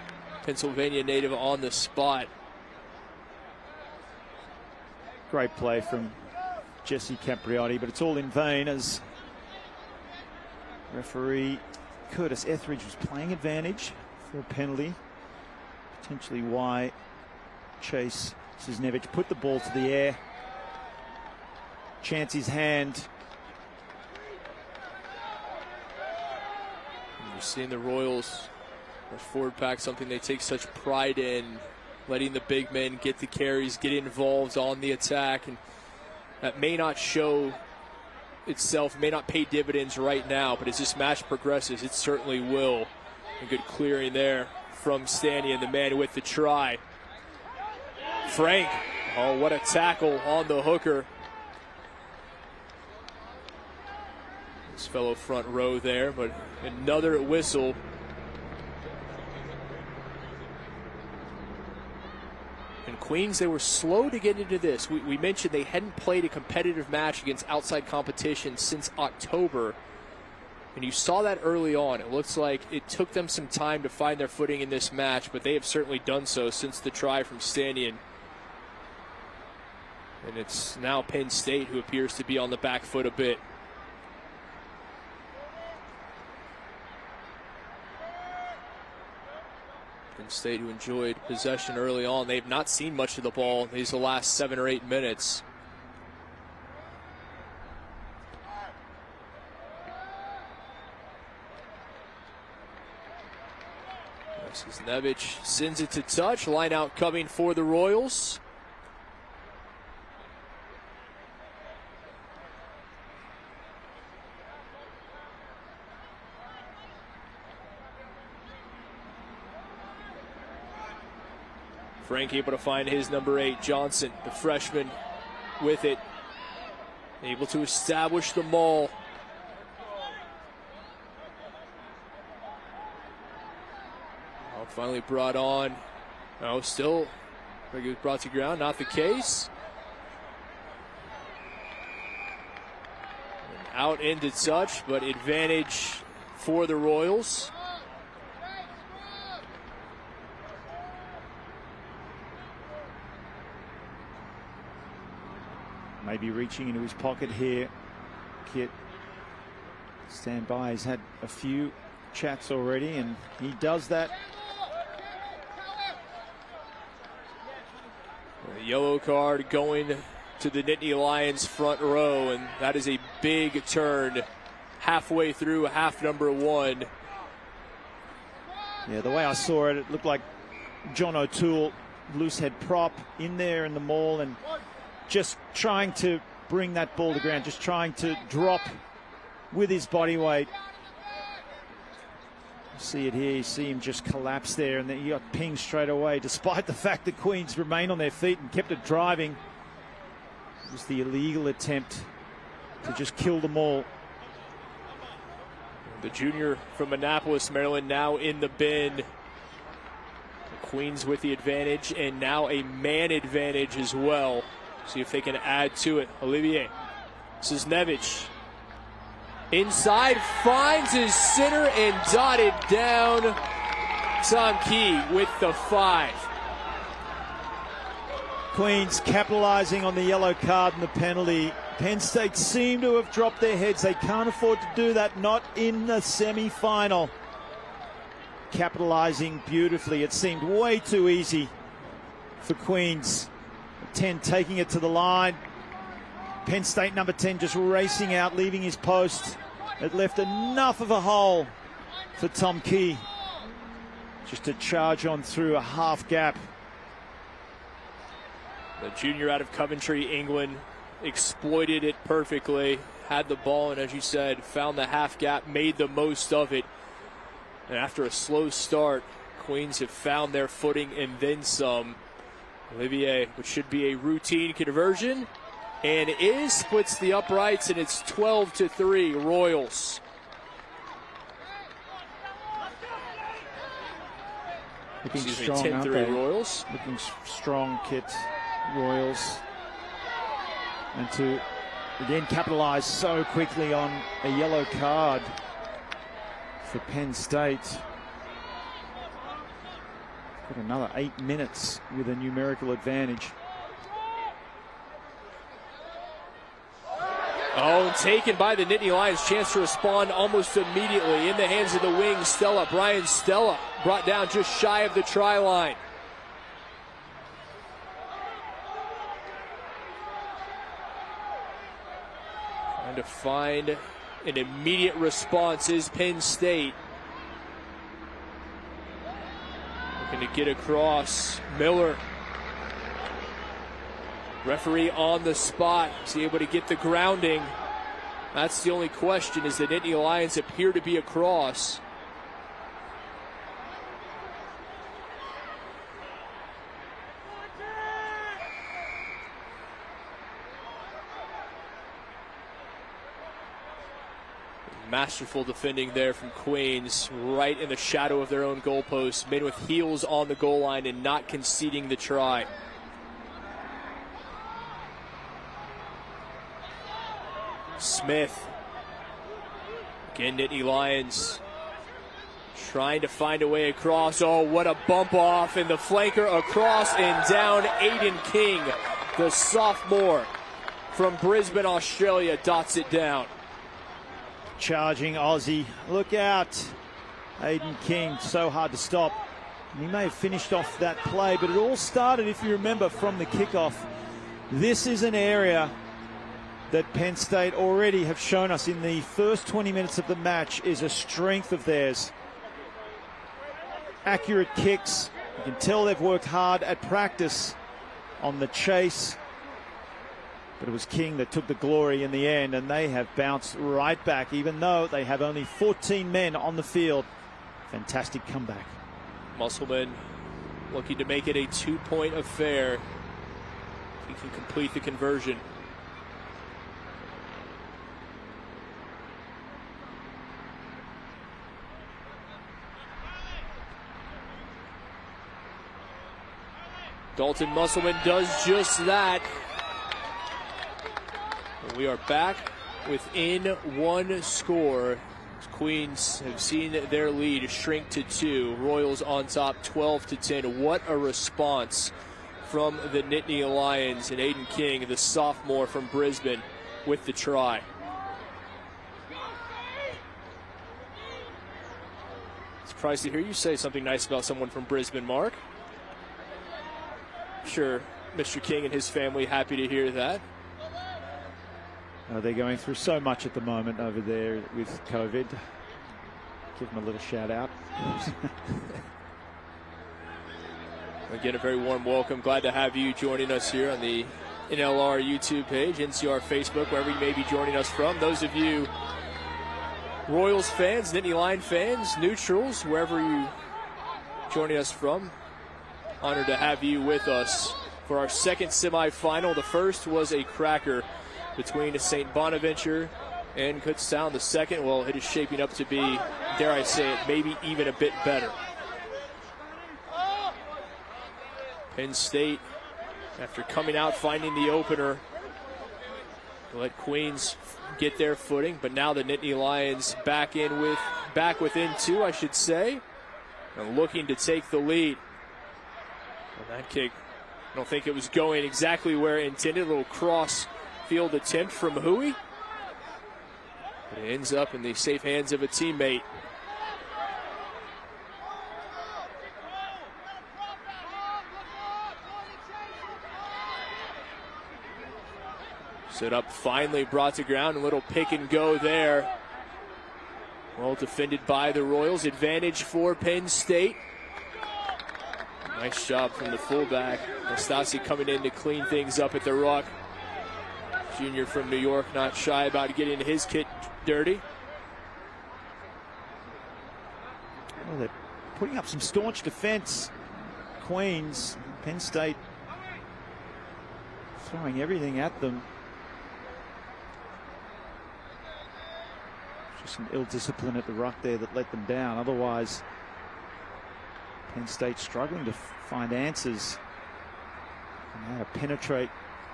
Pennsylvania native on the spot. Great play from Jesse Capriotti, but it's all in vain as referee Curtis Etheridge was playing advantage for a penalty. Potentially why Chase Cisnevich put the ball to the air. Chance his hand. You're seeing the Royals, their forward pack, something they take such pride in, letting the big men get the carries, get involved on the attack, and that may not show itself, may not pay dividends right now, but as this match progresses, it certainly will. A good clearing there from Stanion, the man with the try. Frank, oh, what a tackle on the hooker. His fellow front row there, but another whistle. And Queens, they were slow to get into this. We mentioned they hadn't played a competitive match against outside competition since October. And you saw that early on. It looks like it took them some time to find their footing in this match, but they have certainly done so since the try from Stanion. And it's now Penn State who appears to be on the back foot a bit. Penn State, who enjoyed possession early on, they've not seen much of the ball these last 7 or 8 minutes. Cisnevich sends it to touch. Line out coming for the Royals. Frank able to find his number 8, Johnson, the freshman, with it. Able to establish the maul. Finally brought on. Oh, still brought to ground. Not the case. And out into touch, but advantage for the Royals. Maybe reaching into his pocket here. Kit, stand by. He's had a few chats already, and he does that. A yellow card going to the Nittany Lions front row, and that is a big turn halfway through half number 1. Yeah, the way I saw it, it looked like John O'Toole, loose head prop, in there in the maul and just trying to bring that ball to ground, just trying to drop with his body weight. See it here, you see him just collapse there, and then he got pinged straight away, despite the fact that Queens remained on their feet and kept it driving. It was the illegal attempt to just kill them all. The junior from Annapolis, Maryland, now in the bin. The Queens with the advantage, and now a man advantage as well. See if they can add to it. Olivier Cisnevich. Inside, finds his center and dotted down. Tom Key with the 5. Queens capitalizing on the yellow card and the penalty. Penn State seem to have dropped their heads. They can't afford to do that, not in the semi-final. Capitalizing beautifully. It seemed way too easy for Queens. 10 taking it to the line. Penn State number 10 just racing out, leaving his post. It left enough of a hole for Tom Key just to charge on through a half gap. The junior out of Coventry, England, exploited it perfectly. Had the ball, and as you said, found the half gap, made the most of it. And after a slow start, Queens have found their footing and then some. Olivier, which should be a routine conversion, and is, splits the uprights, and it's 12-3 Royals. Looking Excuse me, strong, aren't 10-3 they? Royals. Looking strong, Kit Royals. And to, again, capitalise so quickly on a yellow card for Penn State. Got another 8 minutes with a numerical advantage. Oh, taken by the Nittany Lions. Chance to respond almost immediately. In the hands of the wing, Stella. Brian Stella brought down just shy of the try line. Trying to find an immediate response is Penn State. Looking to get across. Miller. Referee on the spot. Is he able to get the grounding? That's the only question, is the Nittany Lions appear to be across. Masterful defending there from Queens, right in the shadow of their own goalpost. Men with heels on the goal line and not conceding the try. Smith. Again, Nittany Lions trying to find a way across. Oh, what a bump off, and the flanker across and down. Aiden King, the sophomore from Brisbane, Australia, dots it down. Charging Aussie. Look out. Aiden King, so hard to stop. And he may have finished off that play, but it all started, if you remember, from the kickoff. This is an area that Penn State already have shown us in the first 20 minutes of the match is a strength of theirs. Accurate kicks. You can tell they've worked hard at practice on the chase. But it was King that took the glory in the end, and they have bounced right back, even though they have only 14 men on the field. Fantastic comeback. Musselman looking to make it a 2-point affair. He can complete the conversion. Dalton Musselman does just that. And we are back within one score. Queens have seen their lead shrink to 2. Royals on top 12-10. What a response from the Nittany Lions, and Aiden King, the sophomore from Brisbane, with the try. Surprised to hear you say something nice about someone from Brisbane, Mark. Sure, Mr. King and his family happy to hear that. They're going through so much at the moment over there with COVID. Give them a little shout out. Again, a very warm welcome. Glad to have you joining us here on the NLR YouTube page, NCR Facebook, wherever you may be joining us from. Those of you Royals fans, Nittany Lion fans, neutrals, wherever you joining us from, honored to have you with us for our second semifinal. The first was a cracker between St. Bonaventure and Kutztown. The second, well, it is shaping up to be, dare I say it, maybe even a bit better. Penn State, after coming out, finding the opener, let Queens get their footing, but now the Nittany Lions back within 2, I should say, and looking to take the lead. And that kick, I don't think it was going exactly where intended. A little cross field attempt from Hui. But it ends up in the safe hands of a teammate. Set up, finally brought to ground. A little pick and go there. Well defended by the Royals. Advantage for Penn State. Nice job from the fullback. Nastasi coming in to clean things up at the ruck. Junior from New York, not shy about getting his kit dirty. Well, they're putting up some staunch defense. Queens, Penn State throwing everything at them. Just some ill discipline at the ruck there that let them down. Otherwise, Penn State struggling to find answers on how to penetrate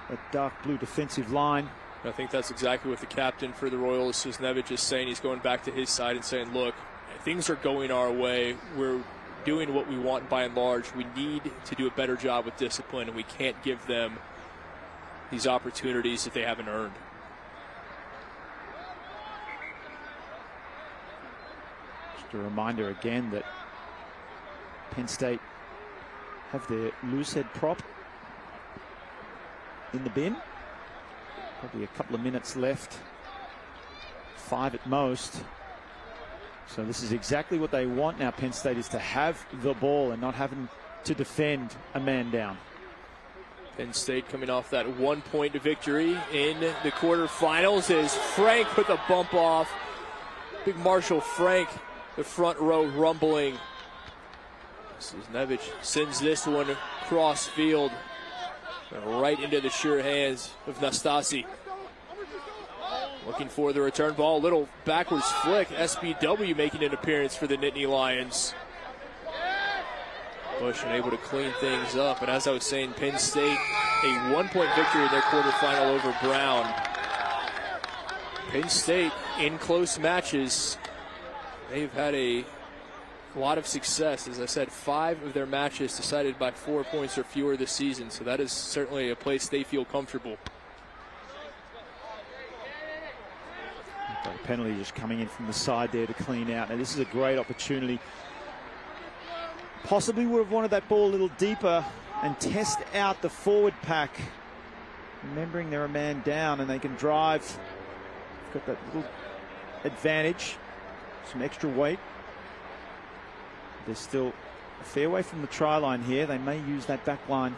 that dark blue defensive line. I think that's exactly what the captain for the Royals, Cisnevich, is saying. He's going back to his side and saying, look, things are going our way. We're doing what we want by and large. We need to do a better job with discipline, and we can't give them these opportunities that they haven't earned. Just a reminder again that Penn State have their loose head prop in the bin. Probably a couple of minutes left, 5 at most. So this is exactly what they want now, Penn State, is to have the ball and not having to defend a man down. Penn State coming off that 1-point victory in the quarterfinals as Frank with a bump off. Big Marshall Frank, the front row rumbling. Cisnevich sends this one cross field, right into the sure hands of Nastasi. Looking for the return ball, little backwards flick. SBW making an appearance for the Nittany Lions. Bush unable to clean things up, and as I was saying, Penn State a 1-point victory in their quarterfinal over Brown. Penn State in close matches, they've had a lot of success. As I said, 5 of their matches decided by 4 points or fewer this season, so that is certainly a place they feel comfortable. Penalty just coming in from the side there to clean out. Now this is a great opportunity. Possibly would have wanted that ball a little deeper and test out the forward pack. Remembering they're a man down and they can drive. Got that little advantage, some extra weight. There's still a fair way from the try line here. They may use that back line.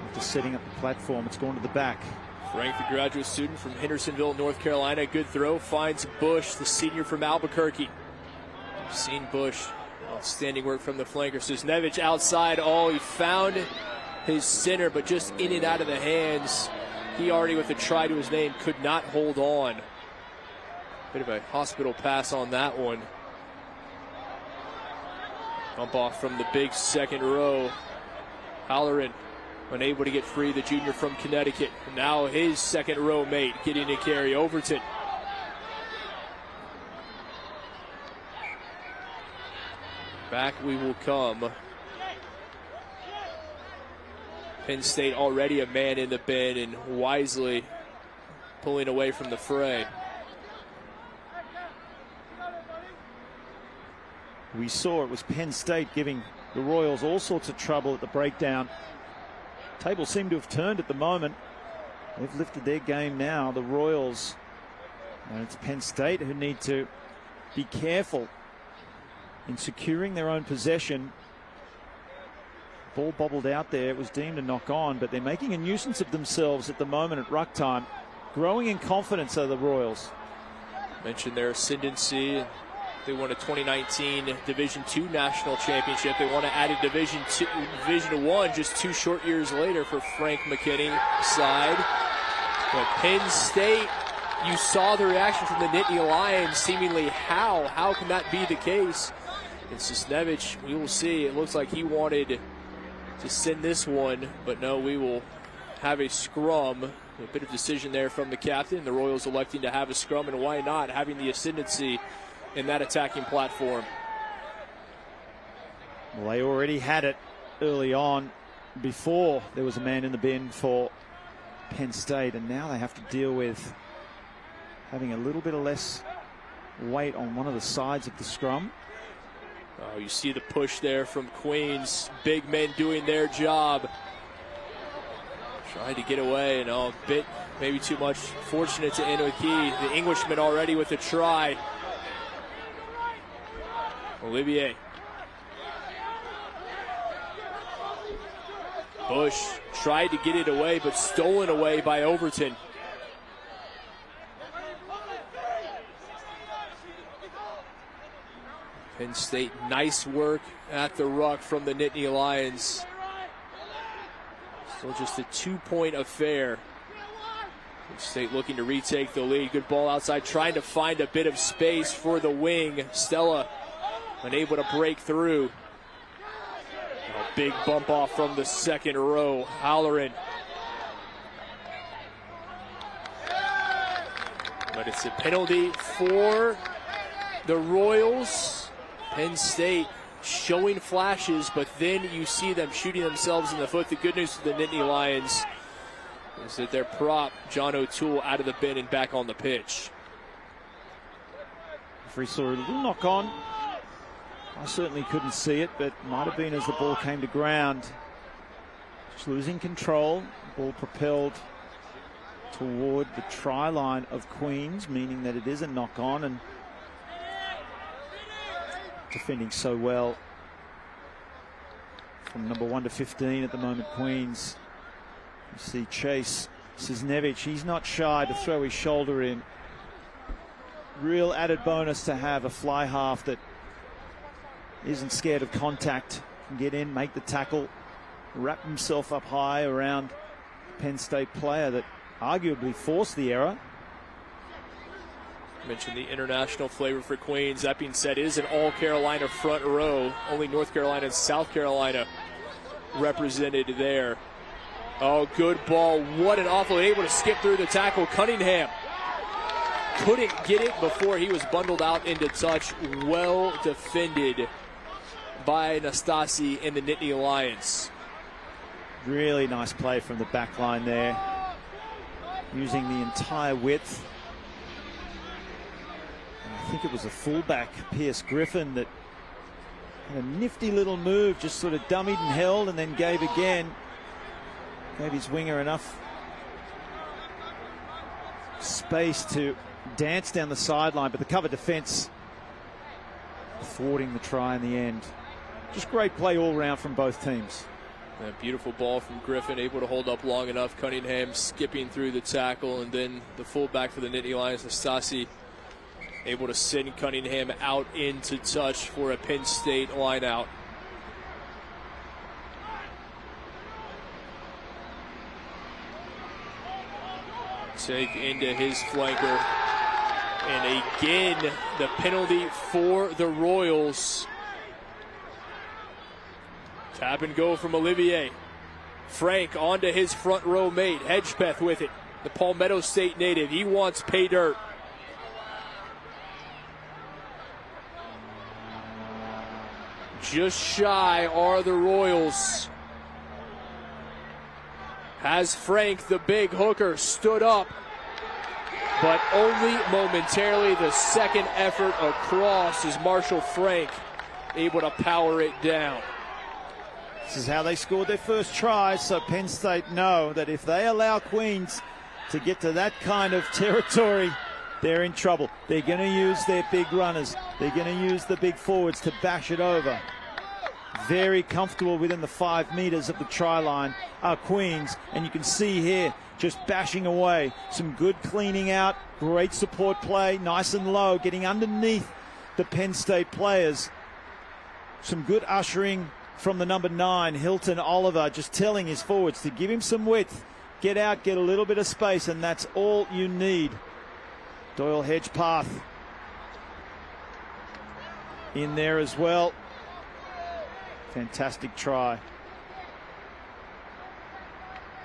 After setting up the platform, it's gone to the back. Frank, the graduate student from Hendersonville, North Carolina. Good throw, finds Bush, the senior from Albuquerque. We've seen Bush. Outstanding work from the flanker. Cisnevich outside. Oh, he found his center, but just in and out of the hands. He already, with a try to his name, could not hold on. Bit of a hospital pass on that one. Bump off from the big second row. Halloran unable to get free, the junior from Connecticut. Now his second row mate getting a carry. Overton. Back we will come. Penn State already a man in the bin and wisely pulling away from the fray. We saw it was Penn State giving the Royals all sorts of trouble at the breakdown. Table seemed to have turned at the moment. They've lifted their game now, the Royals. And it's Penn State who need to be careful in securing their own possession. Ball bobbled out there. It was deemed a knock on, but they're making a nuisance of themselves at the moment at ruck time. Growing in confidence are the Royals. Mentioned their ascendancy. They won a 2019 Division II national championship. They want to add a Division I just 2 short years later for Frank McKinney's side. But Penn State, you saw the reaction from the Nittany Lions. Seemingly, how can that be the case? And Cisnevich, we will see. It looks like he wanted to send this one, but no, we will have a scrum. A bit of decision there from the captain. The Royals electing to have a scrum, and why not, having the ascendancy in that attacking platform. Well, they already had it early on before there was a man in the bin for Penn State, and now they have to deal with having a little bit of less weight on one of the sides of the scrum. Oh, you see the push there from Queens. Big men doing their job. Tried to get away, and a bit, maybe too much. Fortunate to Inoki. The Englishman already with a try. Olivier. Bush tried to get it away, but stolen away by Overton. Penn State, nice work at the ruck from the Nittany Lions. Still just a 2-point affair. Penn State looking to retake the lead. Good ball outside, trying to find a bit of space for the wing. Stella unable to break through. A big bump off from the second row. Halloran. But it's a penalty for the Royals. Penn State showing flashes, but then you see them shooting themselves in the foot. The good news for the Nittany Lions is that their prop, John O'Toole, out of the bin and back on the pitch. Referee saw a little knock on. I certainly couldn't see it, but might have been as the ball came to ground. Just losing control. Ball propelled toward the try line of Queens, meaning that it is a knock on, and defending so well from number 1 to 15 at the moment, Queens. You see Chase Cisnevich, he's not shy to throw his shoulder in. Real added bonus to have a fly half that isn't scared of contact, can get in, make the tackle, wrap himself up high around the Penn State player that arguably forced the error. Mentioned the international flavor for Queens. That being said, it is an all-Carolina front row. Only North Carolina and South Carolina represented there. Oh, good ball. What an awful, able to skip through the tackle. Cunningham couldn't get it before he was bundled out into touch. Well defended by Nastasi and the Nittany Lions. Really nice play from the back line there, using the entire width. And I think it was a fullback, Pierce Griffin, that had a nifty little move, just sort of dummied and held and then gave again. Gave his winger enough space to dance down the sideline, but the cover defense thwarting the try in the end. Just great play all round from both teams. A beautiful ball from Griffin, able to hold up long enough. Cunningham skipping through the tackle, and then the fullback for the Nittany Lions, Nastasi, able to send Cunningham out into touch for a Penn State line out. Take into his flanker. And again, the penalty for the Royals. Tap and go from Olivier. Frank onto his front row mate. Hedgepeth with it. The Palmetto State native. He wants pay dirt. Just shy are the Royals. Has Frank, the big hooker, stood up, but only momentarily. The second effort across is Marshall Frank able to power it down. This is how they scored their first try, so Penn State know that if they allow Queens to get to that kind of territory, they're in trouble. They're going to use their big runners. They're going to use the big forwards to bash it over. Very comfortable within the 5 meters of the try line are Queens, and you can see here just bashing away. Some good cleaning out, great support play, nice and low, getting underneath the Penn State players. Some good ushering from the number 9, Hilton Oliver, just telling his forwards to give him some width, get out, get a little bit of space, and that's all you need. Doyle Hedgepath in there as well. Fantastic try.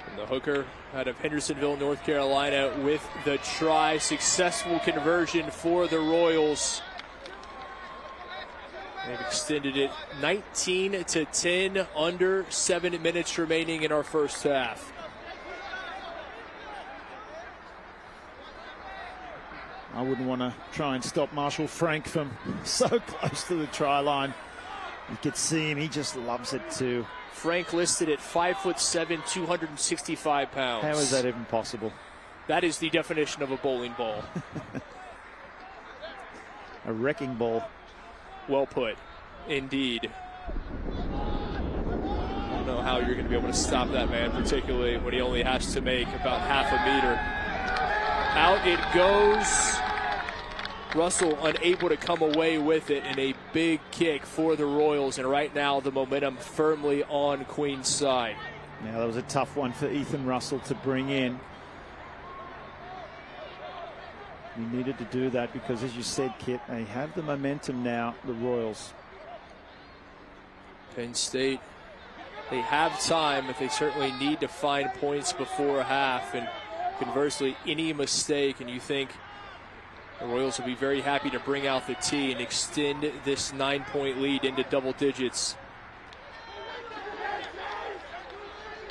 And the hooker out of Hendersonville, North Carolina with the try. Successful conversion for the Royals. They've extended it 19-10, under 7 minutes remaining in our first half. I wouldn't want to try and stop Marshall Frank from so close to the try line. You could see him, he just loves it too. Frank listed at 5'7", 265 pounds. How is that even possible? That is the definition of a bowling ball. A wrecking ball. Well put, indeed. I don't know how you're going to be able to stop that man, particularly when he only has to make about half a meter. Out it goes. Russell unable to come away with it, and a big kick for the Royals, and right now the momentum firmly on Queen's side. Now that was a tough one for Ethan Russell to bring in. He needed to do that because, as you said, Kit, they have the momentum now, the Royals. Penn State, they have time, but they certainly need to find points before half. And conversely, any mistake, and you think the Royals will be very happy to bring out the tee and extend this 9-point lead into double digits.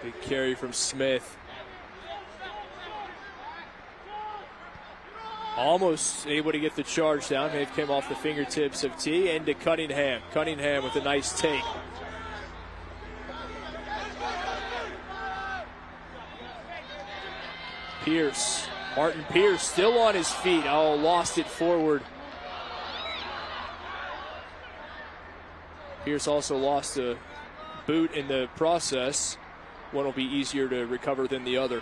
Big carry from Smith. Almost able to get the charge down. May have came off the fingertips of T. Into Cunningham. Cunningham with a nice take. Pierce. Martin Pierce still on his feet. Oh, lost it forward. Pierce also lost a boot in the process. One will be easier to recover than the other.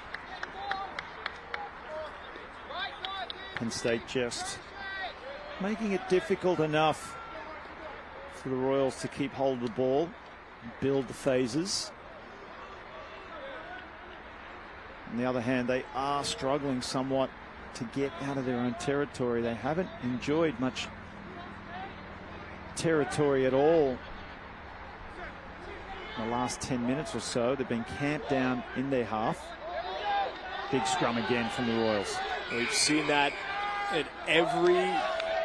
Penn State just making it difficult enough for the Royals to keep hold of the ball and build the phases. On the other hand, they are struggling somewhat to get out of their own territory. They haven't enjoyed much territory at all in the last 10 minutes or so. They've been camped down in their half. Big scrum again from the Royals. We've seen that at every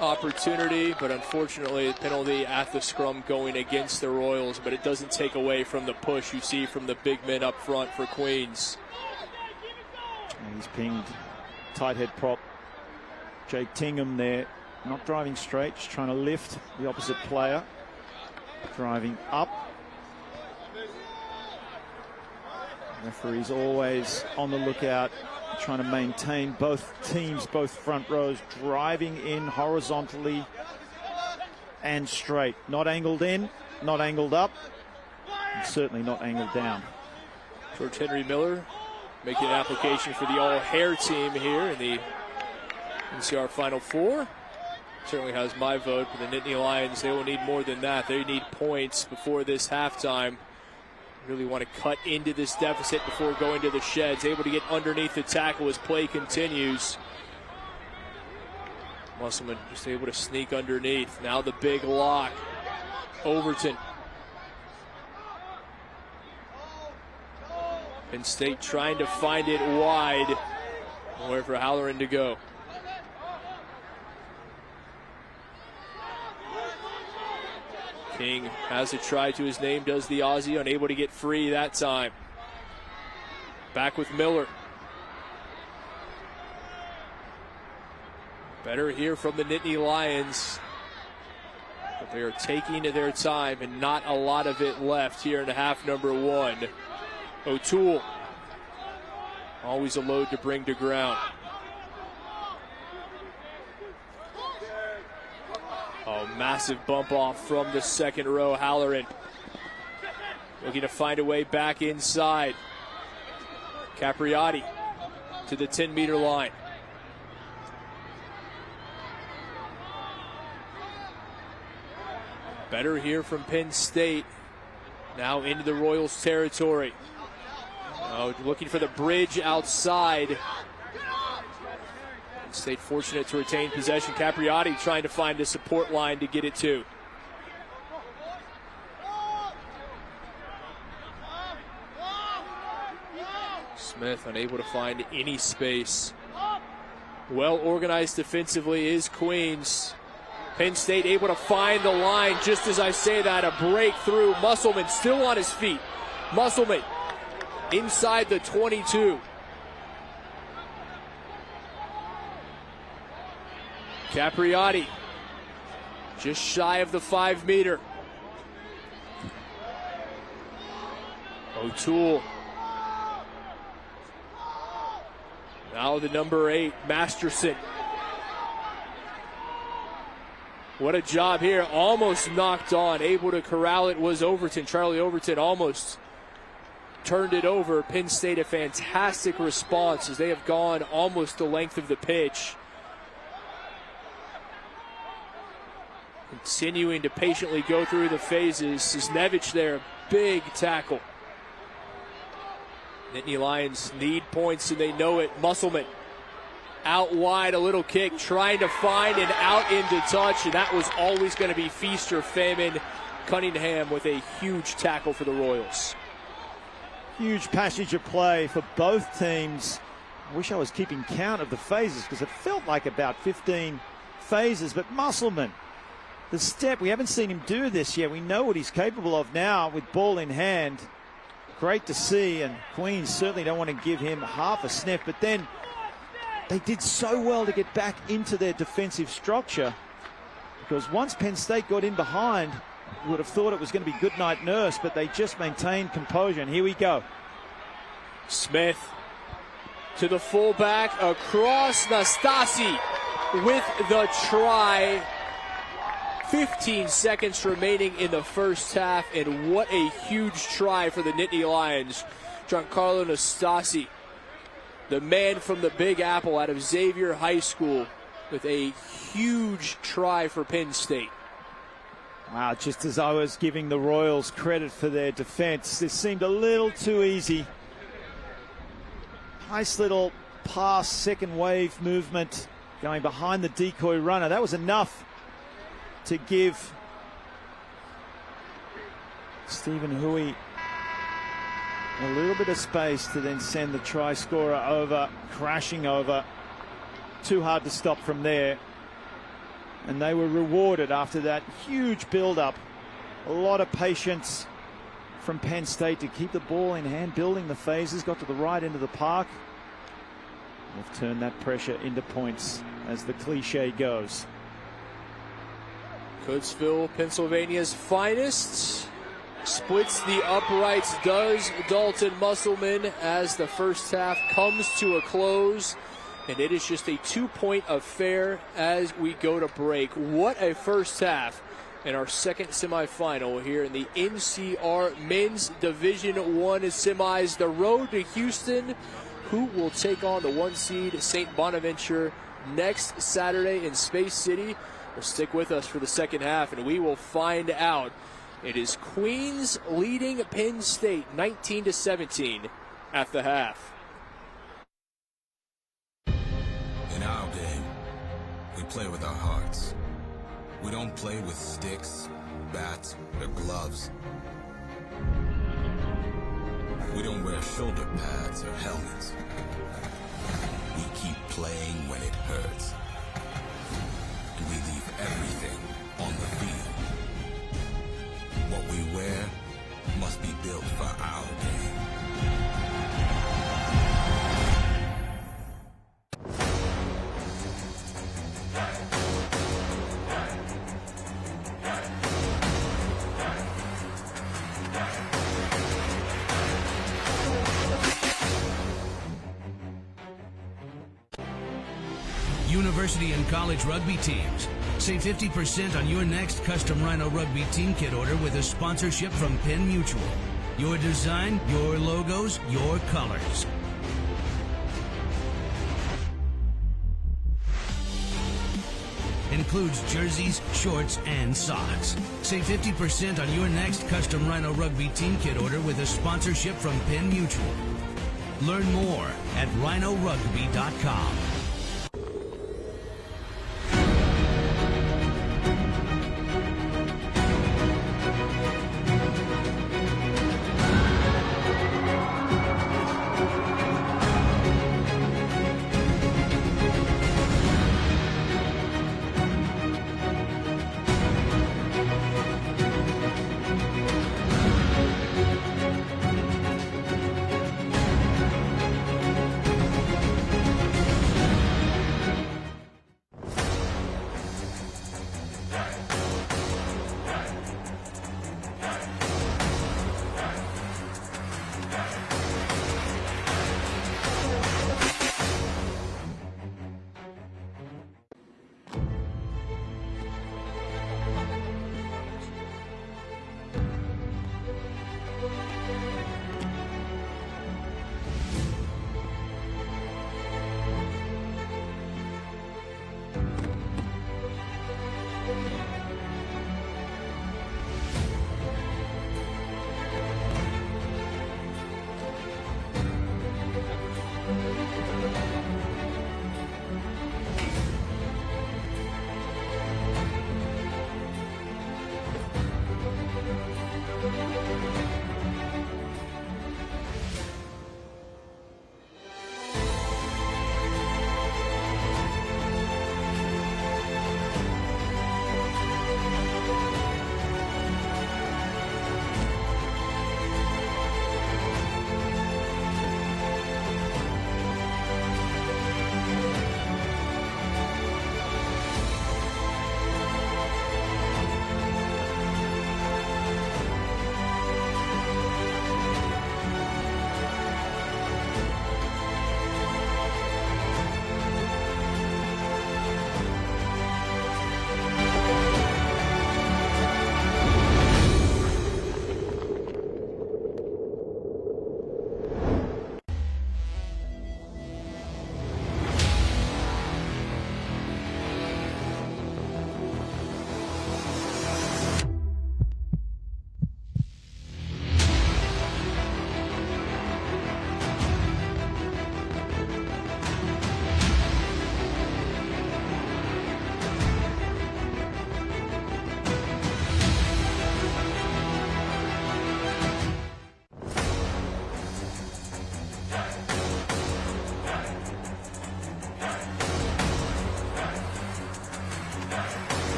opportunity, but unfortunately a penalty at the scrum going against the Royals, but it doesn't take away from the push you see from the big men up front for Queens. And he's pinged tight head prop Jake Tingham there, not driving straight, just trying to lift the opposite player, driving up. Referee's always on the lookout, trying to maintain both teams, both front rows, driving in horizontally and straight. Not angled in, not angled up, and certainly not angled down. George Henry Miller making an application for the all-hair team here in the NCR Final Four. Certainly has my vote for the Nittany Lions. They will need more than that. They need points before this halftime. Really want to cut into this deficit before going to the sheds. Able to get underneath the tackle as play continues. Musselman just able to sneak underneath. Now the big lock. Overton. Penn State trying to find it wide. Nowhere for Halloran to go. King has a try to his name, does the Aussie, unable to get free that time. Back with Miller. Better here from the Nittany Lions. But they are taking their time and not a lot of it left here in half number one. O'Toole. Always a load to bring to ground. Oh, massive bump off from the second row. Halloran looking to find a way back inside. Capriati to the 10-meter line. Better here from Penn State. Now into the Royals territory. Oh, looking for the bridge outside. State fortunate to retain possession. Capriati trying to find a support line to get it to. Smith unable to find any space. Well organized defensively is Queens. Penn State able to find the line. Just as I say that, a breakthrough. Musselman still on his feet. Musselman inside the 22. Capriati just shy of the 5-meter. O'Toole. Now the number 8, Masterson. What a job here. Almost knocked on. Able to corral it was Overton. Charlie Overton almost turned it over. Penn State a fantastic response as they have gone almost the length of the pitch. Continuing to patiently go through the phases. Cisnevich there, big tackle. Nittany Lions need points and they know it. Musselman out wide, a little kick, trying to find and out into touch, and that was always going to be feast or famine Cunningham with a huge tackle for the Royals. Huge passage of play for both teams. I wish I was keeping count of the phases because it felt like about 15 phases. But Musselman, the step, we haven't seen him do this yet. We know what he's capable of now with ball in hand. Great to see, and Queens certainly don't want to give him half a sniff. But then they did so well to get back into their defensive structure, because once Penn State got in behind, you would have thought it was going to be good night nurse, but they just maintained composure. And here we go. Smith to the fullback, across Nastasi with the try. 15 seconds remaining in the first half, and what a huge try for the Nittany Lions. Giancarlo Nastasi, the man from the Big Apple out of Xavier High School, with a huge try for Penn State. Wow, just as I was giving the Royals credit for their defense, this seemed a little too easy. Nice little pass, second wave movement, going behind the decoy runner. That was enough to give Stephen Huey a little bit of space to then send the try scorer over, crashing over. Too hard to stop from there. And they were rewarded after that huge build-up. A lot of patience from Penn State to keep the ball in hand, building the phases, got to the right end of the park. They've turned that pressure into points, as the cliche goes. Kutztown, Pennsylvania's finest, splits the uprights, does Dalton Musselman, as the first half comes to a close. And it is just a 2-point affair as we go to break. What a first half in our second semifinal here in the NCR Men's Division I semis. The road to Houston, who will take on the 1 seed St. Bonaventure next Saturday in Space City. Well, stick with us for the second half and we will find out. It is Queens leading Penn State 19-17 at the half. In our game, we play with our hearts. We don't play with sticks, bats, or gloves. We don't wear shoulder pads or helmets. We keep playing when it hurts. And we leave everything on the field. What we wear must be built for our game. University and college rugby teams. Save 50% on your next custom Rhino rugby team kit order with a sponsorship from Penn Mutual. Your design, your logos, your colors. Includes jerseys, shorts, and socks. Save 50% on your next custom Rhino rugby team kit order with a sponsorship from Penn Mutual. Learn more at rhinorugby.com.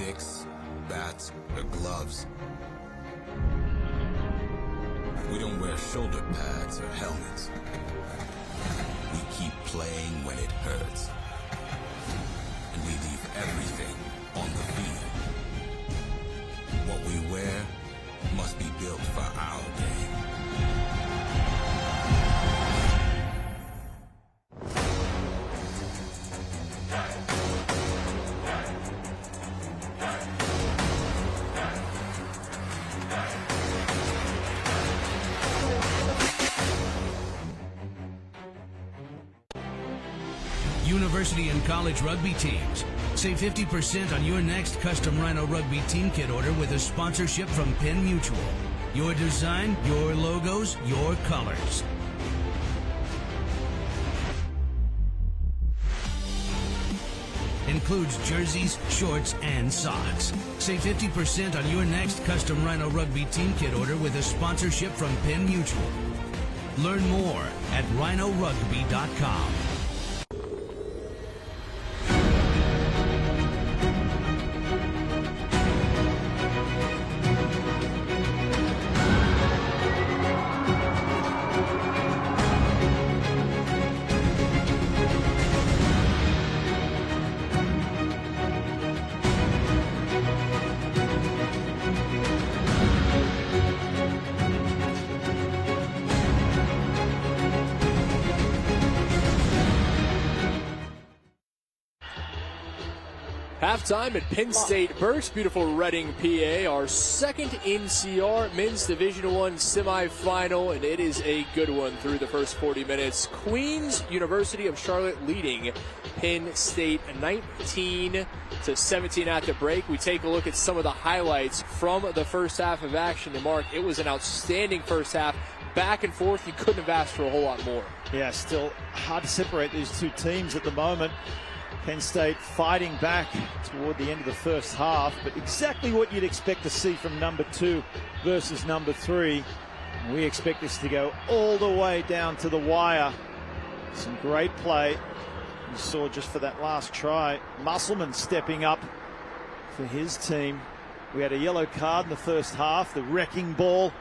sticks, bats, or gloves. We don't wear shoulder pads or helmets. We keep playing when it hurts. And we leave everything on the field. What we wear must be built for our game. University and college rugby teams. Save 50% on your next custom Rhino Rugby team kit order with a sponsorship from Penn Mutual. Your design, your logos, your colors. Includes jerseys, shorts, and socks. Save 50% on your next custom Rhino Rugby team kit order with a sponsorship from Penn Mutual. Learn more at rhinorugby.com. Halftime at Penn State Burks, beautiful Reading, PA, our second NCR Men's Division I semifinal, and it is a good one through the first 40 minutes. Queens University of Charlotte leading Penn State 19-17 at the break. We take a look at some of the highlights from the first half of action. And Mark, it was an outstanding first half. Back and forth, you couldn't have asked for a whole lot more. Yeah, still hard to separate these two teams at the moment. Penn State fighting back toward the end of the first half, but exactly what you'd expect to see from number 2 versus number 3. We expect this to go all the way down to the wire. Some great play. You saw just for that last try, Musselman stepping up for his team. We had a yellow card in the first half, the wrecking ball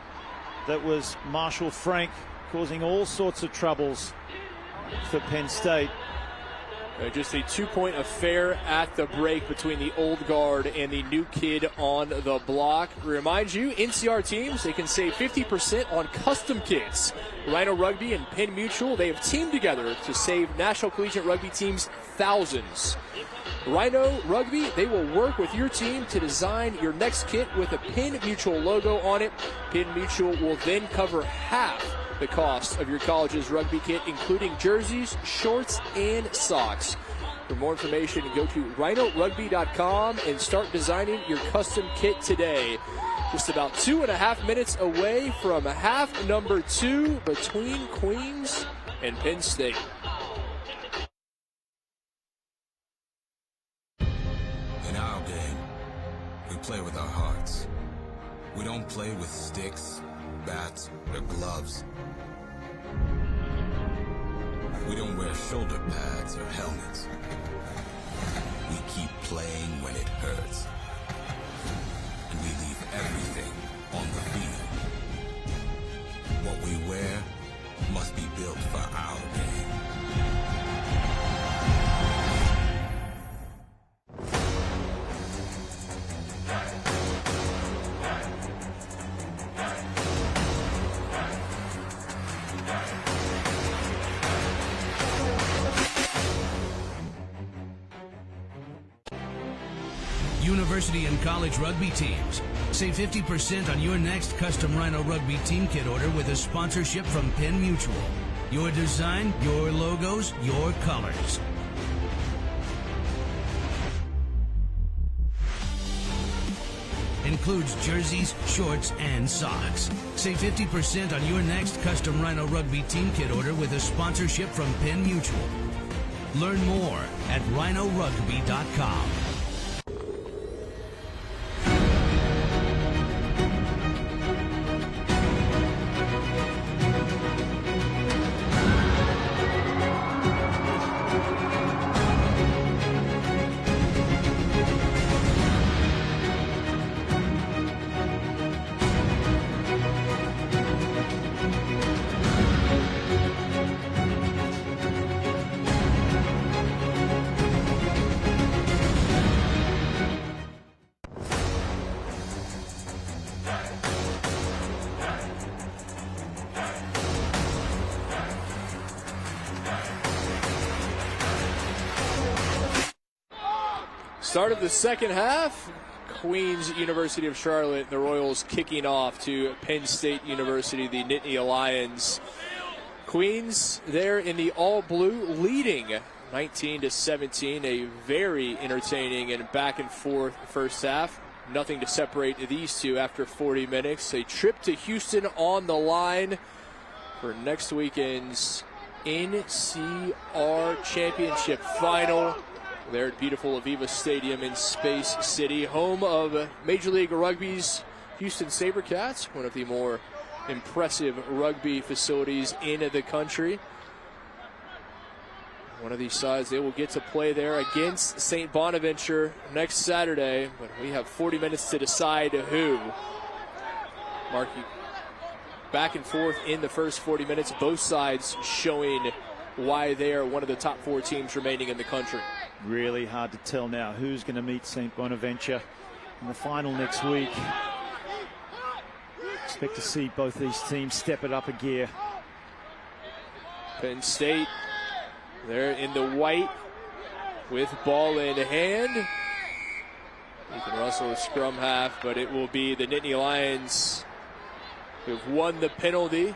that was Marshall Frank, causing all sorts of troubles for Penn State. Just a 2-point affair at the break between the old guard and the new kid on the block. Remind you, NCR teams, they can save 50% on custom kits. Rhino Rugby and Penn Mutual, they have teamed together to save National Collegiate Rugby teams thousands. Rhino Rugby, they will work with your team to design your next kit with a Penn Mutual logo on it. Penn Mutual will then cover half the cost of your college's rugby kit, including jerseys, shorts, and socks. For more information, go to rhinorugby.com and start designing your custom kit today. Just about 2.5 minutes away from half number 2 between Queens and Penn State. In our game, we play with our hearts. We don't play with sticks, bats, or gloves. We don't wear shoulder pads or helmets. We keep playing when it hurts. And we leave everything on the field. What we wear must be built for our game. University and college rugby teams. Save 50% on your next custom Rhino Rugby team kit order with a sponsorship from Penn Mutual. Your design, your logos, your colors. Includes jerseys, shorts, and socks. Save 50% on your next custom Rhino Rugby team kit order with a sponsorship from Penn Mutual. Learn more at rhinorugby.com. Start of the second half. Queens University of Charlotte, the Royals kicking off to Penn State University, the Nittany Lions. Queens there in the all-blue, leading 19-17. A very entertaining and back-and-forth first half. Nothing to separate these two after 40 minutes. A trip to Houston on the line for next weekend's NCR Championship Final. There at beautiful Aviva Stadium in Space City, home of Major League Rugby's Houston SaberCats, one of the more impressive rugby facilities in the country. One of these sides, they will get to play there against St. Bonaventure next Saturday, but we have 40 minutes to decide who. Marky, back and forth in the first 40 minutes, both sides showing why they are one of the top 4 teams remaining in the country. Really hard to tell now who's going to meet St. Bonaventure in the final next week. Expect to see both these teams step it up a gear. Penn State, they're in the white with ball in hand. Ethan Russell, the scrum half, but it will be the Nittany Lions who have won the penalty.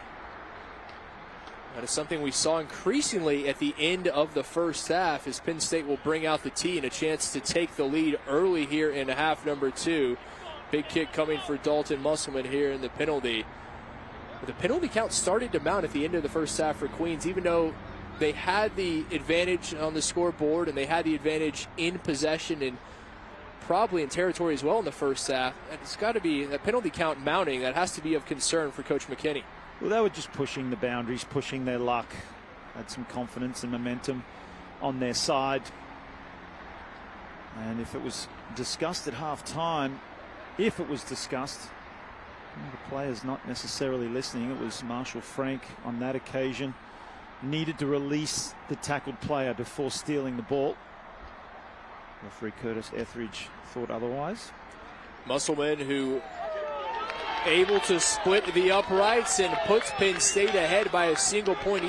That is something we saw increasingly at the end of the first half, as Penn State will bring out the tee and a chance to take the lead early here in half number 2. Big kick coming for Dalton Musselman here in the penalty. But the penalty count started to mount at the end of the first half for Queens, even though they had the advantage on the scoreboard and they had the advantage in possession and probably in territory as well in the first half. It's got to be that penalty count mounting. That has to be of concern for Coach McKinney. Well, they were just pushing the boundaries, pushing their luck. Had some confidence and momentum on their side. And if it was discussed at half-time, the players not necessarily listening, it was Marshall Frank on that occasion. Needed to release the tackled player before stealing the ball. Referee Curtis Etheridge thought otherwise. Musselman, who able to split the uprights and puts Penn State ahead by a single point.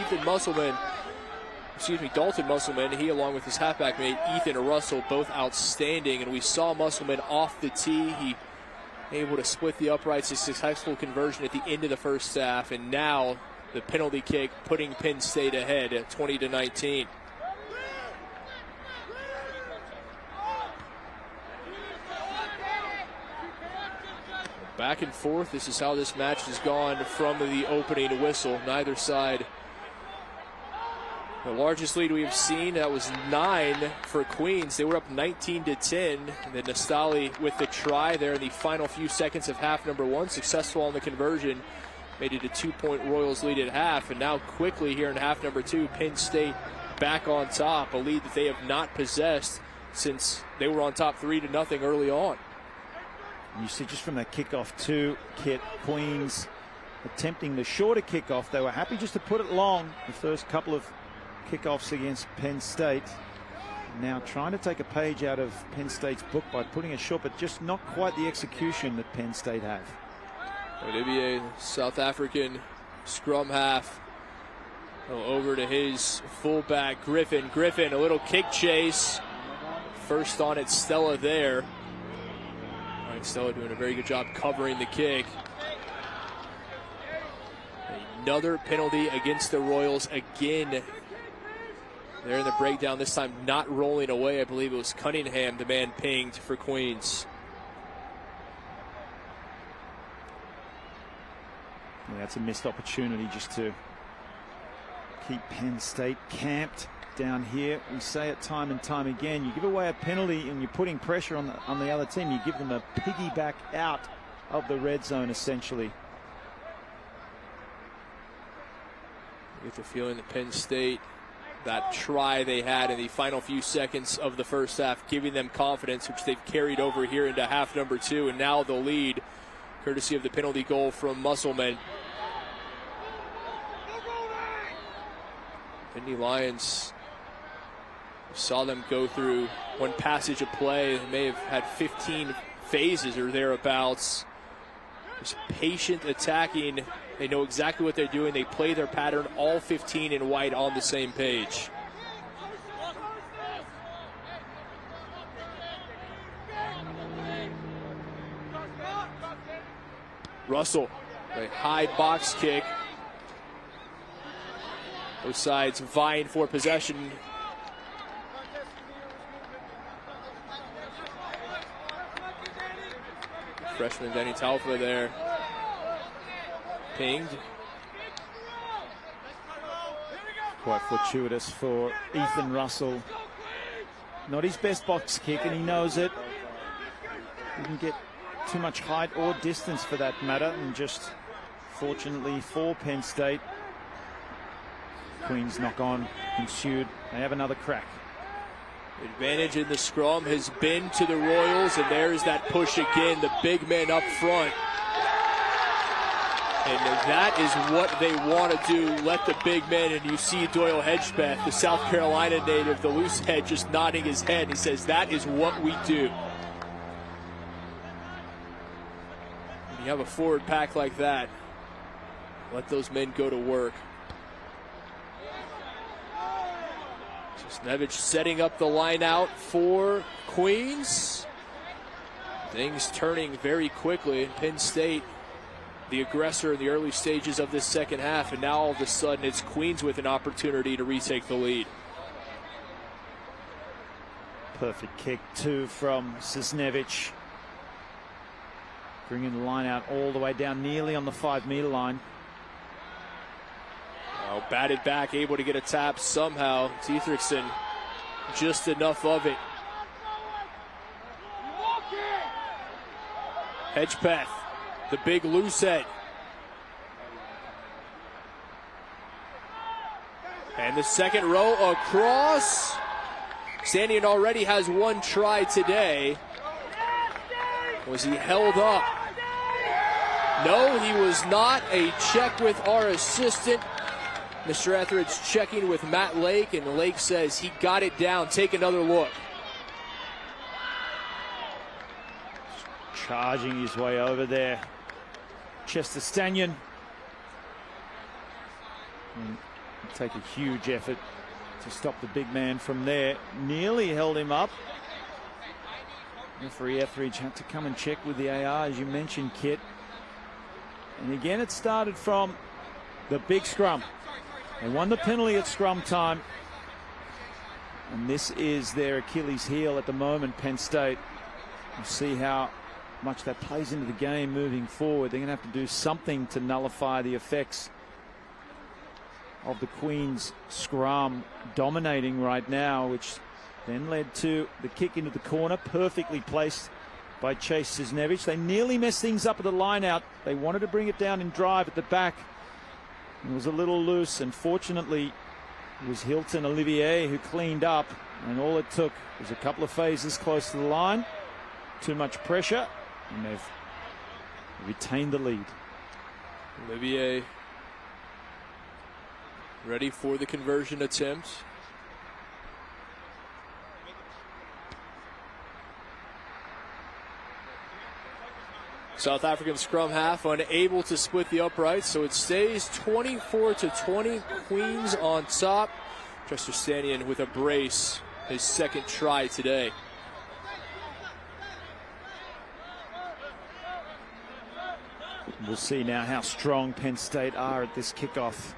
Dalton Musselman, he along with his halfback mate Ethan Russell, both outstanding. And we saw Musselman off the tee. He able to split the uprights, a successful conversion at the end of the first half. And now the penalty kick putting Penn State ahead at 20-19. Back and forth. This is how this match has gone from the opening whistle. Neither side. The largest lead we have seen, that was 9 for Queens. They were up 19-10. And then Nastali with the try there in the final few seconds of half number 1. Successful on the conversion. Made it a 2-point Royals lead at half. And now quickly here in half number 2, Penn State back on top. A lead that they have not possessed since they were on top 3-0 early on. You see just from that kickoff too, Kit, Queens attempting the shorter kickoff. They were happy just to put it long the first couple of kickoffs against Penn State. Now trying to take a page out of Penn State's book by putting it short, but just not quite the execution that Penn State have. Olivier, South African scrum half. Over to his fullback, Griffin. Griffin, a little kick chase. First on it, Stella there. Stella doing a very good job covering the kick. Another penalty against the Royals again. There in the breakdown, this time not rolling away. I believe it was Cunningham, the man pinged for Queens. Yeah, that's a missed opportunity just to keep Penn State camped down here. We say it time and time again, you give away a penalty and you're putting pressure on the other team. You give them a piggyback out of the red zone essentially. You get the feeling that Penn State, that try they had in the final few seconds of the first half, giving them confidence, which they've carried over here into half number 2, and now the lead courtesy of the penalty goal from Musselman. Nittany Lions, saw them go through one passage of play. They may have had 15 phases or thereabouts. Just patient attacking. They know exactly what they're doing. They play their pattern, all 15 in white on the same page. Russell, a high box kick. Both sides vying for possession. Freshman Danny Talfa there. Pinged. Quite fortuitous for Ethan Russell. Not his best box kick, and he knows it. Didn't get too much height or distance for that matter, and just fortunately for Penn State, Queens knock on ensued. They have another crack. Advantage in the scrum has been to the Royals, and there's that push again, the big men up front. And that is what they want to do, let the big men, and you see Doyle Hedgepeth, the South Carolina native, the loose head, just nodding his head. He says, that is what we do. When you have a forward pack like that, let those men go to work. Nevich setting up the line out for Queens. Things turning very quickly in Penn State, the aggressor in the early stages of this second half, and now all of a sudden it's Queens with an opportunity to retake the lead. Perfect kick too from Cisnevich. Bringing the line out all the way down nearly on the 5-meter line. Oh, batted back, able to get a tap somehow. Dietrichson, just enough of it. Hedgepeth, the big loose head. And the second row across. Stanion already has one try today. Was he held up? No, he was not. A check with our assistant. Mr. Etheridge checking with Matt Lake, and Lake says he got it down. Take another look. Charging his way over there. Chester Stanion. And take a huge effort to stop the big man from there. Nearly held him up. Referee Etheridge had to come and check with the AR, as you mentioned, Kit. And again, it started from the big scrum. They won the penalty at scrum time. And this is their Achilles heel at the moment, Penn State. We'll see how much that plays into the game moving forward. They're going to have to do something to nullify the effects of the Queens scrum dominating right now, which then led to the kick into the corner, perfectly placed by Chase Cisnevich. They nearly messed things up at the line out. They wanted to bring it down and drive at the back. It was a little loose, and fortunately it was Hilton Olivier who cleaned up, and all it took was a couple of phases close to the line. Too much pressure, and they've retained the lead. Olivier ready for the conversion attempt. South African scrum half unable to split the uprights, so it stays 24-20. Queens on top. Chester Stanion with a brace, his second try today. We'll see now how strong Penn State are at this kickoff.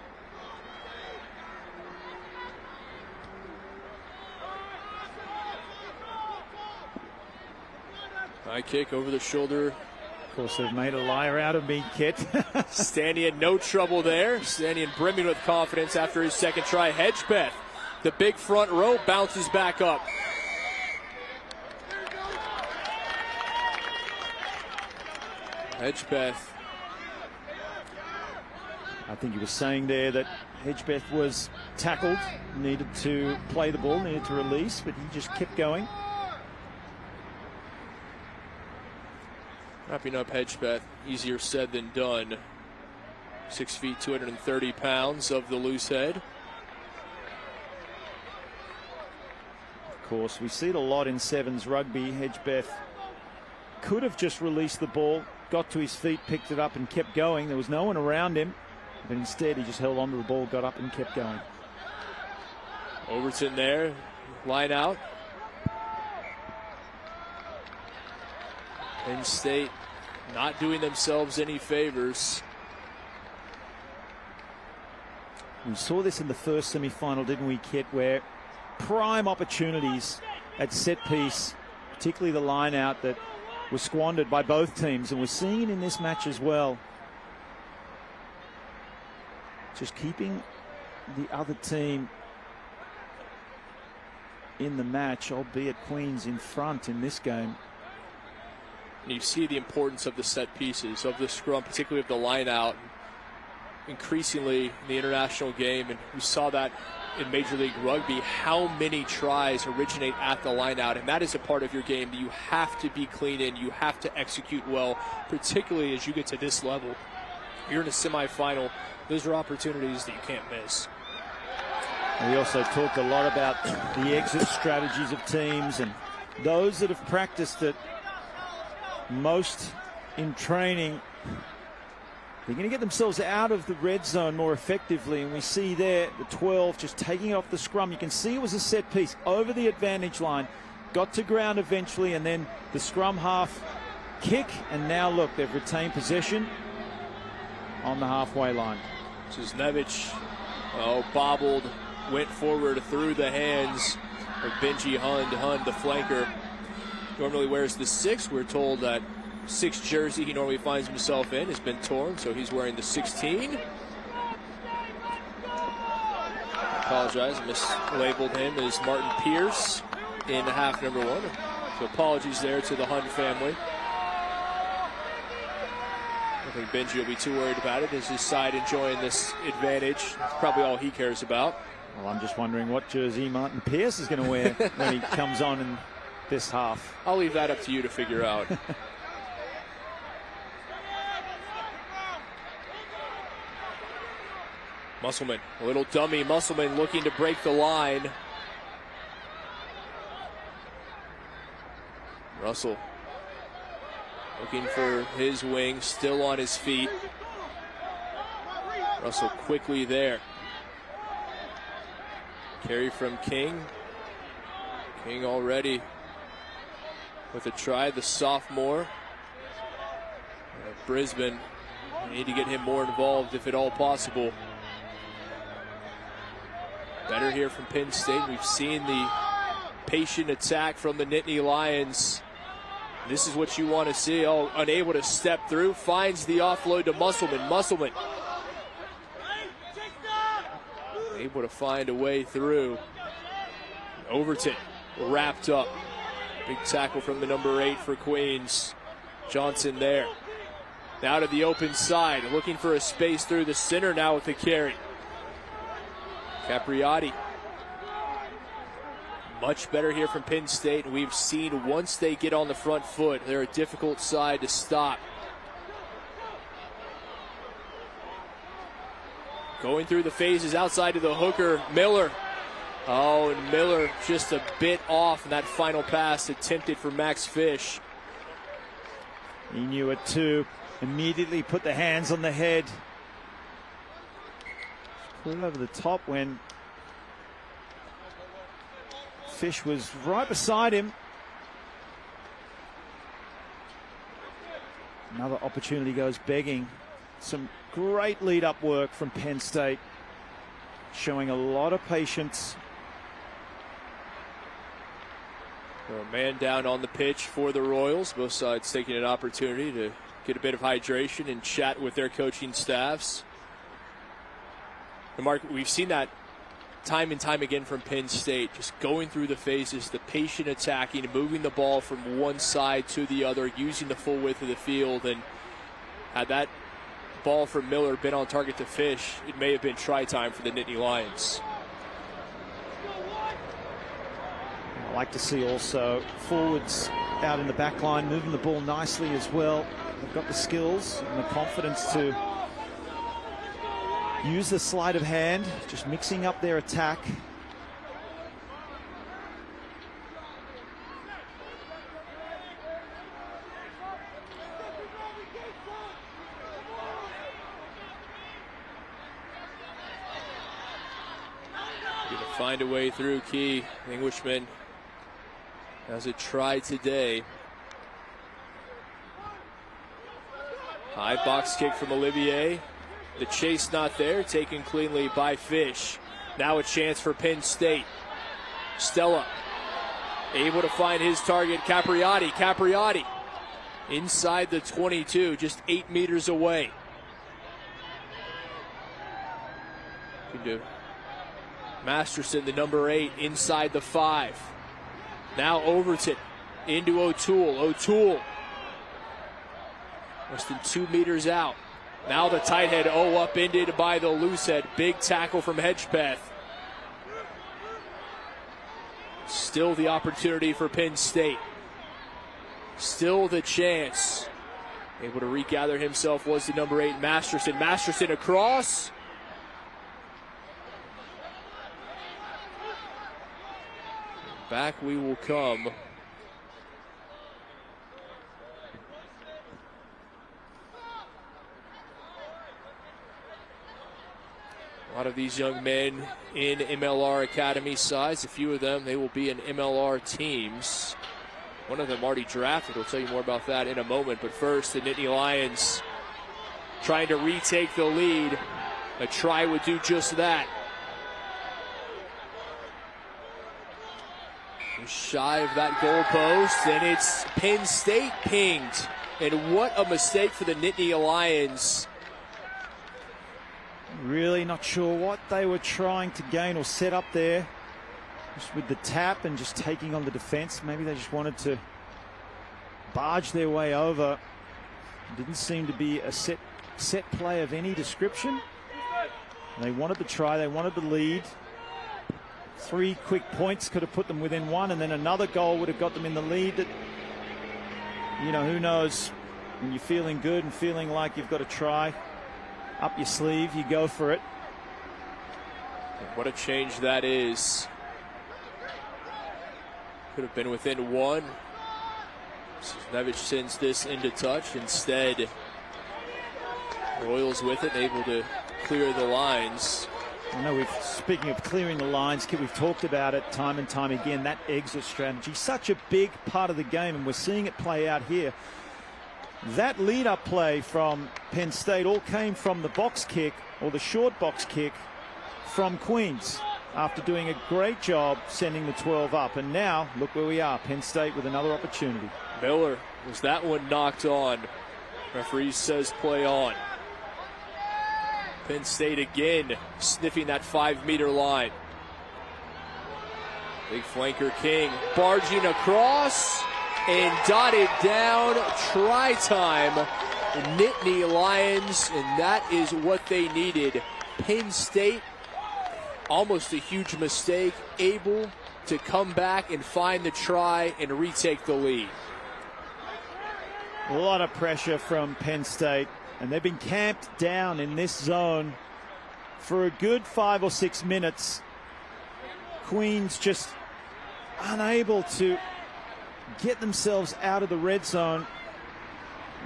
High kick over the shoulder. Of course, they've made a liar out of me, Kit. Stanion, no trouble there. Stanion brimming with confidence after his second try. Hedgepeth, the big front row, bounces back up. Hedgepeth. I think he was saying there that Hedgepeth was tackled, needed to play the ball, needed to release, but he just kept going. Wrapping up Hedgepeth, easier said than done. 6 feet, 230 pounds of the loose head. Of course, we see it a lot in sevens rugby. Hedgepeth could have just released the ball, got to his feet, picked it up and kept going. There was no one around him, but instead he just held onto the ball, got up and kept going. Overton there, line out. Penn State not doing themselves any favors. We saw this in the first semi-final, didn't we, Kit, where prime opportunities at set piece, particularly the line out, that was squandered by both teams, and we're seeing it in this match as well. Just keeping the other team in the match, albeit Queens in front in this game. And you see the importance of the set pieces, of the scrum, particularly of the line out, increasingly in the international game, and we saw that in Major League Rugby, how many tries originate at the line out, and that is a part of your game that you have to be clean in, you have to execute well, particularly as you get to this level. You're in a semifinal, those are opportunities that you can't miss. And we also talked a lot about the exit strategies of teams, and those that have practiced it most in training, they're going to get themselves out of the red zone more effectively. And we see there the 12 just taking it off the scrum. You can see it was a set piece over the advantage line, got to ground eventually, and then the scrum half kick. And now look, they've retained possession on the halfway line. Cisnevich, bobbled, went forward through the hands of Benji Hund, the flanker. Normally wears the 6. We're told that 6 jersey he normally finds himself in has been torn, so he's wearing the 16. I apologize, mislabeled him as Martin Pierce in half number 1. So apologies there to the Hunt family. I don't think Benji will be too worried about it. Is his side enjoying this advantage? That's probably all he cares about. Well, I'm just wondering what jersey Martin Pierce is going to wear when he comes on in this half. I'll leave that up to you to figure out. Musselman, a little dummy. Musselman looking to break the line. Russell looking for his wing, still on his feet. Russell quickly there. Carry from King. King already with a try, the sophomore. Brisbane, need to get him more involved if at all possible. Better here from Penn State. We've seen the patient attack from the Nittany Lions. This is what you want to see. Oh, unable to step through. Finds the offload to Musselman. Musselman able to find a way through. Overton wrapped up. Big tackle from the number 8 for Queens. Johnson there. Now to the open side. Looking for a space through the center now with the carry. Capriati. Much better here from Penn State. We've seen once they get on the front foot, they're a difficult side to stop. Going through the phases outside to the hooker, Miller. Oh, and Miller just a bit off in that final pass attempted for Max Fish. He knew it too. Immediately put the hands on the head. Put it over the top when Fish was right beside him. Another opportunity goes begging. Some great lead-up work from Penn State, showing a lot of patience. A man down on the pitch for the Royals. Both sides taking an opportunity to get a bit of hydration and chat with their coaching staffs. And Mark, we've seen that time and time again from Penn State, just going through the phases, the patient attacking, moving the ball from one side to the other, using the full width of the field. And had that ball from Miller been on target to Fish, it may have been try time for the Nittany Lions. I like to see also forwards out in the back line moving the ball nicely as well. They've got the skills and the confidence to use the sleight of hand, just mixing up their attack. Gonna find a way through. Key Englishman has a try today. High box kick from Olivier. The chase not there, taken cleanly by Fish. Now a chance for Penn State. Stella able to find his target, Capriati. Capriati inside the 22, just 8 meters away. Masterson, the number 8, inside the 5. Now Overton into O'Toole. O'Toole less than 2 meters out. Now the tight head, upended by the loose head. Big tackle from Hedgepeth. Still the opportunity for Penn State. Still the chance. Able to regather himself was the number 8, Masterson. Masterson across. Back we will come. A lot of these young men in MLR Academy size. A few of them, they will be in MLR teams. One of them already drafted. We'll tell you more about that in a moment. But first, the Nittany Lions trying to retake the lead. A try would do just that. Shy of that goalpost, and it's Penn State pinged. And what a mistake for the Nittany Lions. Really not sure what they were trying to gain or set up there. Just with the tap and just taking on the defense. Maybe they just wanted to barge their way over. It didn't seem to be a set play of any description. They wanted the try, they wanted the lead. 3 quick points could have put them within 1, and then another goal would have got them in the lead. That, who knows, when you're feeling good and feeling like you've got a try up your sleeve, you go for it. What a change that is. Could have been within 1. Nevich sends this into touch. Instead, Royals with it, able to clear the lines. I know speaking of clearing the lines, we've talked about it time and time again, that exit strategy, such a big part of the game, and we're seeing it play out here. That lead-up play from Penn State all came from the box kick, or the short box kick, from Queens, after doing a great job sending the 12 up. And now, look where we are, Penn State with another opportunity. Miller, was that one knocked on? Referee says play on. Penn State again sniffing that 5-meter line. Big flanker King barging across and dotted down. Try time. Nittany Lions, and that is what they needed. Penn State, almost a huge mistake, able to come back and find the try and retake the lead. A lot of pressure from Penn State. And they've been camped down in this zone for a good 5 or 6 minutes. Queens just unable to get themselves out of the red zone.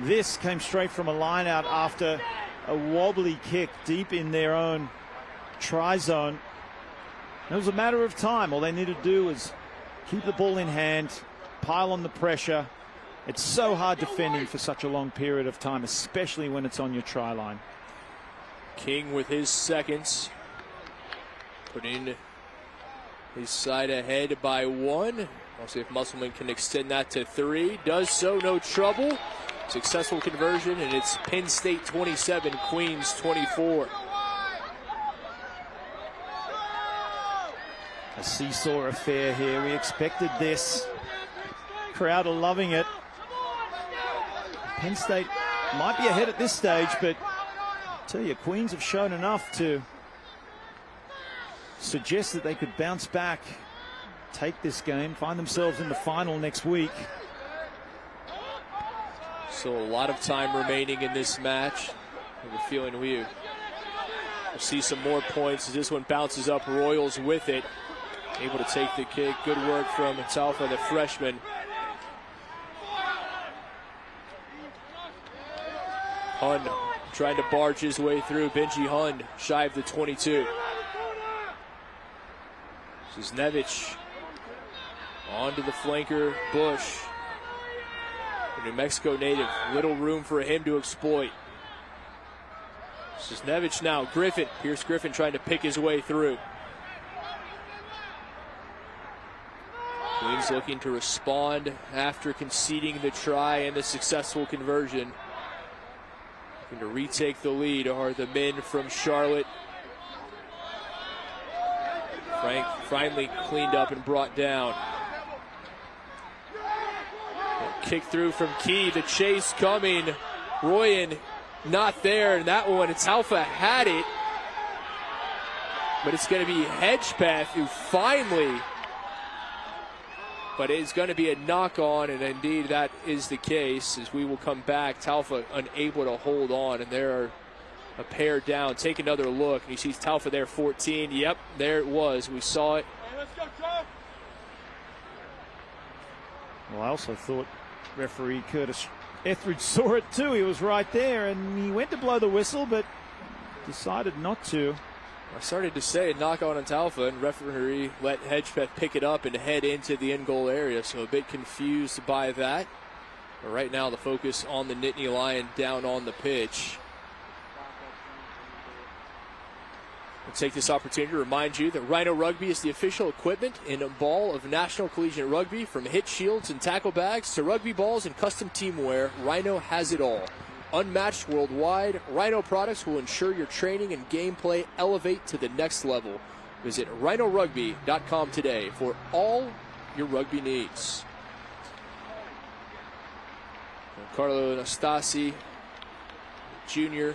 This came straight from a line out after a wobbly kick deep in their own try zone. It was a matter of time. All they needed to do was keep the ball in hand, pile on the pressure. It's so hard defending for such a long period of time, especially when it's on your try line. King with his seconds, putting his side ahead by 1. We'll see if Musselman can extend that to 3. Does so, no trouble. Successful conversion, and it's Penn State 27, Queens 24. A seesaw affair here. We expected this. Crowd are loving it. Penn State might be ahead at this stage, but I tell you, Queens have shown enough to suggest that they could bounce back, take this game, find themselves in the final next week. So a lot of time remaining in this match. I have a feeling we'll see some more points as this one bounces up. Royals with it, able to take the kick. Good work from Talfa, the freshman. Hun trying to barge his way through. Benji Hun shy of the 22. This is Nevich. On to the flanker, Bush. A New Mexico native, little room for him to exploit. Cisnevich now, Griffin. Pierce Griffin trying to pick his way through. Queens looking to respond after conceding the try and the successful conversion. Looking to retake the lead are the men from Charlotte. Frank finally cleaned up and brought down. Kick through from Key, the chase coming. Royan not there, and that one, it's Alpha had it. But it's going to be Hedgepeth who finally, but it's going to be a knock on, and indeed that is the case as we will come back. Talfa unable to hold on, and there are a pair down. Take another look, and he sees Talfa there, 14. Yep, there it was. We saw it. Well, I also thought referee Curtis Etheridge saw it too. He was right there, and he went to blow the whistle, but decided not to. I started to say a knock on Talfa, and referee let Hedgepeth pick it up and head into the end goal area, so a bit confused by that. But right now the focus on the Nittany Lion down on the pitch. We'll take this opportunity to remind you that Rhino Rugby is the official equipment and ball of National Collegiate Rugby. From hit shields and tackle bags to rugby balls and custom team wear, Rhino has it all. Unmatched worldwide, Rhino products will ensure your training and gameplay elevate to the next level. Visit rhinorugby.com today for all your rugby needs. Carlo Anastasi Jr.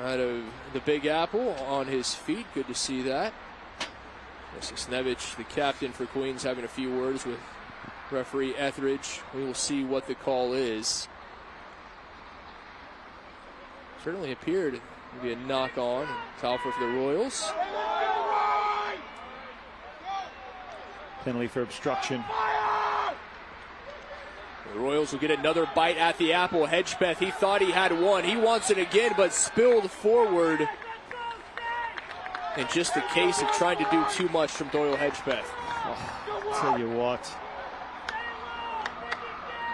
out of the Big Apple on his feet. Good to see that. Cisnevich, the captain for Queens, having a few words with referee Etheridge. We will see what the call is. Certainly appeared to be a knock on. Talfa for the Royals. Penalty for obstruction. The Royals will get another bite at the apple. Hedgepeth, he thought he had one. He wants it again, but spilled forward. And just a case of trying to do too much from Doyle Hedgepeth. Oh, tell you what.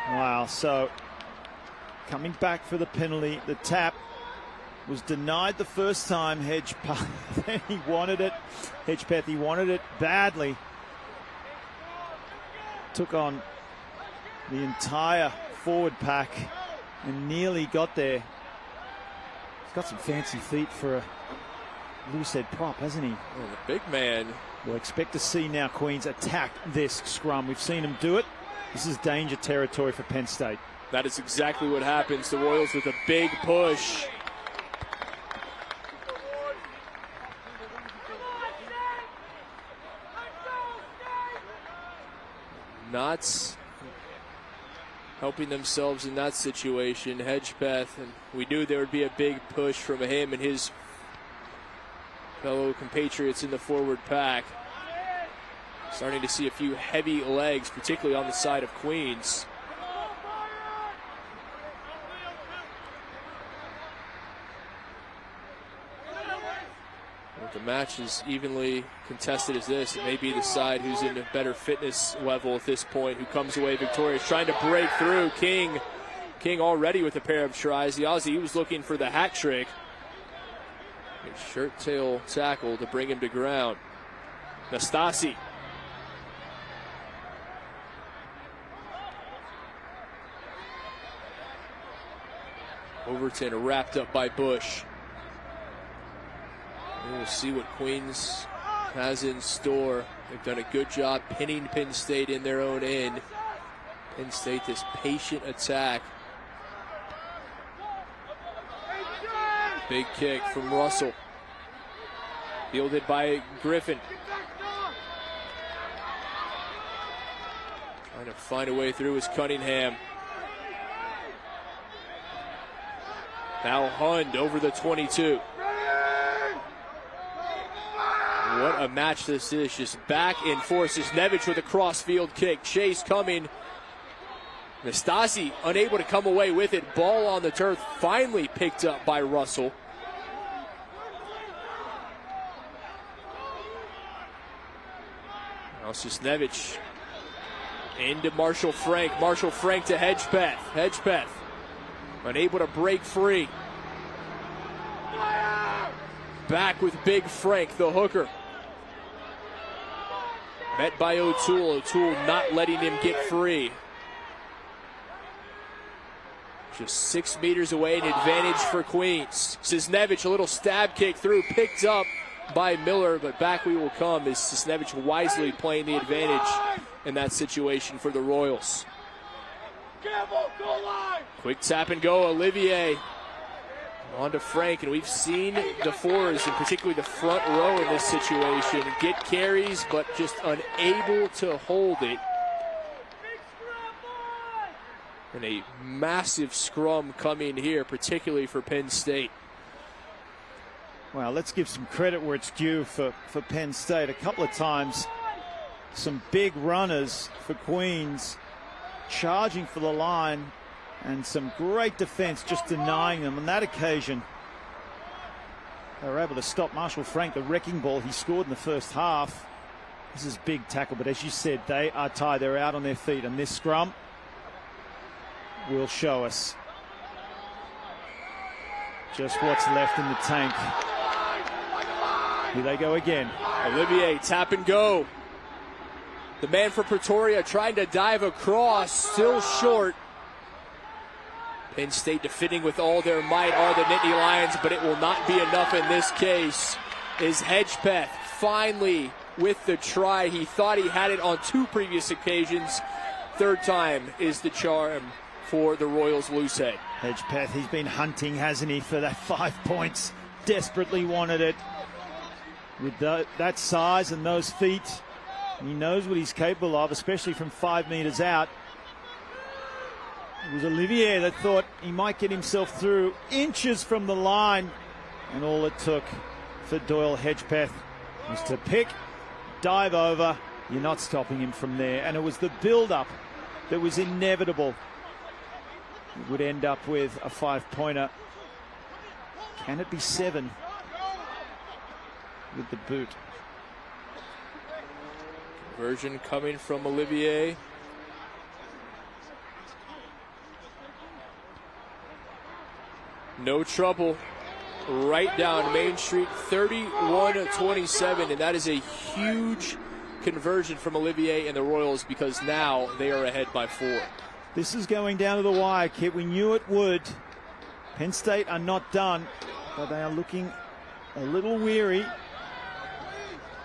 Wow, so coming back for the penalty, the tap was denied the first time. Hedgepeth, he wanted it. Hedgepeth, he wanted it badly. Took on the entire forward pack and nearly got there. He's got some fancy feet for a loosehead prop, hasn't he? Oh, the big man. We'll expect to see now Queens attack this scrum. We've seen them do it. This is danger territory for Penn State. That is exactly what happens. The Royals with a big push. Not helping themselves in that situation. Hedgepeth, and we knew there would be a big push from him and his fellow compatriots in the forward pack. Starting to see a few heavy legs, particularly on the side of Queens. If the match is evenly contested as this, it may be the side who's in a better fitness level at this point who comes away victorious. Trying to break through. King already with a pair of tries. The Aussie, he was looking for the hat trick. A shirt tail tackle to bring him to ground. Nastasi. Overton wrapped up by Bush. We'll see what Queens has in store. They've done a good job pinning Penn State in their own end. Penn State, this patient attack. Big kick from Russell. Fielded by Griffin. Trying to find a way through is Cunningham. Now Hund over the 22. What a match this is. Just back and forth. Cisnevich with a cross-field kick. Chase coming. Nastasi unable to come away with it. Ball on the turf. Finally picked up by Russell. Now Cisnevich Into Marshall Frank. Marshall Frank to Hedgepeth. Hedgepeth unable to break free. Back with Big Frank, the hooker. Met by O'Toole. O'Toole not letting him get free. Just 6 meters away, an advantage for Queens. Cisnevich, a little stab kick through, picked up by Miller, but back we will come as Cisnevich wisely playing the advantage in that situation for the Royals. Quick tap and go, Olivier. On to Frank, and we've seen the fours, and particularly the front row in this situation, get carries, but just unable to hold it. And a massive scrum coming here, particularly for Penn State. Well, let's give some credit where it's due for Penn State. A couple of times, some big runners for Queens charging for the line, and some great defense just denying them. On that occasion, they were able to stop Marshall Frank, the wrecking ball he scored in the first half. This is big tackle, but as you said, they are tied. They're out on their feet, and this scrum will show us just what's left in the tank. Here they go again. Olivier, tap and go. The man for Pretoria trying to dive across, still short. Penn State defending with all their might are the Nittany Lions, but it will not be enough in this case. Is Hedgepeth finally with the try? He thought he had it on 2 previous occasions. Third time is the charm for the Royals loosehead. Hedgepeth, he's been hunting, hasn't he, for that 5 points. Desperately wanted it. With that size and those feet, he knows what he's capable of, especially from 5 meters out. It was Olivier that thought he might get himself through inches from the line, and all it took for Doyle Hedgepeth was to pick, dive over. You're not stopping him from there, and it was the build-up that was inevitable. It would end up with a 5-pointer. Can it be 7 with the boot? Conversion coming from Olivier. No trouble. Right down Main Street, 31-27, and that is a huge conversion from Olivier and the Royals, because now they are ahead by 4. This is going down to the wire, Kit. We knew it would. Penn State are not done, but they are looking a little weary.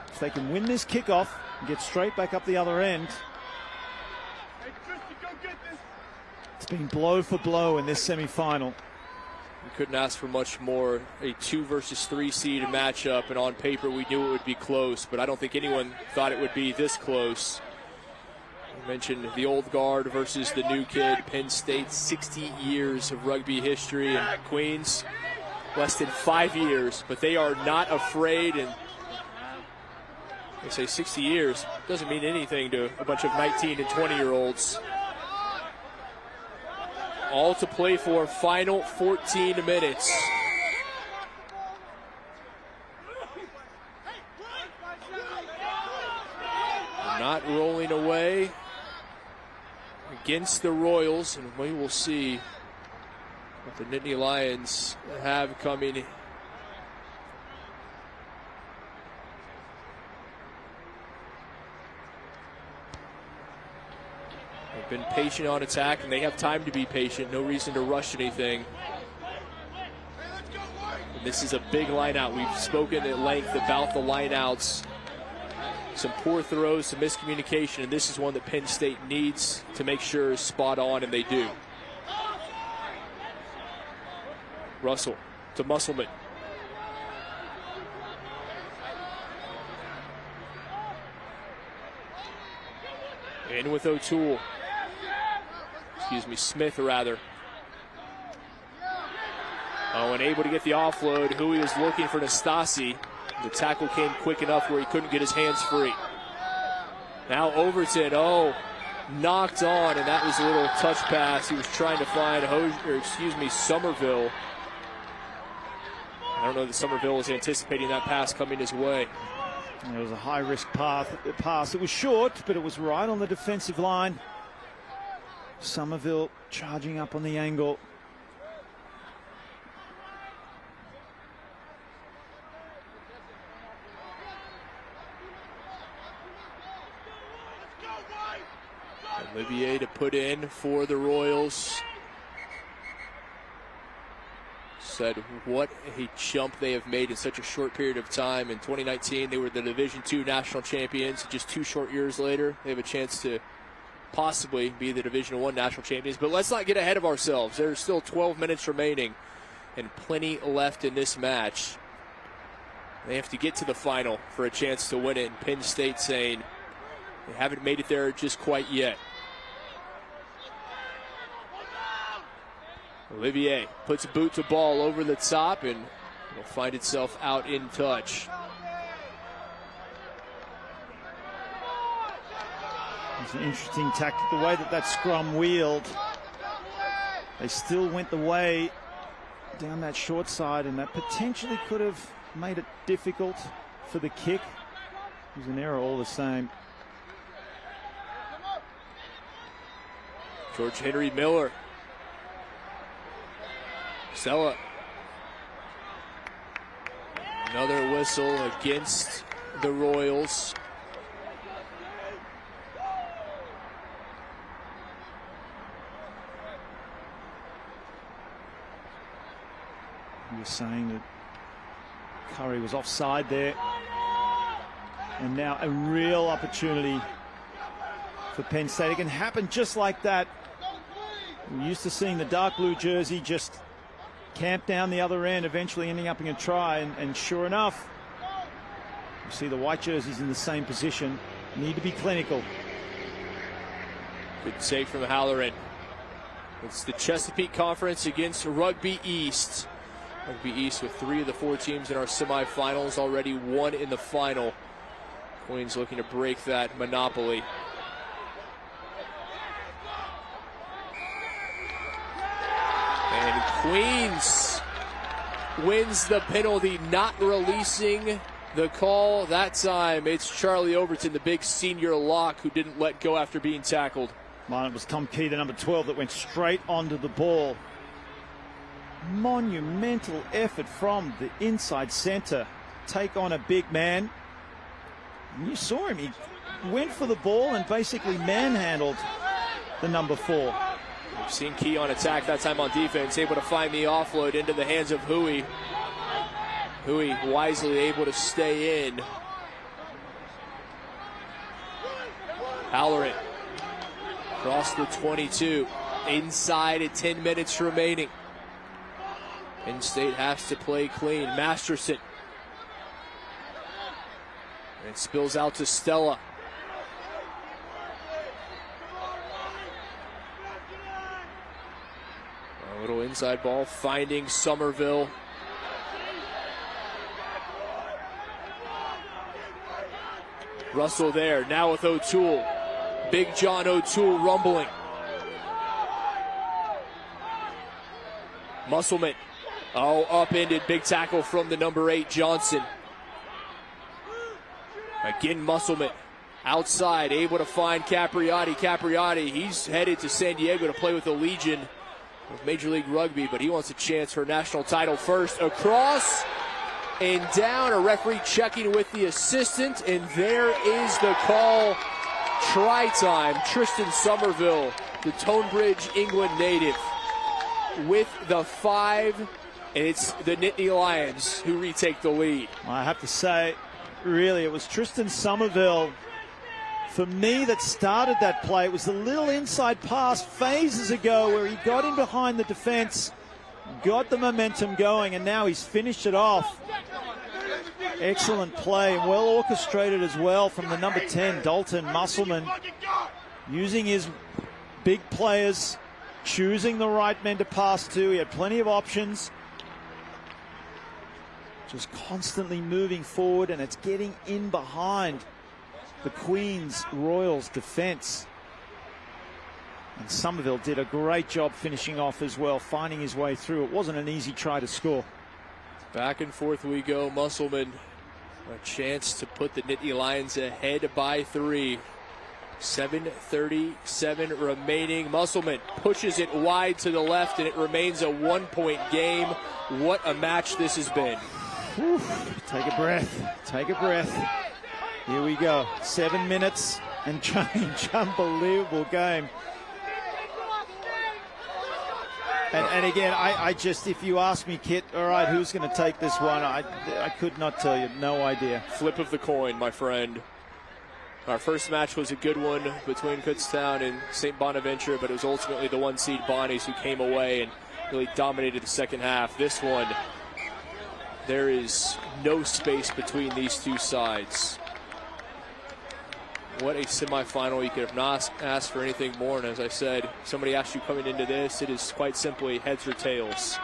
If they can win this kickoff and get straight back up the other end. It's been blow for blow in this semi-final. We couldn't ask for much more. A 2 versus 3 seed matchup, and on paper we knew it would be close, but I don't think anyone thought it would be this close. I mentioned the old guard versus the new kid. Penn State, 60 years of rugby history, and Queens, less than 5 years, but they are not afraid. And they say 60 years doesn't mean anything to a bunch of 19 and 20-year-olds. All to play for, final 14 minutes. Not rolling away against the Royals, and we will see what the Nittany Lions have coming. Been patient on attack, and they have time to be patient. No reason to rush anything. And this is a big line out. We've spoken at length about the line outs. Some poor throws, some miscommunication, and this is one that Penn State needs to make sure is spot on, and they do. Russell to Musselman. In with O'Toole. Excuse me, Smith rather. Oh, and able to get the offload. Hui was looking for Nastasi. The tackle came quick enough where he couldn't get his hands free. Now Overton, knocked on, and that was a little touch pass. He was trying to find Somerville. I don't know that Somerville was anticipating that pass coming his way. There was a high-risk pass. It was short, but it was right on the defensive line. Somerville charging up on the angle. Olivier to put in for the Royals. Said what a jump they have made in such a short period of time. In 2019, they were the Division II national champions. Just 2 short years later, they have a chance to possibly be the Division I national champions. But let's not get ahead of ourselves. There's still 12 minutes remaining and plenty left in this match. They have to get to the final for a chance to win it. And Penn State saying they haven't made it there just quite yet. Olivier puts a boot to ball over the top, and it'll find itself out in touch. It's an interesting tactic, the way that scrum wheeled. They still went the way down that short side, and that potentially could have made it difficult for the kick. It was an error all the same. George Henry Miller. Stella. Another whistle against the Royals. He was saying that Curry was offside there. And now a real opportunity for Penn State. It can happen just like that. We're used to seeing the dark blue jersey just camp down the other end, eventually ending up in a try. And sure enough, you see the white jerseys in the same position. Need to be clinical. Good save from Halloran. It's the Chesapeake Conference against Rugby East. Rugby East with 3 of the 4 teams in our semifinals, already 1 in the final. Queens looking to break that monopoly. And Queens wins the penalty, not releasing the call that time. It's Charlie Overton, the big senior lock, who didn't let go after being tackled. Well, it was Tom Key, the number 12, that went straight onto the ball. Monumental effort from the inside center. Take on a big man. And you saw him. He went for the ball and basically manhandled the number 4. We've seen Key on attack, that time on defense, able to find the offload into the hands of Hui. Hui wisely able to stay in. Halloran across the 22, inside at 10 minutes remaining. Penn State has to play clean. Masterson. And it spills out to Stella. A little inside ball finding Somerville. Russell there, now with O'Toole. Big John O'Toole rumbling. Musselman. Oh, upended, big tackle from the number 8, Johnson. Again, Musselman. Outside, able to find Capriati. Capriati, he's headed to San Diego to play with the Legion of Major League Rugby, but he wants a chance for a national title first. Across and down, a referee checking with the assistant, and there is the call. Try time. Tristan Somerville, the Tonebridge, England native, with the 5, and it's the Nittany Lions who retake the lead. I have to say, really, it was Tristan Somerville, for me, that started that play. It was the little inside pass phases ago where he got in behind the defense, got the momentum going, and now he's finished it off. Excellent play, and well orchestrated as well from the number 10, Dalton Musselman, using his big players, choosing the right men to pass to. He had plenty of options. Just constantly moving forward, and it's getting in behind the Queens Royals defense. And Somerville did a great job finishing off as well, finding his way through. It wasn't an easy try to score. Back and forth we go. Musselman A chance to put the Nittany Lions ahead by 3. 7:37 remaining. Musselman pushes it wide to the left, and it remains a 1-point game. What a match this has been. Whew. Take a breath. Take a breath. Here we go. 7 minutes and change. Unbelievable game. And again, I just, if you ask me, Kit, all right, who's going to take this one? I could not tell you. No idea. Flip of the coin, my friend. Our first match was a good one between Kutztown and St. Bonaventure, but it was ultimately the 1 seed Bonnies who came away and really dominated the second half. This one, there is no space between these two sides. What a semifinal. You could have not asked for anything more. And as I said, somebody asked you coming into this, it is quite simply heads or tails.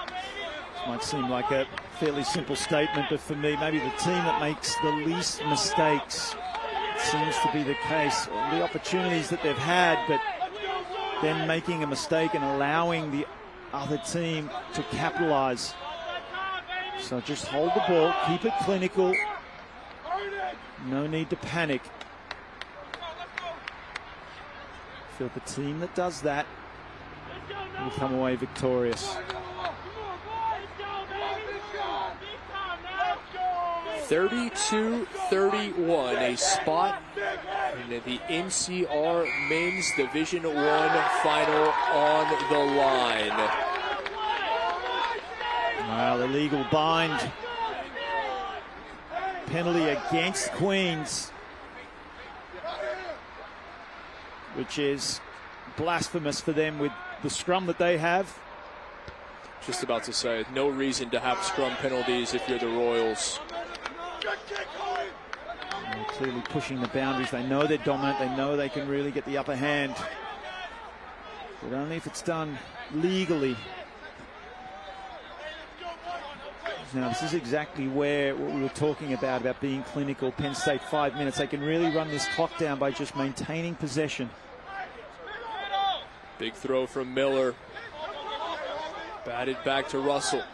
This might seem like a fairly simple statement, but for me, maybe the team that makes the least mistakes seems to be the case. The opportunities that they've had, but then making a mistake and allowing the other team to capitalize. So just hold the ball, keep it clinical. No need to panic. I feel the team that does that will come away victorious. 32-31, a spot in the NCR Men's Division I final on the line. Well, illegal bind. Penalty against Queens, which is blasphemous for them with the scrum that they have. Just about to say, no reason to have scrum penalties if you're the Royals. They're clearly pushing the boundaries. They know they're dominant. They know they can really get the upper hand. But only if it's done legally. Now, this is exactly where what we were talking about being clinical. Penn State 5 minutes. They can really run this clock down by just maintaining possession. Big throw from Miller. Batted back to Russell.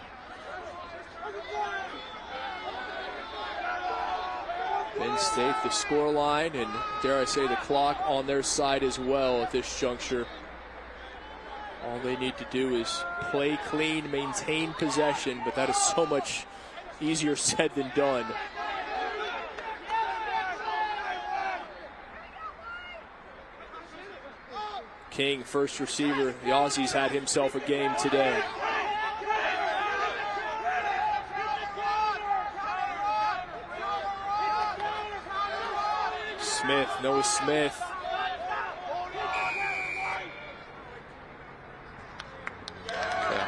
Penn State, the scoreline, and dare I say the clock on their side as well at this juncture. All they need to do is play clean, maintain possession, but that is so much easier said than done. King, first receiver. The Aussies had himself a game today. Smith, Noah Smith.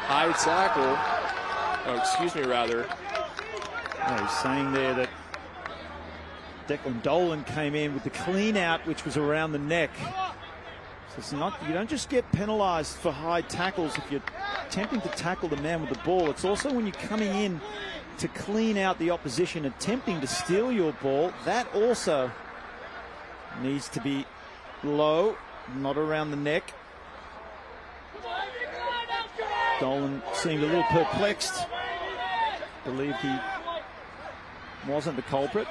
High tackle. Oh, excuse me, rather. Oh, he's saying there that Declan Dolan came in with the clean out, which was around the neck. So it's not, you don't just get penalised for high tackles if you're attempting to tackle the man with the ball. It's also when you're coming in to clean out the opposition, attempting to steal your ball. That also needs to be low, not around the neck. Dolan seemed a little perplexed. Believed he wasn't the culprit.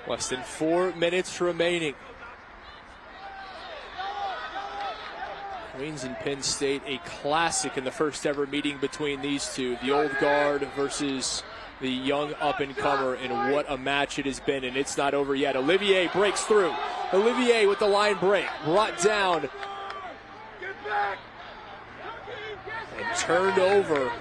Less than 4 minutes remaining. Queens and Penn State, a classic in the first ever meeting between these two. The old guard versus the young up-and-comer, and what a match it has been, and it's not over yet. Olivier breaks through. Olivier with the line break, brought down and turned over.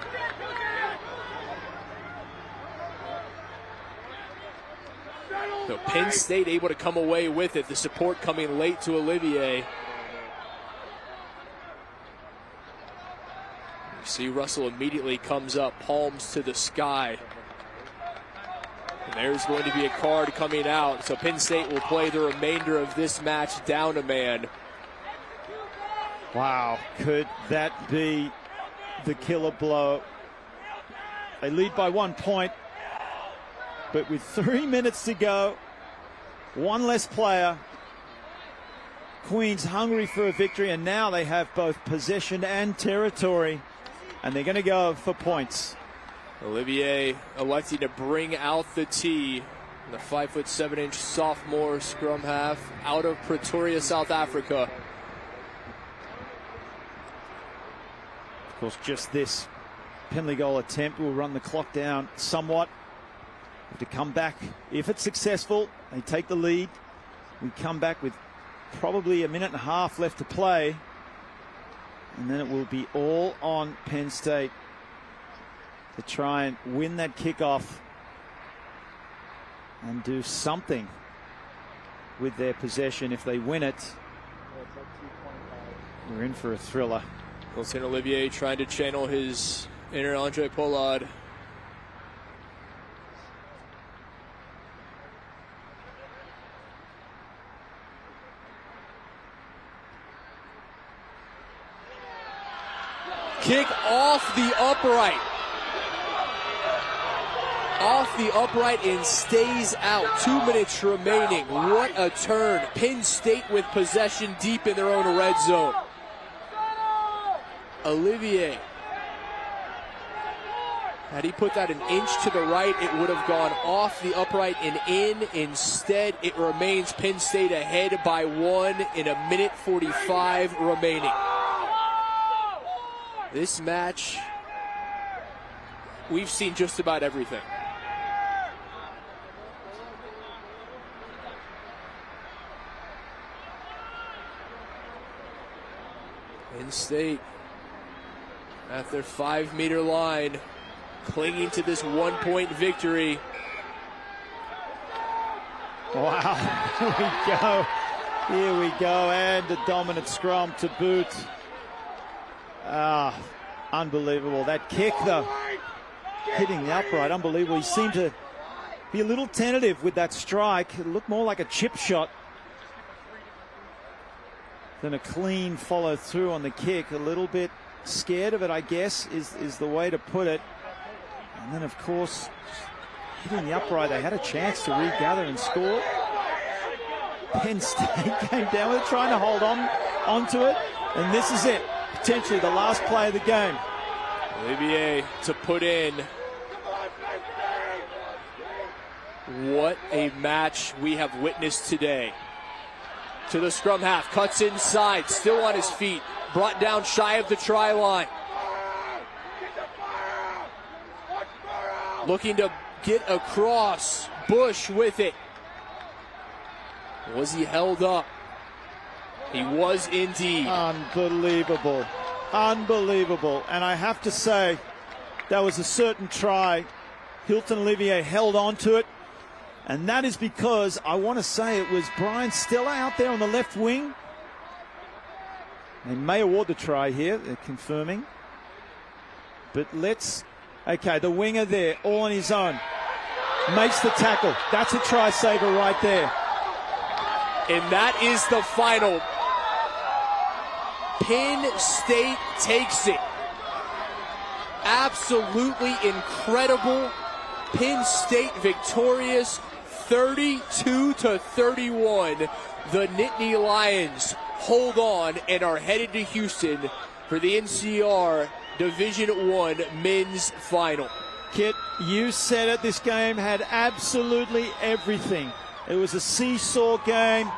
So Penn State able to come away with it. The support coming late to Olivier. You see Russell immediately comes up, palms to the sky. And there's going to be a card coming out. So Penn State will play the remainder of this match down a man. Wow, could that be the killer blow? They lead by 1 point, but with 3 minutes to go, one less player. Queens hungry for a victory, and now they have both possession and territory, and they're going to go for points. Olivier electing to bring out the tee. The 5'7" sophomore scrum half out of Pretoria, South Africa. Of course, just this penalty goal attempt will run the clock down somewhat. Have to come back. If it's successful, they take the lead. We come back with probably a minute and a half left to play. And then it will be all on Penn State to try and win that kickoff and do something with their possession. If they win it, we're in for a thriller. St. Olivier trying to channel his inner Andre Pollard. Kick off the upright. Off the upright and stays out. 2 minutes remaining. What a turn. Penn State with possession deep in their own red zone. Olivier. Had he put that an inch to the right, it would have gone off the upright and in. Instead, it remains Penn State ahead by 1 in a minute 45 remaining. This match, we've seen just about everything. Penn State at their 5-meter line, clinging to this 1-point victory. Wow, here we go. Here we go, and a dominant scrum to boot. Unbelievable. That kick, though, hitting the upright, unbelievable. He seemed to be a little tentative with that strike. It looked more like a chip shot than a clean follow through on the kick. A little bit scared of it, I guess, is the way to put it. And then, of course, hitting the upright, they had a chance to regather and score. Penn State came down with it, trying to hold on onto it, and this is it. Potentially the last play of the game. Olivier to put in. What a match we have witnessed today. To the scrum half, cuts inside, still on his feet, brought down shy of the try line. Looking to get across, Bush with it. Was he held up? He was indeed. Unbelievable. Unbelievable. And I have to say, that was a certain try. Hilton Olivier held on to it. And that is because, I want to say, it was Brian Stella out there on the left wing. They may award the try here, they're confirming. But okay, the winger there, all on his own. Makes the tackle. That's a try saver right there. And that is the final. Penn State takes it. Absolutely incredible. Penn State victorious, 32-31. The Nittany Lions hold on and are headed to Houston for the NCR Division I men's final. Kit, you said it, this game had absolutely everything. It was a seesaw game,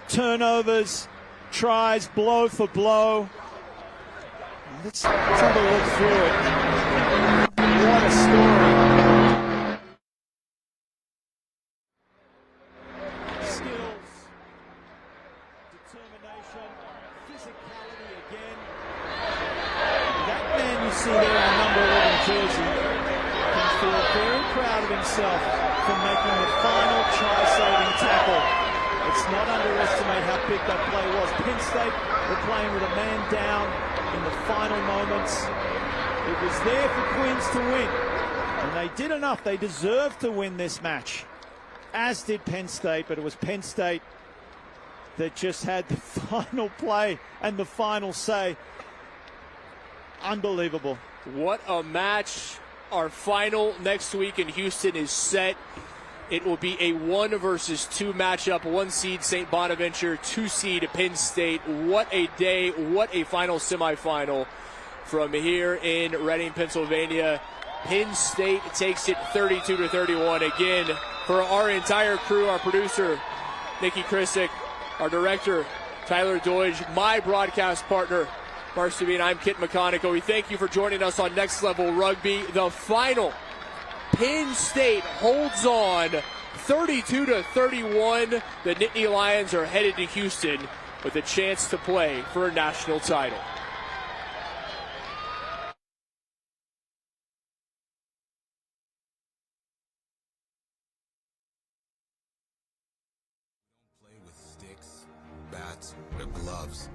turnovers, tries, blow for blow. Let's have a look through it. What a story. Skills, determination, physicality again. That man you see there in the number 11 jersey can feel very proud of himself for making the final try-saving tackle. Let's not underestimate how big that play was. Penn State were playing with a man down in the final moments. It was there for Queens to win. And they did enough. They deserved to win this match, as did Penn State. But it was Penn State that just had the final play and the final say. Unbelievable. What a match. Our final next week in Houston is set. It will be a 1 versus 2 matchup. 1 seed St. Bonaventure, 2 seed Penn State. What a day, what a final semifinal from here in Reading, Pennsylvania. Penn State takes it 32-31. Again, for our entire crew, our producer, Nikki Krisick, our director, Tyler Deutsch, my broadcast partner, Mark Sabine, I'm Kit McConico. We thank you for joining us on Next Level Rugby. The final, Penn State holds on 32-31. The Nittany Lions are headed to Houston with a chance to play for a national title. Play with sticks, bats, or gloves.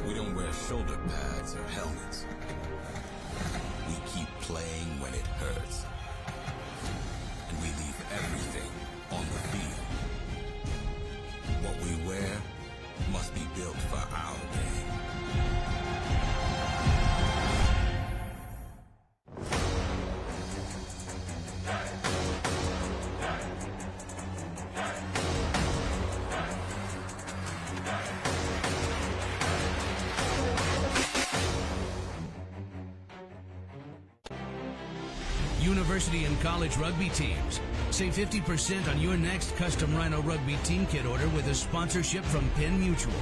We don't wear shoulder pads or helmets. We keep playing when it hurts. And we leave everything on the field. What we wear must be built for our game. University and college rugby teams. Save 50% on your next custom Rhino Rugby team kit order with a sponsorship from Penn Mutual.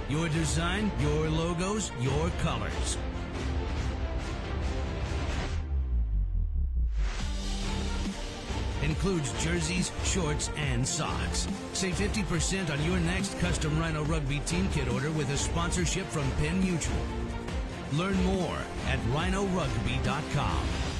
Your design, your logos, your colors. Includes jerseys, shorts, and socks. Save 50% on your next custom Rhino Rugby team kit order with a sponsorship from Penn Mutual. Learn more at rhinorugby.com.